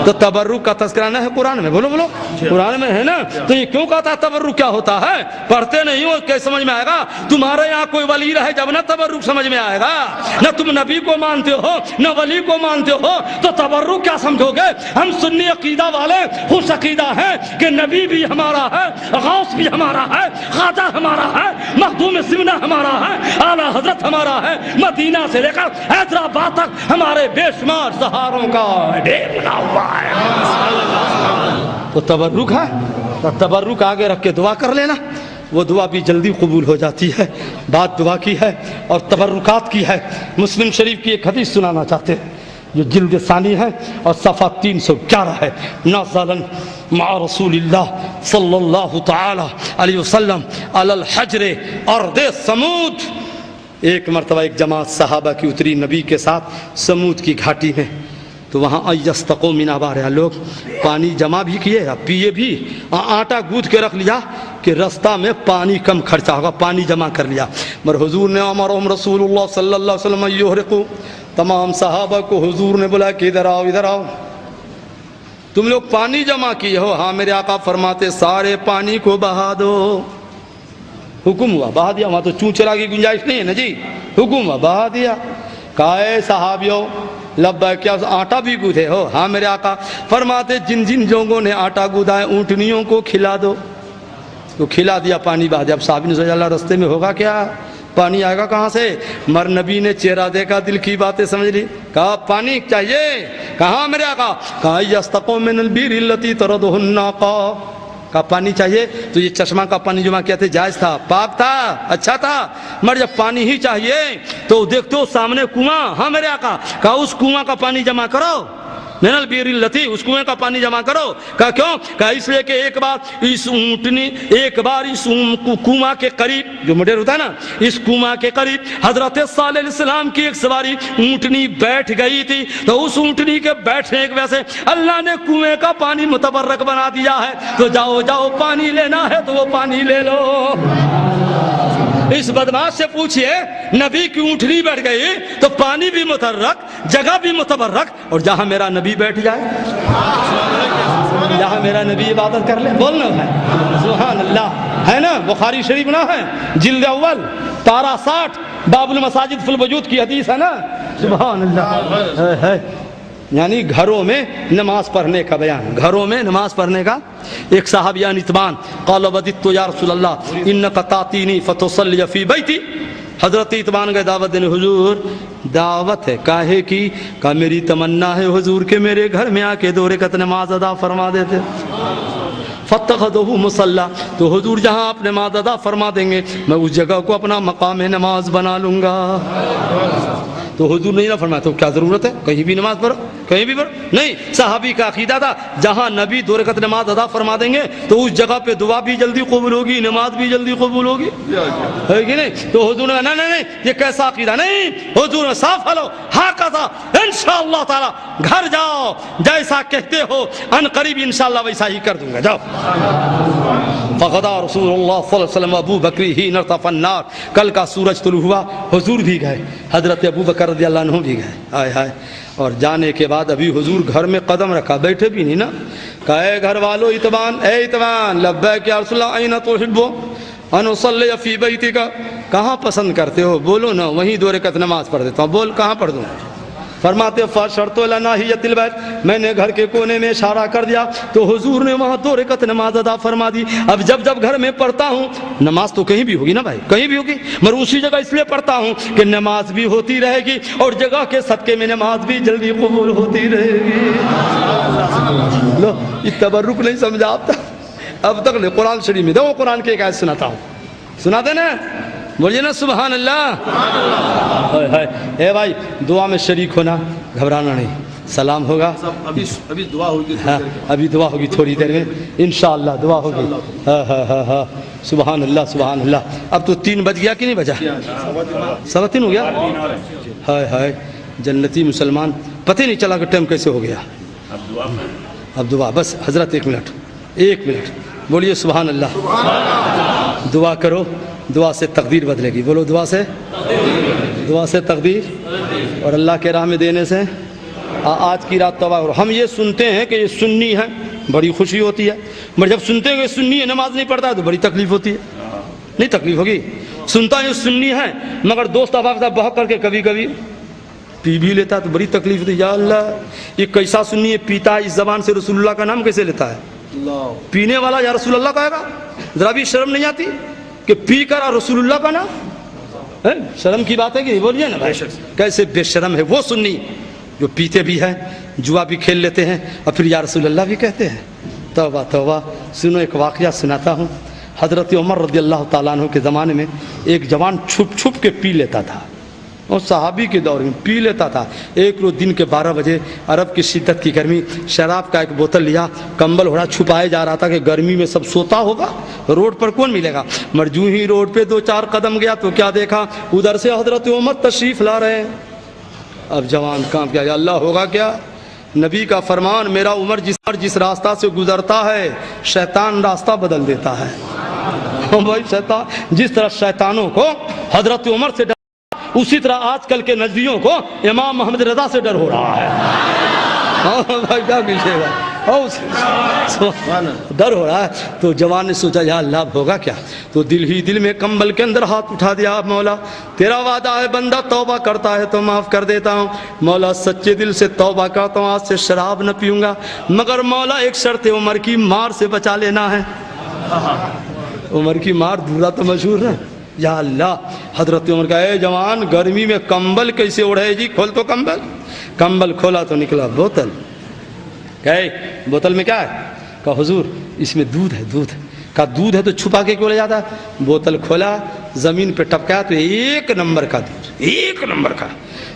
تو تبرک کا تذکرہ نہ ہے قرآن میں؟ بولو بولو، قرآن میں ہے نا؟ تو یہ کیوں کہتا ہے تبرک کیا ہوتا ہے؟ پڑھتے نہیں ہو کیسے سمجھ میں آئے گا؟ تمہارے یہاں کوئی ولی رہے جب نہ تبرک سمجھ میں آئے گا، نہ تم نبی کو مانتے ہو نہ ولی کو مانتے ہو، تو تبرک کیا سمجھو گے؟ ہم سنی عقیدہ والے خوش عقیدہ ہیں کہ نبی بھی ہمارا ہے، غوث بھی ہمارا ہے، خواجہ ہمارا ہے، مخدوم سمنہ ہمارا ہے، اعلیٰ حضرت ہمارا ہے، مدینہ سے لے کر حیدرآباد تک ہمارے بے شمار سہاروں کا ڈھیر لگا ہوا ہے۔ تو تبرک ہے، تو تبرک آگے رکھ کے دعا کر لینا، وہ دعا بھی جلدی قبول ہو جاتی ہے۔ بات دعا کی ہے اور تبرکات کی ہے۔ مسلم شریف کی ایک حدیث سنانا چاہتے ہیں جو جلد ثانی ہے اور صفحہ 311 ہے۔ نازلا مع رسول اللہ صلی اللہ تعالی علیہ وسلم علی الحجر ارض سمود۔ ایک مرتبہ ایک جماعت صحابہ کی اتری نبی کے ساتھ سمود کی گھاٹی میں، تو وہاں ایستقوا من آبارہا، لوگ پانی جمع بھی کیے پیے بھی، آٹا گوندھ کے رکھ لیا کہ رستہ میں پانی کم خرچہ ہوگا، پانی جمع کر لیا۔ مگر حضور نے امرہم رسول اللہ صلی اللہ علیہ وسلم یحرقوا، تمام صحابہ کو حضور نے بولا کہ ادھر آؤ ادھر آؤ، تم لوگ پانی جمع کیے ہو؟ ہاں میرے آقا فرماتے سارے پانی کو بہا دو۔ حکم ہوا، بہا دیا، وہاں تو چوں چرا کی گنجائش نہیں ہے نا جی، حکم ہوا بہا دیا۔ کہا اے صحابیوں لبیک، کیا آٹا بھی گوندھے ہو؟ ہاں میرے آقا فرماتے جن جن لوگوں نے آٹا گوندھا ہے اونٹنیوں کو کھلا دو۔ تو کھلا دیا، پانی بہا دیا۔ اب صحابی نے سوچا اللہ رستے میں ہوگا کیا؟ پانی آئے گا کہاں سے؟ مر نبی نے چہرہ دیکھا، دل کی باتیں سمجھ لی، کہا پانی چاہیے، کہاں میرے آقا؟ کہا یستقوا من البیر التی تردہ الناقہ، کہا پانی چاہیے تو یہ چشمہ کا پانی جمع کیا تھے جائز تھا، پاک تھا، اچھا تھا، مر جب پانی ہی چاہیے تو دیکھتے ہو سامنے کنواں، ہاں میرے آقا، کہا اس کنواں کا پانی جمع کرو، من البیر التی، اس کنویں کا پانی جمع کرو، کہا کیوں؟ کہا اس لیے کہ ایک بار اس کنواں کے قریب، جو مڈیر ہوتا ہے نا، اس کنواں کے قریب حضرت صالح علیہ السلام کی ایک سواری اونٹنی بیٹھ گئی تھی، تو اس اونٹنی کے بیٹھنے کی وجہ سے اللہ نے کنویں کا پانی متبرک بنا دیا ہے، تو جاؤ جاؤ پانی لینا ہے تو وہ پانی لے لو۔ اس بدماش سے پوچھئے نبی کی اونٹنی بیٹھ گئی تو پانی بھی متبرک، جگہ بھی متبرک، اور جہاں میرا نبی بیٹھ جائے، جہاں میرا نبی عبادت کر لے، بولنا ہے سبحان اللہ، ہے نا؟ بخاری شریف نہ ہے، جلد اول پارہ 60، باب المساجد فی الوجود کی حدیث ہے نا، سبحان اللہ ہے۔ یعنی گھروں میں نماز پڑھنے کا بیان، گھروں میں نماز پڑھنے کا۔ ایک صحابی اتبان قال وددت یا رسول اللہ انک تاتینی فتصلی فی بیتی، حضرت اتبان گئے دعوت دینے، حضور دعوت ہے کاہے کی؟ کہا میری تمنا ہے حضور کہ میرے گھر میں آ کے 2 رکعت نماز ادا فرما دیتے، فاتخذہ مصلی، تو حضور جہاں آپ نماز ادا فرما دیں گے میں اس جگہ کو اپنا مقام نماز بنا لوں گا۔ تو حضور نہیں نہ فرمایا تو کیا ضرورت ہے کہیں بھی نماز پڑھو، کہیں بھی پڑھو، نہیں، صحابی کا عقیدہ تھا جہاں نبی 2 رکعت نماز ادا فرما دیں گے تو اس جگہ پہ دعا بھی جلدی قبول ہوگی، نماز بھی جلدی قبول ہوگی، ہے کہ نہیں؟ تو حضور نے کہا نہیں یہ کیسا عقیدہ؟ نہیں، حضور نے صاف ہلو ہاں کہا انشاءاللہ تعالی گھر جاؤ جیسا کہتے ہو ان قریب انشاءاللہ ویسا ہی کر دوں گا، جاؤ۔ فغدا رسول اللہ صلی اللہ علیہ وسلم ابو بکر ہی ارتفع النار، کل کا سورج طلوع ہوا، حضور بھی گئے، حضرت ابو بکر رضی اللہ عنہ بھی گئے، آئے ہائے، اور جانے کے بعد ابھی حضور گھر میں قدم رکھا، بیٹھے بھی نہیں نا، کہا اے گھر والو اتبان، اے اتبان لبیک یا رسول اللہ این تحب ان اصلی فی بیتک، کہاں پسند کرتے ہو؟ بولو نا وہیں 2 رکعت نماز پڑھ دیتا ہوں، بول کہاں پڑھ دوں؟ فرماتے فشرط لناحیۃ البیت، میں نے گھر کے کونے میں اشارہ کر دیا تو حضور نے وہاں 2 رکعت نماز ادا فرما دی۔ اب جب گھر میں پڑھتا ہوں، نماز تو کہیں بھی ہوگی نا بھائی، کہیں بھی ہوگی، مگر اسی جگہ اس لیے پڑھتا ہوں کہ نماز بھی ہوتی رہے گی اور جگہ کے صدقے میں نماز بھی جلدی قبول ہوتی رہے گی۔ لو یہ تبرک نہیں سمجھا اب تک نہیں، قرآن شریف میں دیکھو، قرآن کی ایک آیت سناتا ہوں، سنا دے نا، بولیے نا سبحان اللہ۔ اے بھائی دعا میں شریک ہونا، گھبرانا نہیں، سلام ہوگا، ابھی دعا ہوگی، ہاں ابھی دعا ہوگی تھوڑی دیر میں انشاءاللہ دعا ہوگی، ہاں ہاں ہاں ہاں سبحان اللہ سبحان اللہ۔ اب تو 3 بج گیا کہ نہیں بجا؟ 3:15 ہو گیا، ہائے ہائے جنتی مسلمان، پتہ نہیں چلا کہ ٹائم کیسے ہو گیا۔ اب دعا بس حضرت 1 منٹ بولیے سبحان اللہ، دعا کرو، دعا سے تقدیر بدلے گی، بولو دعا سے تقدیر، اور اللہ کے راہ میں دینے سے آج کی رات توبہ۔ اور ہم یہ سنتے ہیں کہ یہ سنی ہے، بڑی خوشی ہوتی ہے، مگر جب سنتے ہیں کہ سنی ہے نماز نہیں پڑھتا ہے تو بڑی تکلیف ہوتی ہے، نہیں تکلیف ہوگی؟ سنتا ہے یہ سنی ہے مگر دوست احباب کے ساتھ بہت کر کے کبھی کبھی پی بھی لیتا ہے تو بڑی تکلیف ہوتی ہے، یا اللہ یہ کیسا سنی ہے، پیتا ہے اس زبان سے رسول اللہ کا نام کیسے لیتا ہے؟ پینے والا یا رسول اللہ کہے گا، ذرا بھی شرم نہیں آتی کہ پی کر رسول اللہ کا نام؟ شرم کی بات ہے کہ بولیے نا بھائی، کیسے بے شرم ہے وہ سنی جو پیتے بھی ہیں، جوا بھی کھیل لیتے ہیں اور پھر یا رسول اللہ بھی کہتے ہیں۔ توبہ توبہ۔ سنو ایک واقعہ سناتا ہوں، حضرت عمر رضی اللہ تعالیٰ عنہ کے زمانے میں ایک جوان چھپ چھپ کے پی لیتا تھا، اور صحابی کے دور میں پی لیتا تھا۔ ایک روز دن کے 12 بجے عرب کی شدت کی گرمی، شراب کا ایک بوتل لیا، کمبل اڑا چھپائے جا رہا تھا کہ گرمی میں سب سوتا ہوگا، روڈ پر کون ملے گا؟ مرجو ہی روڈ پہ 2-4 قدم گیا تو کیا دیکھا، ادھر سے حضرت عمر تشریف لا رہے ہیں۔ اب جوان کام کیا، یا اللہ ہوگا کیا؟ نبی کا فرمان، میرا عمر جس راستہ سے گزرتا ہے شیطان راستہ بدل دیتا ہے۔ بھائی شیطان جس طرح شیطانوں کو حضرت عمر سے اسی طرح آج کل کے نزدیوں کو امام محمد رضا سے ڈر ہو رہا ہے۔ ڈر ہو رہا ہے تو جوان نے سوچا یا اللہ ہوگا کیا، تو دل ہی دل میں کمبل کے اندر ہاتھ اٹھا دیا، مولا تیرا وعدہ ہے بندہ توبہ کرتا ہے تو معاف کر دیتا ہوں، مولا سچے دل سے توبہ کرتا ہوں، آج سے شراب نہ پیوں گا، مگر مولا ایک شرط ہے، عمر کی مار سے بچا لینا ہے۔ عمر کی مار دورا تو مشہور ہے، یا اللہ. حضرت عمر کہا اے جوان گرمی میں کمبل کیسے اوڑھے جی؟ کھول تو کمبل. کمبل کھولا تو نکلا بوتل. کہے بوتل میں کیا ہے؟ کہا حضور اس میں دودھ ہے. دودھ کا دودھ ہے تو چھپا کے کیوں لے جاتا ہے؟ بوتل کھولا زمین پہ ٹپکایا تو 1 نمبر کا دودھ. 1 نمبر کا.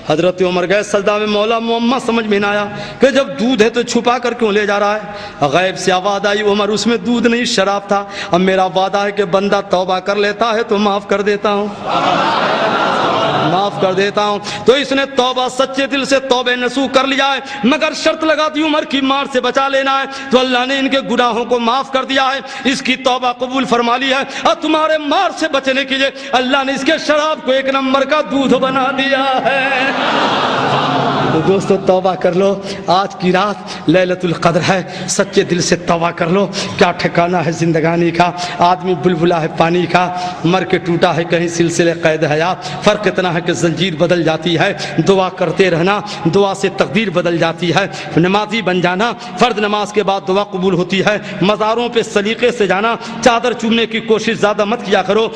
حضرت عمر گئے سجدہ میں. مولا معمہ سمجھ میں نہ آیا کہ جب دودھ ہے تو چھپا کر کیوں لے جا رہا ہے؟ غیب سے آواز آئی عمر اس میں دودھ نہیں شراب تھا. اب میرا وعدہ ہے کہ بندہ توبہ کر لیتا ہے تو معاف کر دیتا ہوں. معاف کر دیتا ہوں. تو اس نے توبہ سچے دل سے توبہ نصوح کر لیا ہے, مگر شرط لگا دی عمر کی مار سے بچا لینا ہے. تو اللہ نے ان کے گناہوں کو معاف کر دیا ہے, اس کی توبہ قبول فرما لی ہے, اور تمہارے مار سے بچنے کے لیے اللہ نے اس کے شراب کو 1 نمبر کا دودھ بنا دیا ہے. تو دوستو توبہ کر لو, آج کی رات لیلۃ القدر ہے, سچے دل سے توبہ کر لو. کیا ٹھکانہ ہے زندگانی کا, آدمی بلبلا ہے پانی کا, مر کے ٹوٹا ہے کہیں سلسلے قید حیات. فرق اتنا ہے کہ زنجیر بدل جاتی ہے, دعا کرتے رہنا, دعا سے تقدیر بدل جاتی ہے. نمازی بن جانا, فرض نماز کے بعد دعا قبول ہوتی ہے. مزاروں پہ سلیقے سے جانا, چادر چومنے کی کوشش زیادہ مت کیا کرو,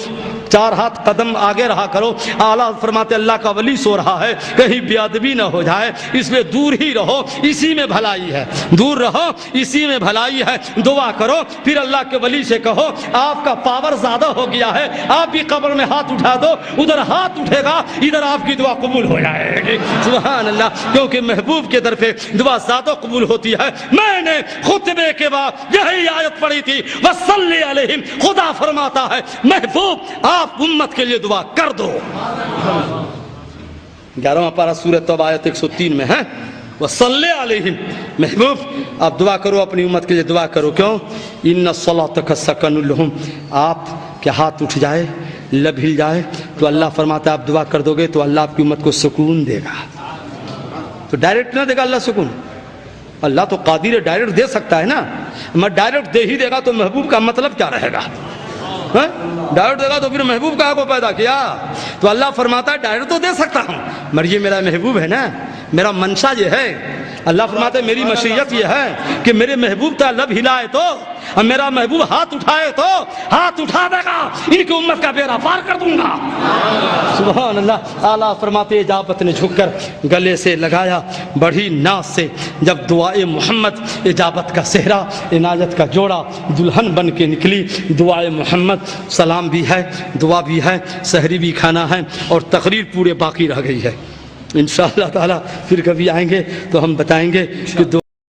4 ہاتھ قدم آگے رہا کرو. اعلیٰ فرماتے اللہ کا ولی سو رہا ہے, کہیں بے ادبی نہ ہو جائے, اس لیے دور ہی رہو, اسی میں بھلائی ہے. دور رہو, اسی میں بھلائی ہے. دعا کرو, پھر اللہ کے ولی سے کہو آپ کا پاور زیادہ ہو گیا ہے, آپ بھی قبر میں ہاتھ اٹھا دو, ادھر ہاتھ اٹھے گا, ادھر آپ کی دعا قبول ہو جائے گی. سبحان اللہ, کیونکہ محبوب کے در پہ دعا زیادہ قبول ہوتی ہے. میں نے خطبے کے بعد یہی آیت پڑھی تھی, وصلی علیہم. خدا فرماتا ہے محبوب آپ امت کے لیے دعا کر دو. 11واں پارہ سورہ توبہ آیت 103 میں ہے, وصلی علیہم. محبوب آپ دعا کرو, اپنی امت کے لیے دعا کرو. کیوں؟ ان الصلاۃ سکن لہم. آپ کے ہاتھ اٹھ جائے, لب ہل جائے تو اللہ فرماتا ہے آپ دعا کر دو گے تو اللہ آپ کی امت کو سکون دے گا. تو ڈائریکٹ نہ دے گا اللہ سکون, اللہ تو قادر ہے, ڈائریکٹ دے سکتا ہے نا, میں ڈائریکٹ دے ہی دے گا تو محبوب کا مطلب کیا رہے گا؟ ڈائریکٹ دے گا تو پھر محبوب کہاں کو پیدا کیا؟ تو اللہ فرماتا ہے ڈائریکٹ تو دے سکتا ہوں, مگر یہ میرا محبوب ہے نا, میرا منشا یہ ہے. اللہ فرماتا ہے میری مشیت یہ ہے کہ میرے محبوب کا لب ہلائے تو, اور میرا محبوب ہاتھ اٹھائے تو ہاتھ اٹھا دے گا, ان کی امت کا بیڑا پار کر دوں گا. سبحان اللہ. اعلیٰ فرماتے اجابت نے جھک کر گلے سے لگایا بڑی ناز سے, جب دعائے محمد اجابت کا صحرا عنایت کا جوڑا دلہن بن کے نکلی. دعائے محمد سلام بھی ہے, دعا بھی ہے, سحری بھی کھانا ہے, اور تقریر پورے باقی رہ گئی ہے. انشاءاللہ تعالی پھر کبھی آئیں گے تو ہم بتائیں گے کہ